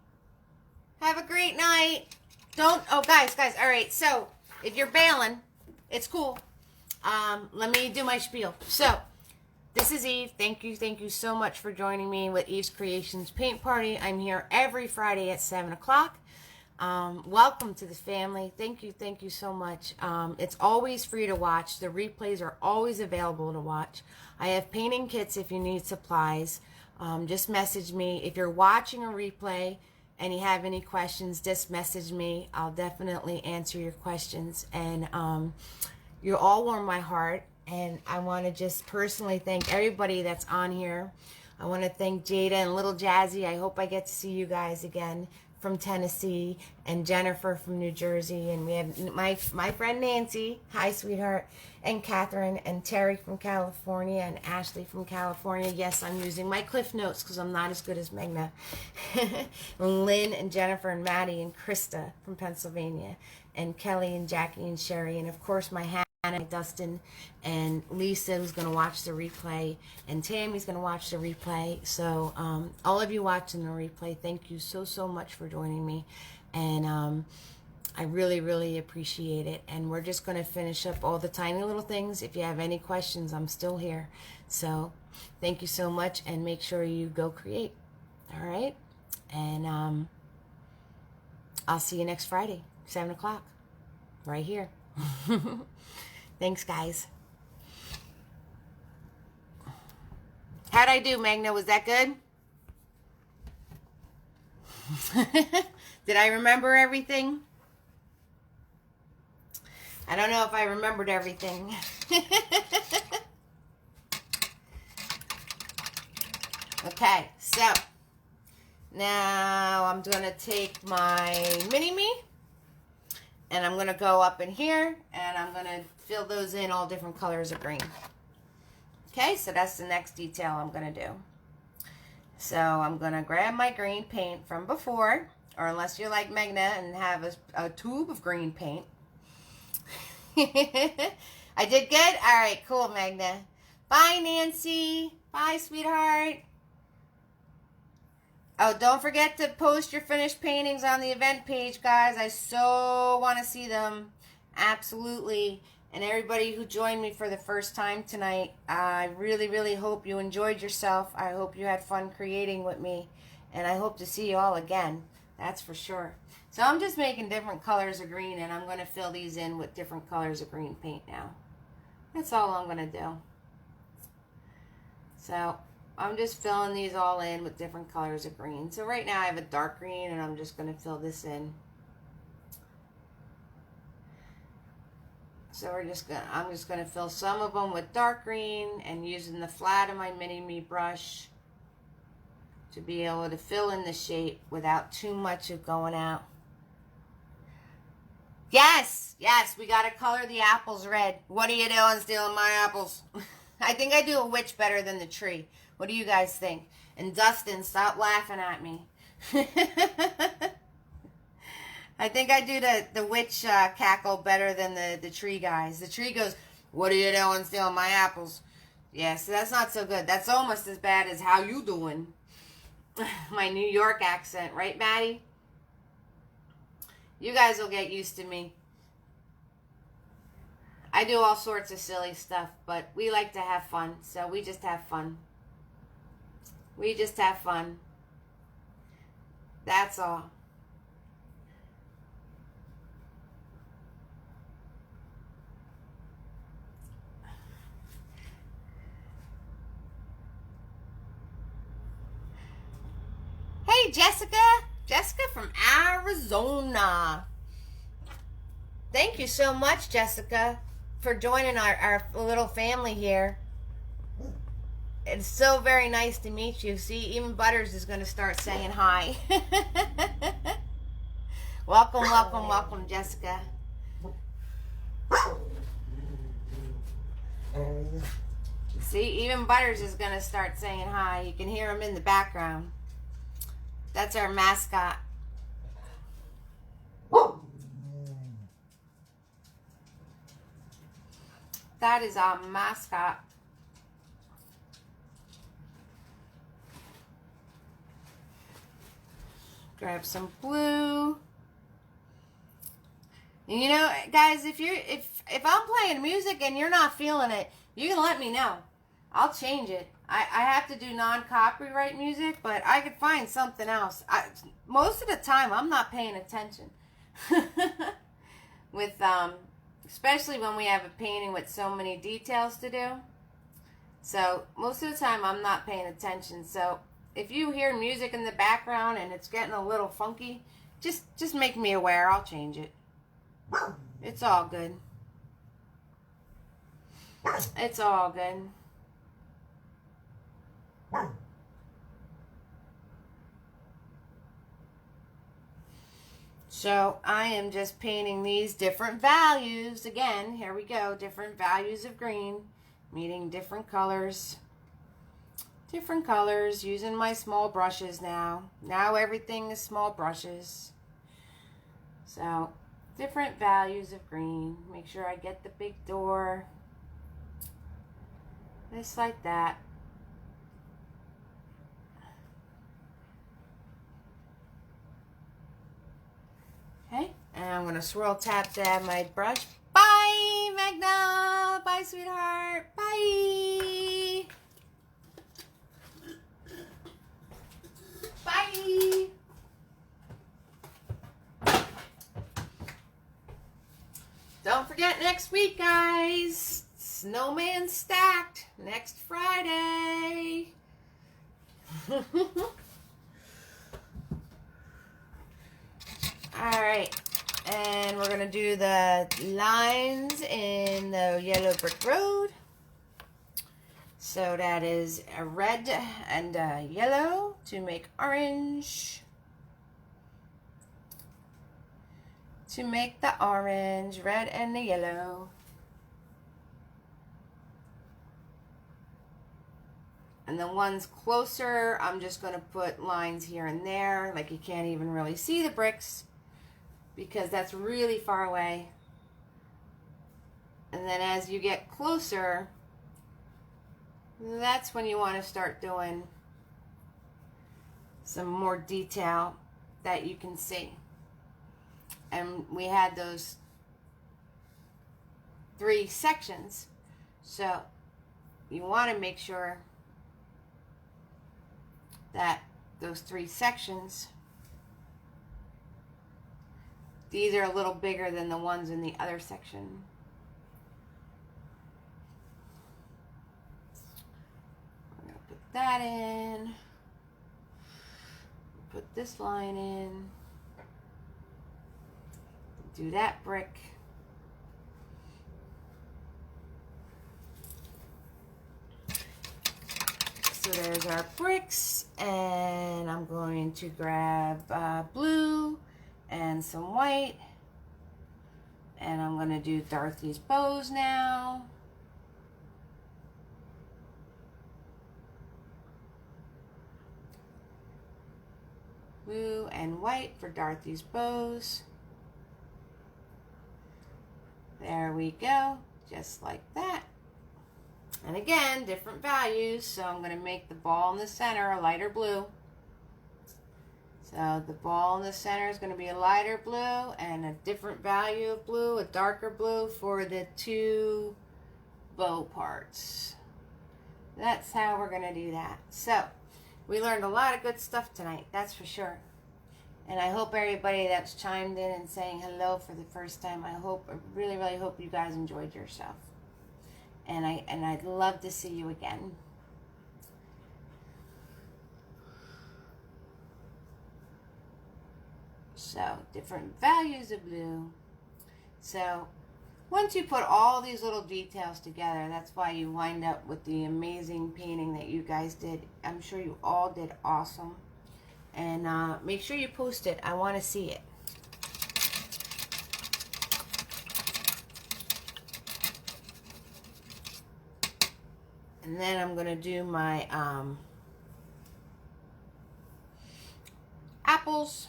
Have a great night. Guys, all right, so if you're bailing, it's cool. Let me do my spiel. So, this is Eve. Thank you so much for joining me with Eve's Creations Paint Party. I'm here every Friday at 7 o'clock. Welcome to the family. Thank you so much. It's always free to watch. The replays are always available to watch. I have painting kits if you need supplies. Just message me. If you're watching a replay and you have any questions, just message me. I'll definitely answer your questions. And you all warm my heart. And I want to just personally thank everybody that's on here. I want to thank Jada and Little Jazzy. I hope I get to see you guys again from Tennessee, and Jennifer from New Jersey, and we have my friend Nancy, hi sweetheart, and Catherine, and Terry from California, and Ashley from California. Yes, I'm using my Cliff Notes because I'm not as good as Megna. And Lynn and Jennifer and Maddie and Krista from Pennsylvania, and Kelly and Jackie and Sherry, and of course my Hannah, Dustin, and Lisa, who's going to watch the replay, and Tammy's going to watch the replay. So all of you watching the replay, thank you so much for joining me, and I really appreciate it. And we're just going to finish up all the tiny little things. If you have any questions, I'm still here. So thank you so much, and make sure you go create. All right, and I'll see you next Friday, 7 o'clock, right here. Thanks, guys. How'd I do, Magna? Was that good? Did I remember everything? I don't know if I remembered everything. Okay, so now I'm going to take my mini-me, and I'm going to go up in here, and I'm going to fill those in all different colors of green. Okay, so that's the next detail I'm going to do. So I'm going to grab my green paint from before, or unless you're like Megna and have a tube of green paint. I did good? All right, cool, Megna. Bye, Nancy. Bye, sweetheart. Oh, don't forget to post your finished paintings on the event page, guys. I so want to see them. Absolutely. And everybody who joined me for the first time tonight, I really hope you enjoyed yourself. I hope you had fun creating with me. And I hope to see you all again. That's for sure. So I'm just making different colors of green, and I'm going to fill these in with different colors of green paint now. That's all I'm going to do. So I'm just filling these all in with different colors of green. So right now I have a dark green, and I'm just going to fill this in. So I'm just gonna fill some of them with dark green, and using the flat of my mini-me brush to be able to fill in the shape without too much of going out. Yes, we gotta color the apples red. What are you doing stealing my apples? I think I do a witch better than the tree. What do you guys think? And Dustin, stop laughing at me. I think I do the witch cackle better than the tree guys. The tree goes, what are you doing stealing my apples? Yeah, so that's not so good. That's almost as bad as how you doing. My New York accent, right, Maddie? You guys will get used to me. I do all sorts of silly stuff, but we like to have fun, so we just have fun. We just have fun. That's all. Hey, Jessica. Jessica from Arizona. Thank you so much, Jessica, for joining our little family here. It's so very nice to meet you. See, even Butters is going to start saying hi. Welcome, Jessica. See, even Butters is going to start saying hi. You can hear him in the background. That's our mascot. That is our mascot. Grab some blue. And you know, guys, if I'm playing music and you're not feeling it, you can let me know. I'll change it. I have to do non-copyright music, but I could find something else. Most of the time, I'm not paying attention. With, especially when we have a painting with so many details to do. So, most of the time, I'm not paying attention. So, if you hear music in the background and it's getting a little funky, just make me aware. I'll change it. It's all good. It's all good. So I am just painting these different values. Again, here we go. Different values of green, meaning different colors. Different colors, using my small brushes now. Now everything is small brushes. So, different values of green. Make sure I get the big door. Just like that. Okay, and I'm going to swirl tap dab my brush. Bye, Magna. Bye, sweetheart. Bye. Bye. Don't forget next week, guys. Snowman stacked next Friday. Alright, and we're going to do the lines in the yellow brick road. So that is a red and a yellow to make orange. To make the orange, red and the yellow. And the ones closer, I'm just going to put lines here and there, like you can't even really see the bricks because that's really far away. And then as you get closer, that's when you want to start doing some more detail that you can see. And we had those 3 sections, so you want to make sure that those 3 sections, these are a little bigger than the ones in the other section. I'm going to put that in, put this line in. Do that brick. So there's our bricks, and I'm going to grab blue and some white, and I'm going to do Dorothy's bows now. Blue and white for Dorothy's bows. There we go, just like that. And again, different values, so I'm going to make the ball in the center a lighter blue. So the ball in the center is going to be a lighter blue, and a different value of blue, a darker blue for the 2 bow parts. That's how we're going to do that. So we learned a lot of good stuff tonight, that's for sure. And I hope everybody that's chimed in and saying hello for the first time, I really, really hope you guys enjoyed yourself. And I'd love to see you again. So, different values of blue. So, once you put all these little details together, that's why you wind up with the amazing painting that you guys did. I'm sure you all did awesome. And make sure you post it. I want to see it. And then I'm going to do my apples.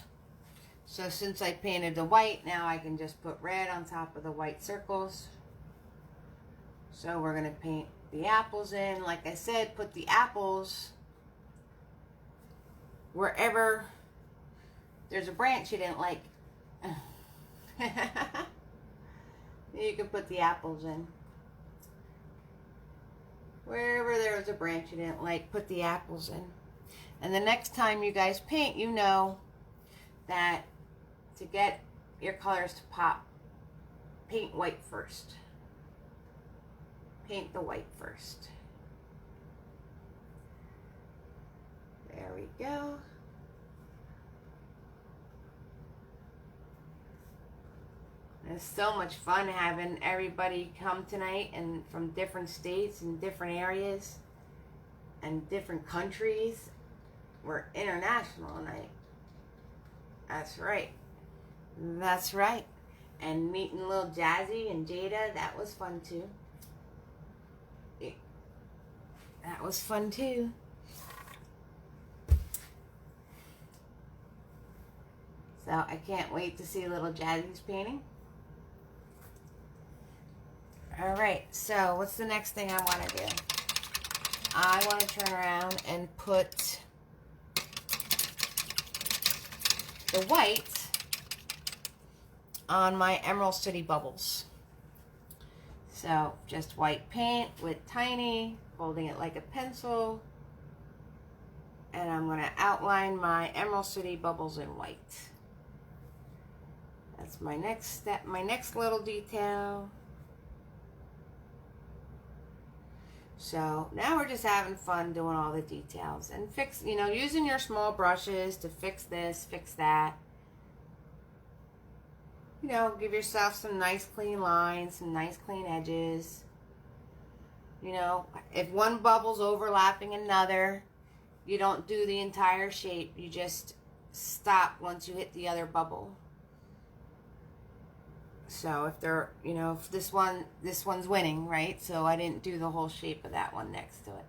So since I painted the white, now I can just put red on top of the white circles. So we're going to paint the apples in. Like I said, put the apples wherever there's a branch you didn't like. You can put the apples in. Wherever there was a branch you didn't like, put the apples in. And the next time you guys paint, you know that to get your colors to pop, paint white first. Paint the white first. There we go. It's so much fun having everybody come tonight and from different states and different areas and different countries. We're international tonight. That's right. That's right. And meeting little Jazzy and Jada, that was fun too. That was fun too. So I can't wait to see little Jazzy's painting. All right, so what's the next thing I want to do? I want to turn around and put the white on my Emerald City bubbles. So just white paint with tiny, holding it like a pencil. And I'm going to outline my Emerald City bubbles in white. That's my next step, my next little detail. So now we're just having fun doing all the details and using your small brushes to fix this, fix that. Give yourself some nice clean lines, some nice clean edges. If one bubble's overlapping another, you don't do the entire shape. You just stop once you hit the other bubble. So if they're, if this one's winning, right? So I didn't do the whole shape of that one next to it.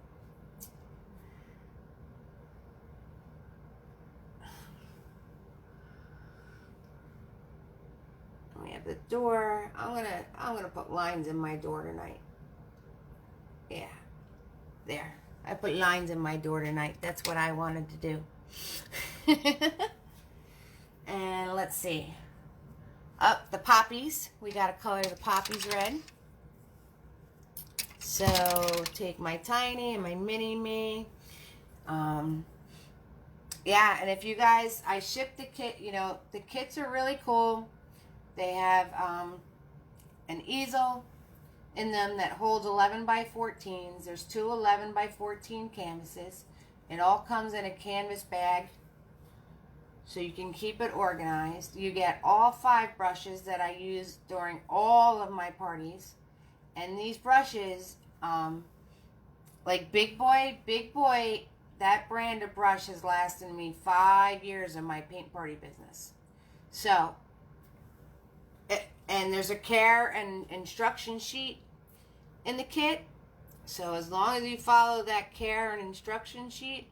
And we have the door. I'm gonna put lines in my door tonight. Yeah, there. I put lines in my door tonight. That's what I wanted to do. And let's see. Up the poppies. We got to color the poppies red. So take my tiny and my mini me. Yeah, and if you guys, I shipped the kit. The kits are really cool. They have an easel in them that holds 11 by 14s. There's two 11 by 14 canvases. It all comes in a canvas bag, so you can keep it organized. You get all 5 brushes that I use during all of my parties. And these brushes, like Big Boy, that brand of brush has lasted me 5 years of my paint party business. So, and there's a care and instruction sheet in the kit. So as long as you follow that care and instruction sheet,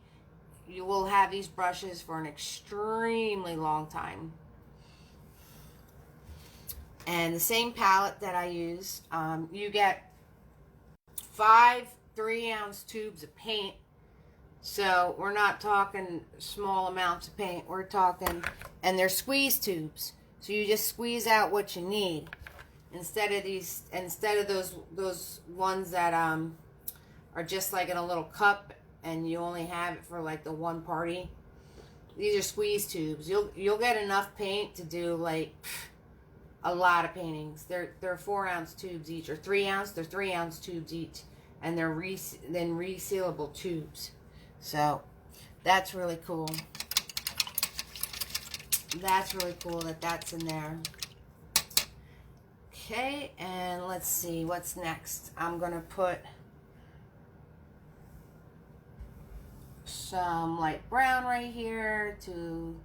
you will have these brushes for an extremely long time. And the same palette that I use, you get 5 3-ounce tubes of paint. So we're not talking small amounts of paint. We're talking, and they're squeeze tubes. So you just squeeze out what you need instead of those ones that are just like in a little cup and you only have it for like the one party. These are squeeze tubes. You'll get enough paint to do like a lot of paintings. They're 4-ounce tubes each, or 3-ounce. They're 3-ounce tubes each, and they're then resealable tubes. So that's really cool. That's really cool that that's in there. Okay, and let's see what's next. I'm gonna put some light brown right here to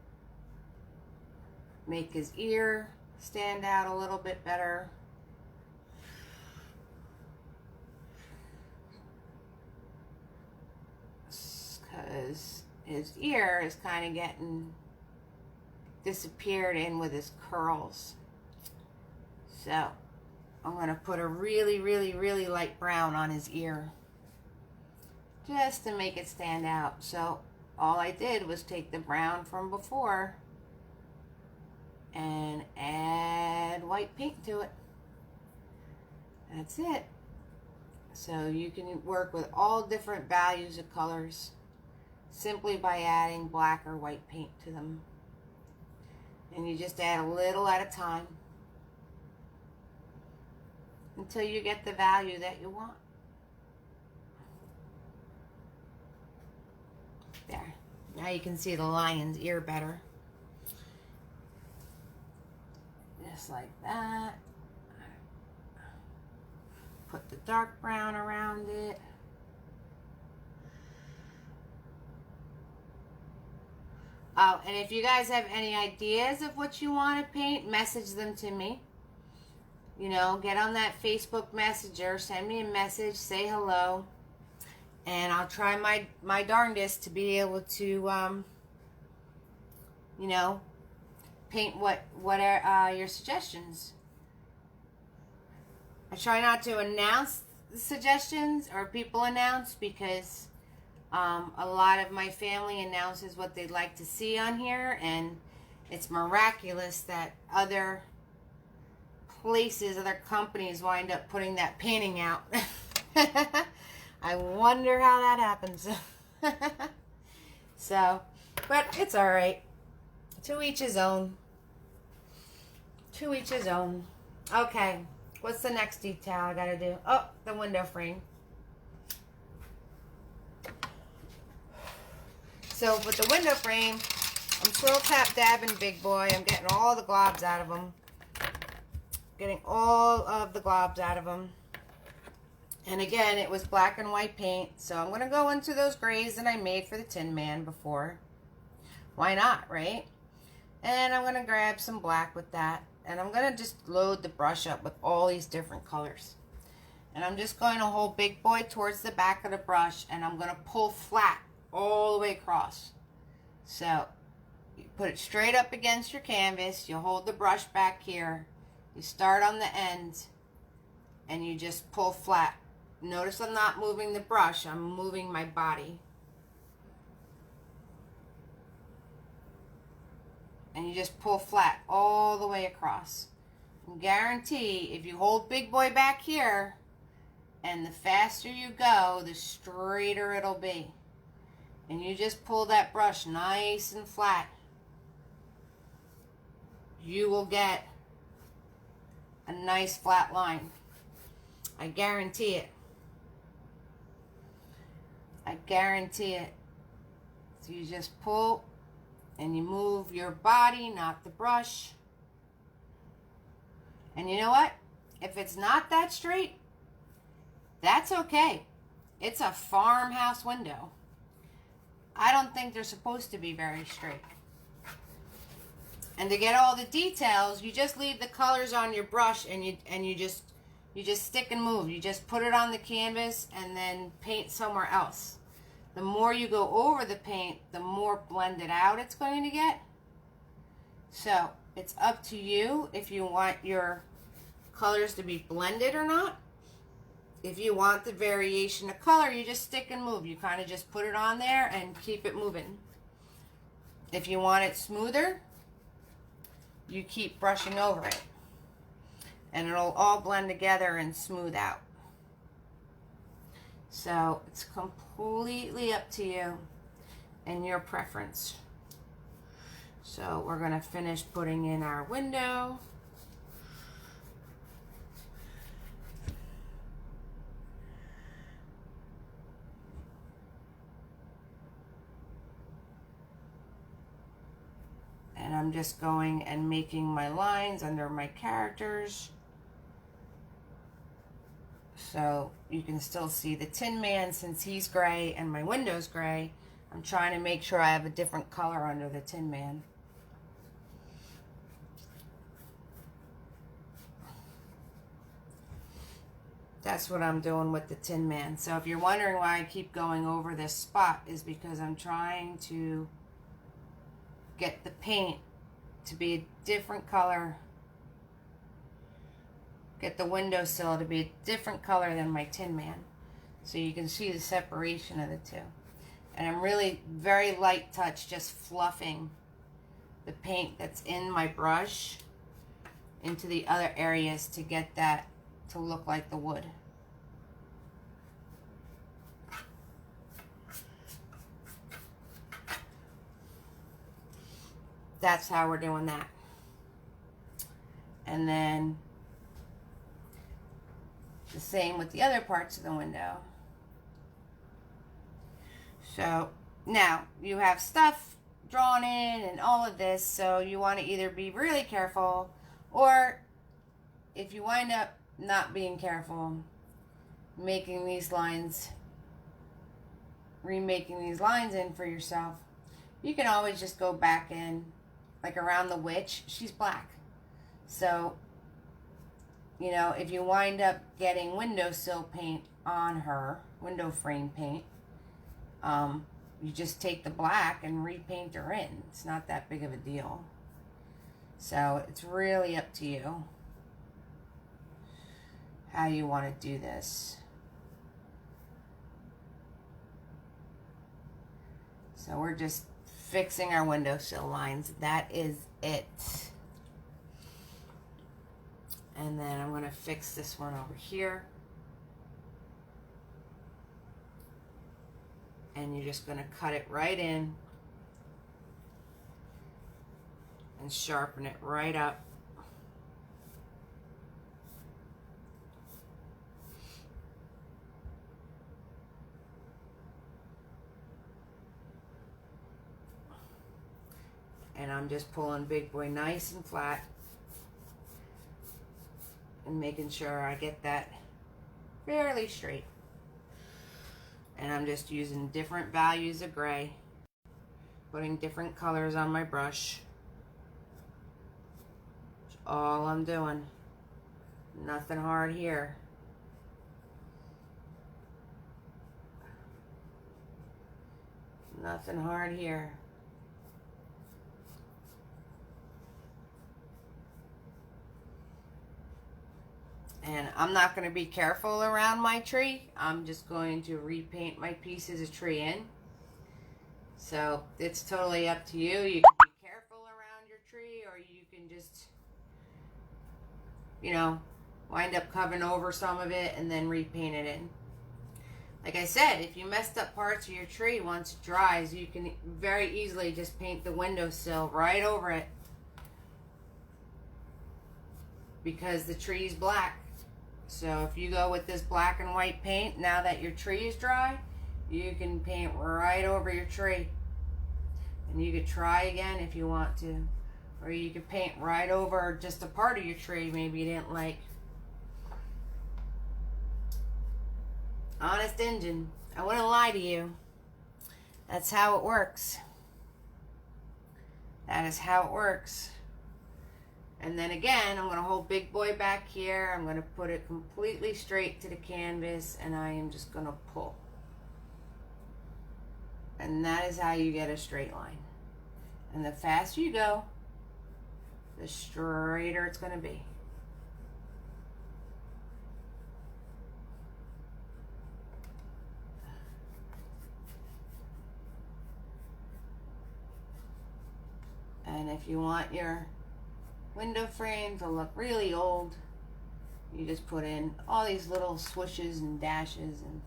make his ear stand out a little bit better. Because his ear is kind of getting disappeared in with his curls. So I'm going to put a really, really, really light brown on his ear, just to make it stand out. So all I did was take the brown from before and add white paint to it. That's it. So you can work with all different values of colors simply by adding black or white paint to them. And you just add a little at a time until you get the value that you want. There. Now you can see the lion's ear better. Just like that. Put the dark brown around it. Oh, and if you guys have any ideas of what you want to paint, message them to me. You know, get on that Facebook Messenger, send me a message, say hello, and I'll try my darndest to be able to, you know, paint what are your suggestions. I try not to announce the suggestions or people announce because a lot of my family announces what they'd like to see on here, and it's miraculous that other places, other companies wind up putting that painting out. I wonder how that happens. So, but it's all right. To each his own. To each his own. Okay, what's the next detail I gotta do? Oh, the window frame. So with the window frame, I'm swirl tap dabbing big boy. I'm getting all the globs out of them. Getting all of the globs out of them. And again, it was black and white paint. So I'm going to go into those grays that I made for the Tin Man before. Why not, right? And I'm going to grab some black with that. And I'm going to just load the brush up with all these different colors. And I'm just going to hold big boy towards the back of the brush. And I'm going to pull flat all the way across. So you put it straight up against your canvas. You hold the brush back here. You start on the end and you just pull flat. Notice I'm not moving the brush, I'm moving my body. And you just pull flat all the way across. And guarantee if you hold big boy back here, and the faster you go, the straighter it'll be. And you just pull that brush nice and flat. You will get a nice flat line. I guarantee it. I guarantee it. So you just pull and you move your body, not the brush. And you know what? If it's not that straight, that's okay. It's a farmhouse window. I don't think they're supposed to be very straight. And to get all the details, you just leave the colors on your brush and you just stick and move. You just put it on the canvas and then paint somewhere else. The more you go over the paint, the more blended out it's going to get. So it's up to you if you want your colors to be blended or not. If you want the variation of color, you just stick and move. You kind of just put it on there and keep it moving. If you want it smoother, you keep brushing over it. And it'll all blend together and smooth out. So it's completely up to you and your preference. So we're going to finish putting in our window. And I'm just going and making my lines under my characters. So you can still see the Tin Man since he's gray and my window's gray. I'm trying to make sure I have a different color under the Tin Man. That's what I'm doing with the Tin Man. So if you're wondering why I keep going over this spot, is because I'm trying to get the paint to be a different color. Get the windowsill to be a different color than my Tin Man. So you can see the separation of the two. And I'm really very light touch, just fluffing the paint that's in my brush into the other areas to get that to look like the wood. that's how we're doing that. And then the same with the other parts of the window. So now you have stuff drawn in and all of this, so you want to either be really careful, or if you wind up not being careful, making these lines, remaking these lines in for yourself, you can always just go back in, like around the witch, she's black. So, you know, if you wind up getting windowsill paint on her, window frame paint, you just take the black and repaint her in. It's not that big of a deal. So it's really up to you how you want to do this. So we're just fixing our windowsill lines. That is it. And then I'm going to fix this one over here. And you're just going to cut it right in and sharpen it right up. And I'm just pulling Big Boy nice and flat and making sure I get that fairly straight. And I'm just using different values of gray, putting different colors on my brush. That's all I'm doing. Nothing hard here. Nothing hard here. And I'm not going to be careful around my tree. I'm just going to repaint my pieces of tree in. So it's totally up to you. You can be careful around your tree, or you can just, you know, wind up covering over some of it and then repaint it in. Like I said, if you messed up parts of your tree, once it dries, you can very easily just paint the windowsill right over it, because the tree's black. So if you go with this black and white paint, now that your tree is dry, you can paint right over your tree. And you could try again if you want to. Or you could paint right over just a part of your tree maybe you didn't like. Honest Injun, I wouldn't lie to you. That's how it works. That is how it works. And then again, I'm going to hold Big Boy back here. I'm going to put it completely straight to the canvas, and I am just going to pull. And that is how you get a straight line. And the faster you go, the straighter it's going to be. And if you want your window frame to look really old, you just put in all these little swooshes and dashes, and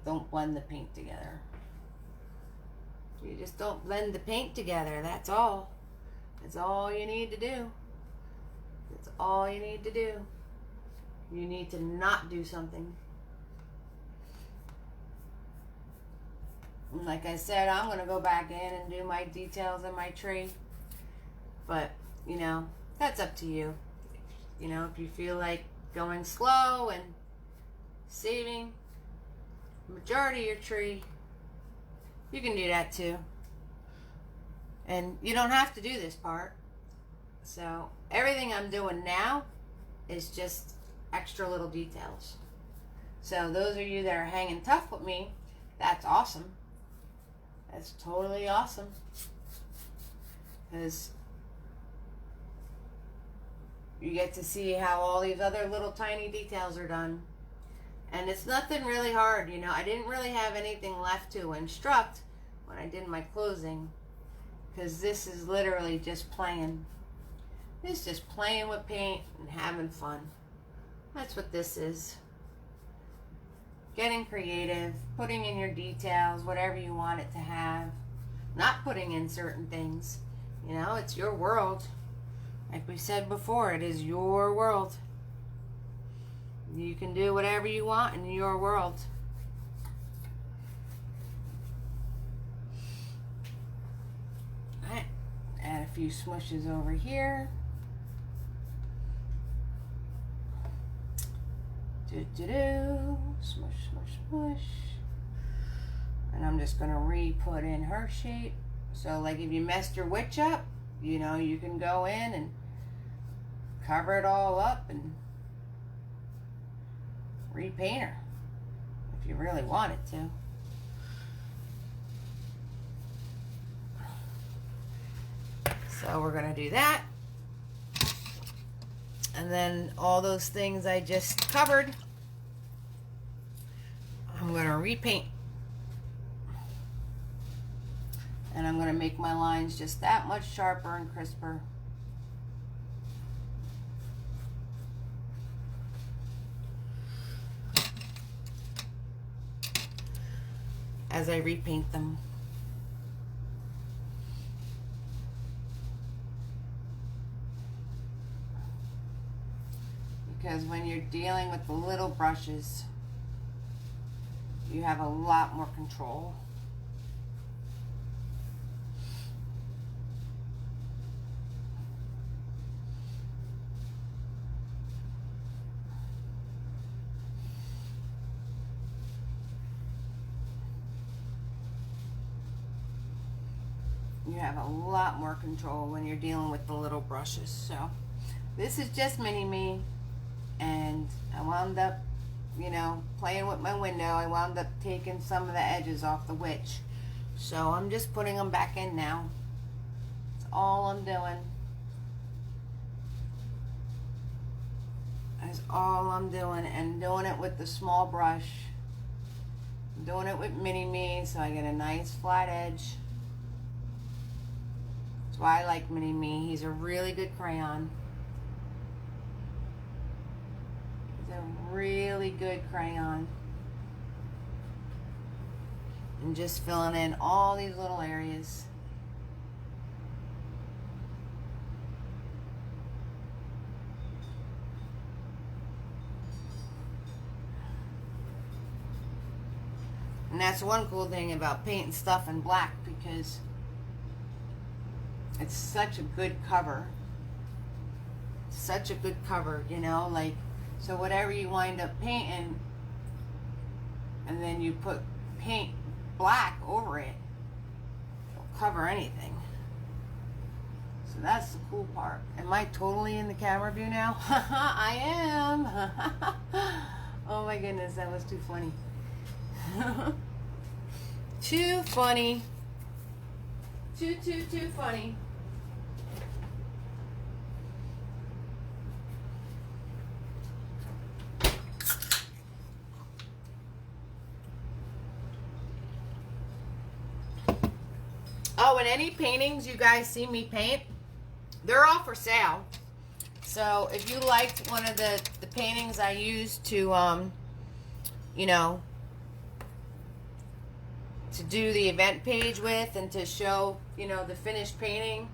don't blend the paint together. You just don't blend the paint together. That's all. That's all you need to do. That's all you need to do. You need to not do something. And like I said, I'm going to go back in and do my details in my tree. But, you know, that's up to you. You know, if you feel like going slow and saving the majority of your tree, you can do that too. And you don't have to do this part. So everything I'm doing now is just extra little details. So those of you that are hanging tough with me, that's awesome. That's totally awesome. Because you get to see how all these other little tiny details are done. And it's nothing really hard, you know. I didn't really have anything left to instruct when I did my closing, because this is literally just playing. It's just playing with paint and having fun. That's what this is. Getting creative, putting in your details, whatever you want it to have. not putting in certain things. You know, it's your world. Like we said before, it is your world. You can do whatever you want in your world. Alright, add a few smushes over here. Smush, smush, smush. And I'm just going to re-put in her shape. So like if you messed your witch up, you know, you can go in and cover it all up and repaint her if you really wanted to. So we're going to do that. And then all those things I just covered, I'm going to repaint. And I'm going to make my lines just that much sharper and crisper. As I repaint them. Because when you're dealing with the little brushes, you have a lot more control. You have a lot more control when you're dealing with the little brushes. So this is just mini me, and I wound up, you know, playing with my window. I wound up taking some of the edges off the witch, so I'm just putting them back in now. That's all I'm doing. That's all I'm doing, and doing it with the small brush. I'm doing it with mini me, so I get a nice flat edge. Why I like Mini Me. He's a really good crayon. He's a really good crayon. And just filling in all these little areas. And that's one cool thing about painting stuff in black, because it's such a good cover. Such a good cover, you know, like, so whatever you wind up painting, and then you put paint black over it, it'll cover anything. So that's the cool part. Am I totally in the camera view now? I am. Oh my goodness, that was too funny. Too funny. Too funny. Oh, and any paintings you guys see me paint, they're all for sale. So if you liked one of the paintings I used to, you know, to do the event page with and to show, you know, the finished painting,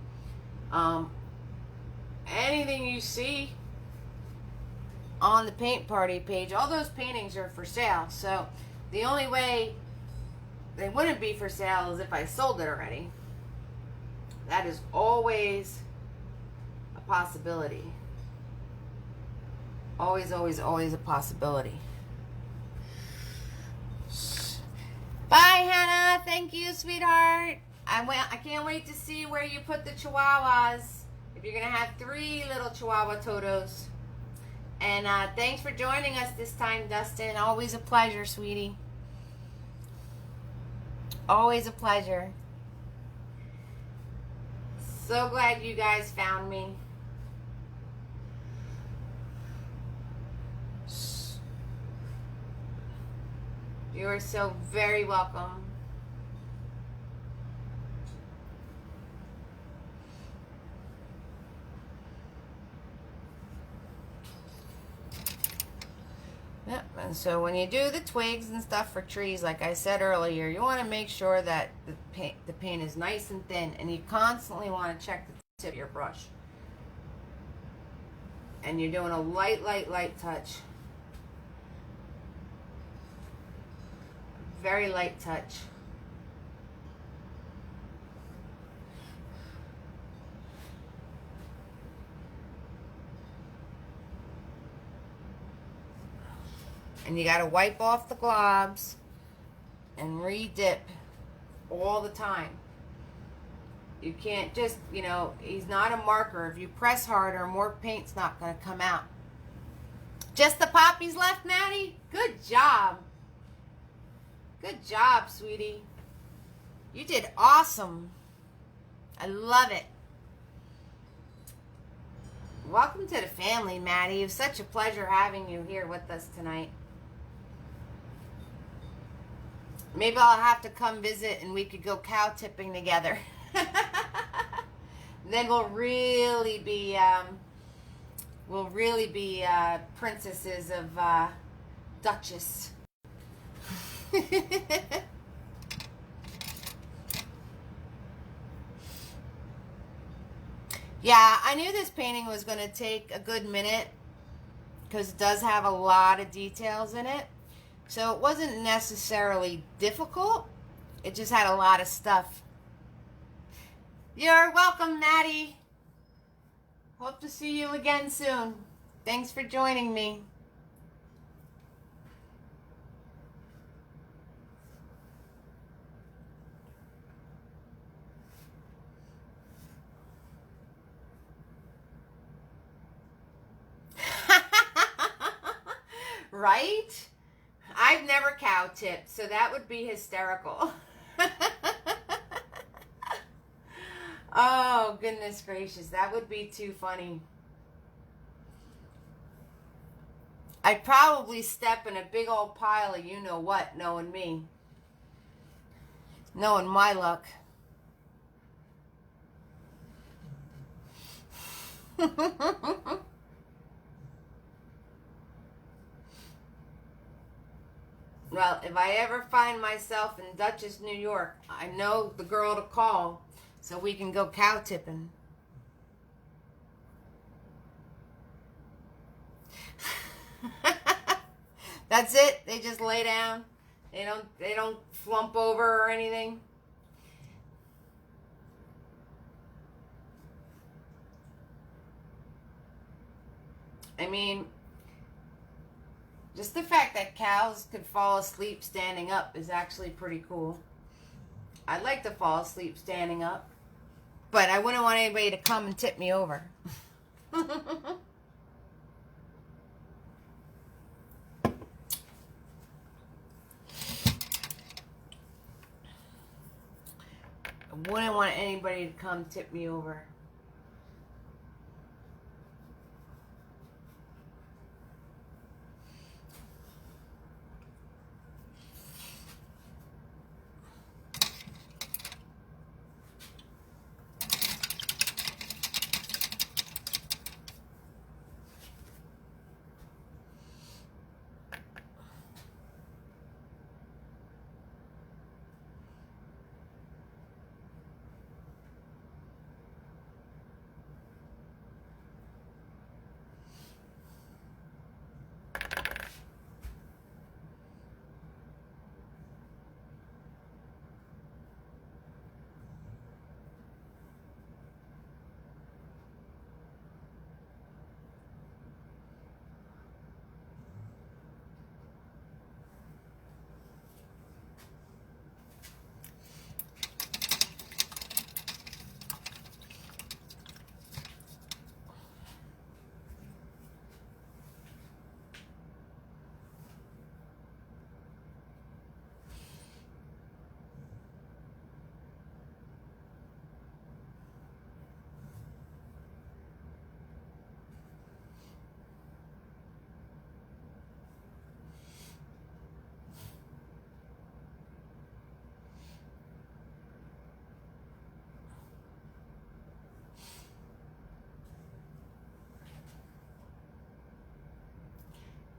anything you see on the paint party page, all those paintings are for sale. So the only way they wouldn't be for sale is if I sold it already. That is always a possibility. Always, always, always a possibility. Bye, Hannah. Thank you, sweetheart. I can't wait to see where you put the chihuahuas. If you're going to have 3 little chihuahua totos. And thanks for joining us this time, Dustin. Always a pleasure, sweetie. Always a pleasure. So glad you guys found me. You are so very welcome. Yep, And so when you do the twigs and stuff for trees, like I said earlier, you want to make sure that the paint is nice and thin, and you constantly want to check the tip of your brush. And you're doing a light, light, light touch. Very light touch. And you got to wipe off the globs and re-dip all the time. You can't just, you know, he's not a marker. If you press harder, more paint's not going to come out. Just the poppies left, Maddie? Good job. Good job, sweetie. You did awesome. I love it. Welcome to the family, Maddie. It was such a pleasure having you here with us tonight. Maybe I'll have to come visit and we could go cow tipping together. Then we'll really be princesses of Duchess. Yeah, I knew this painting was going to take a good minute because it does have a lot of details in it. So it wasn't necessarily difficult. It just had a lot of stuff. You're welcome, Maddie. Hope to see you again soon. Thanks for joining me. Right? I've never cow tipped, so that would be hysterical. Oh, goodness gracious. That would be too funny. I'd probably step in a big old pile of you-know-what, knowing me. Knowing my luck. Well, if I ever find myself in Dutchess, New York, I know the girl to call so we can go cow tipping. That's it. They just lay down. They don't flump over or anything. I mean, just the fact that cows could fall asleep standing up is actually pretty cool. I'd like to fall asleep standing up, but I wouldn't want anybody to come and tip me over. I wouldn't want anybody to come tip me over.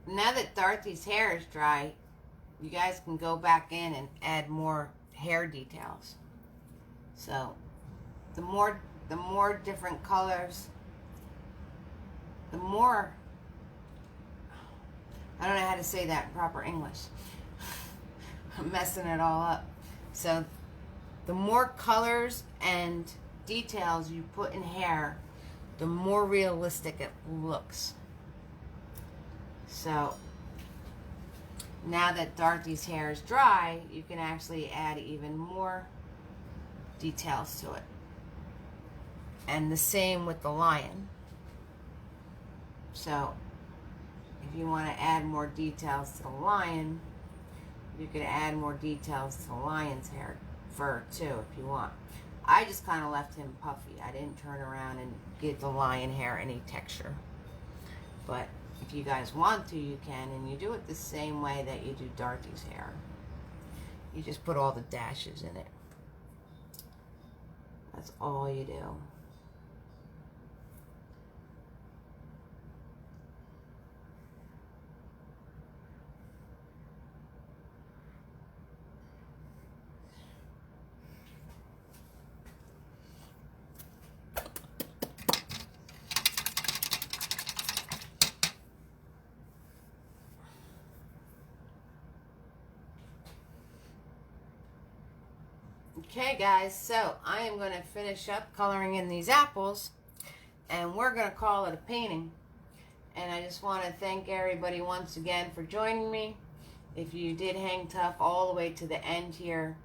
now that Dorothy's hair is dry, you guys can go back in and add more hair details. So the more different colors, the more, I don't know how to say that in proper English. I'm messing it all up. So the more colors and details you put in hair, the more realistic it looks. So now that Dorothy's hair is dry, you can actually add even more details to it. And the same with the lion. So if you want to add more details to the lion, you could add more details to the lion's hair, fur too, if you want. I just kind of left him puffy. I didn't turn around and give the lion hair any texture. But if you guys want to, you can, and you do it the same way that you do Dorothy's hair. You just put all the dashes in it. That's all you do. Okay guys, so I am going to finish up coloring in these apples, and we're going to call it a painting. And I just want to thank everybody once again for joining me. If you did hang tough all the way to the end here,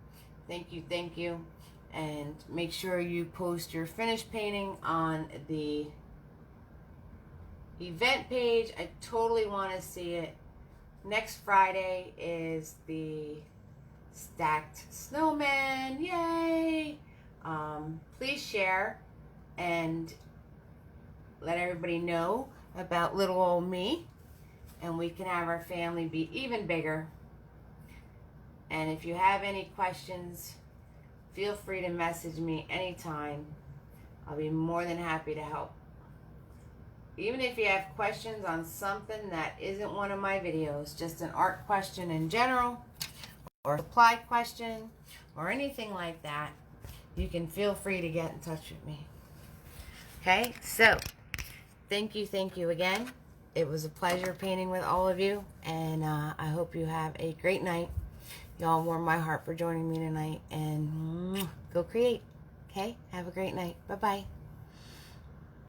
thank you. And make sure you post your finished painting on the event page. I totally want to see it. Next Friday is the stacked snowman, yay! Please share and let everybody know about little old me, and we can have our family be even bigger. And if you have any questions, feel free to message me anytime. I'll be more than happy to help. Even if you have questions on something that isn't one of my videos, just an art question in general, or supply question, or anything like that, you can feel free to get in touch with me. Okay, so thank you again. It was a pleasure painting with all of you, and I hope you have a great night. Y'all warm my heart for joining me tonight, and go create. Okay, have a great night. Bye-bye.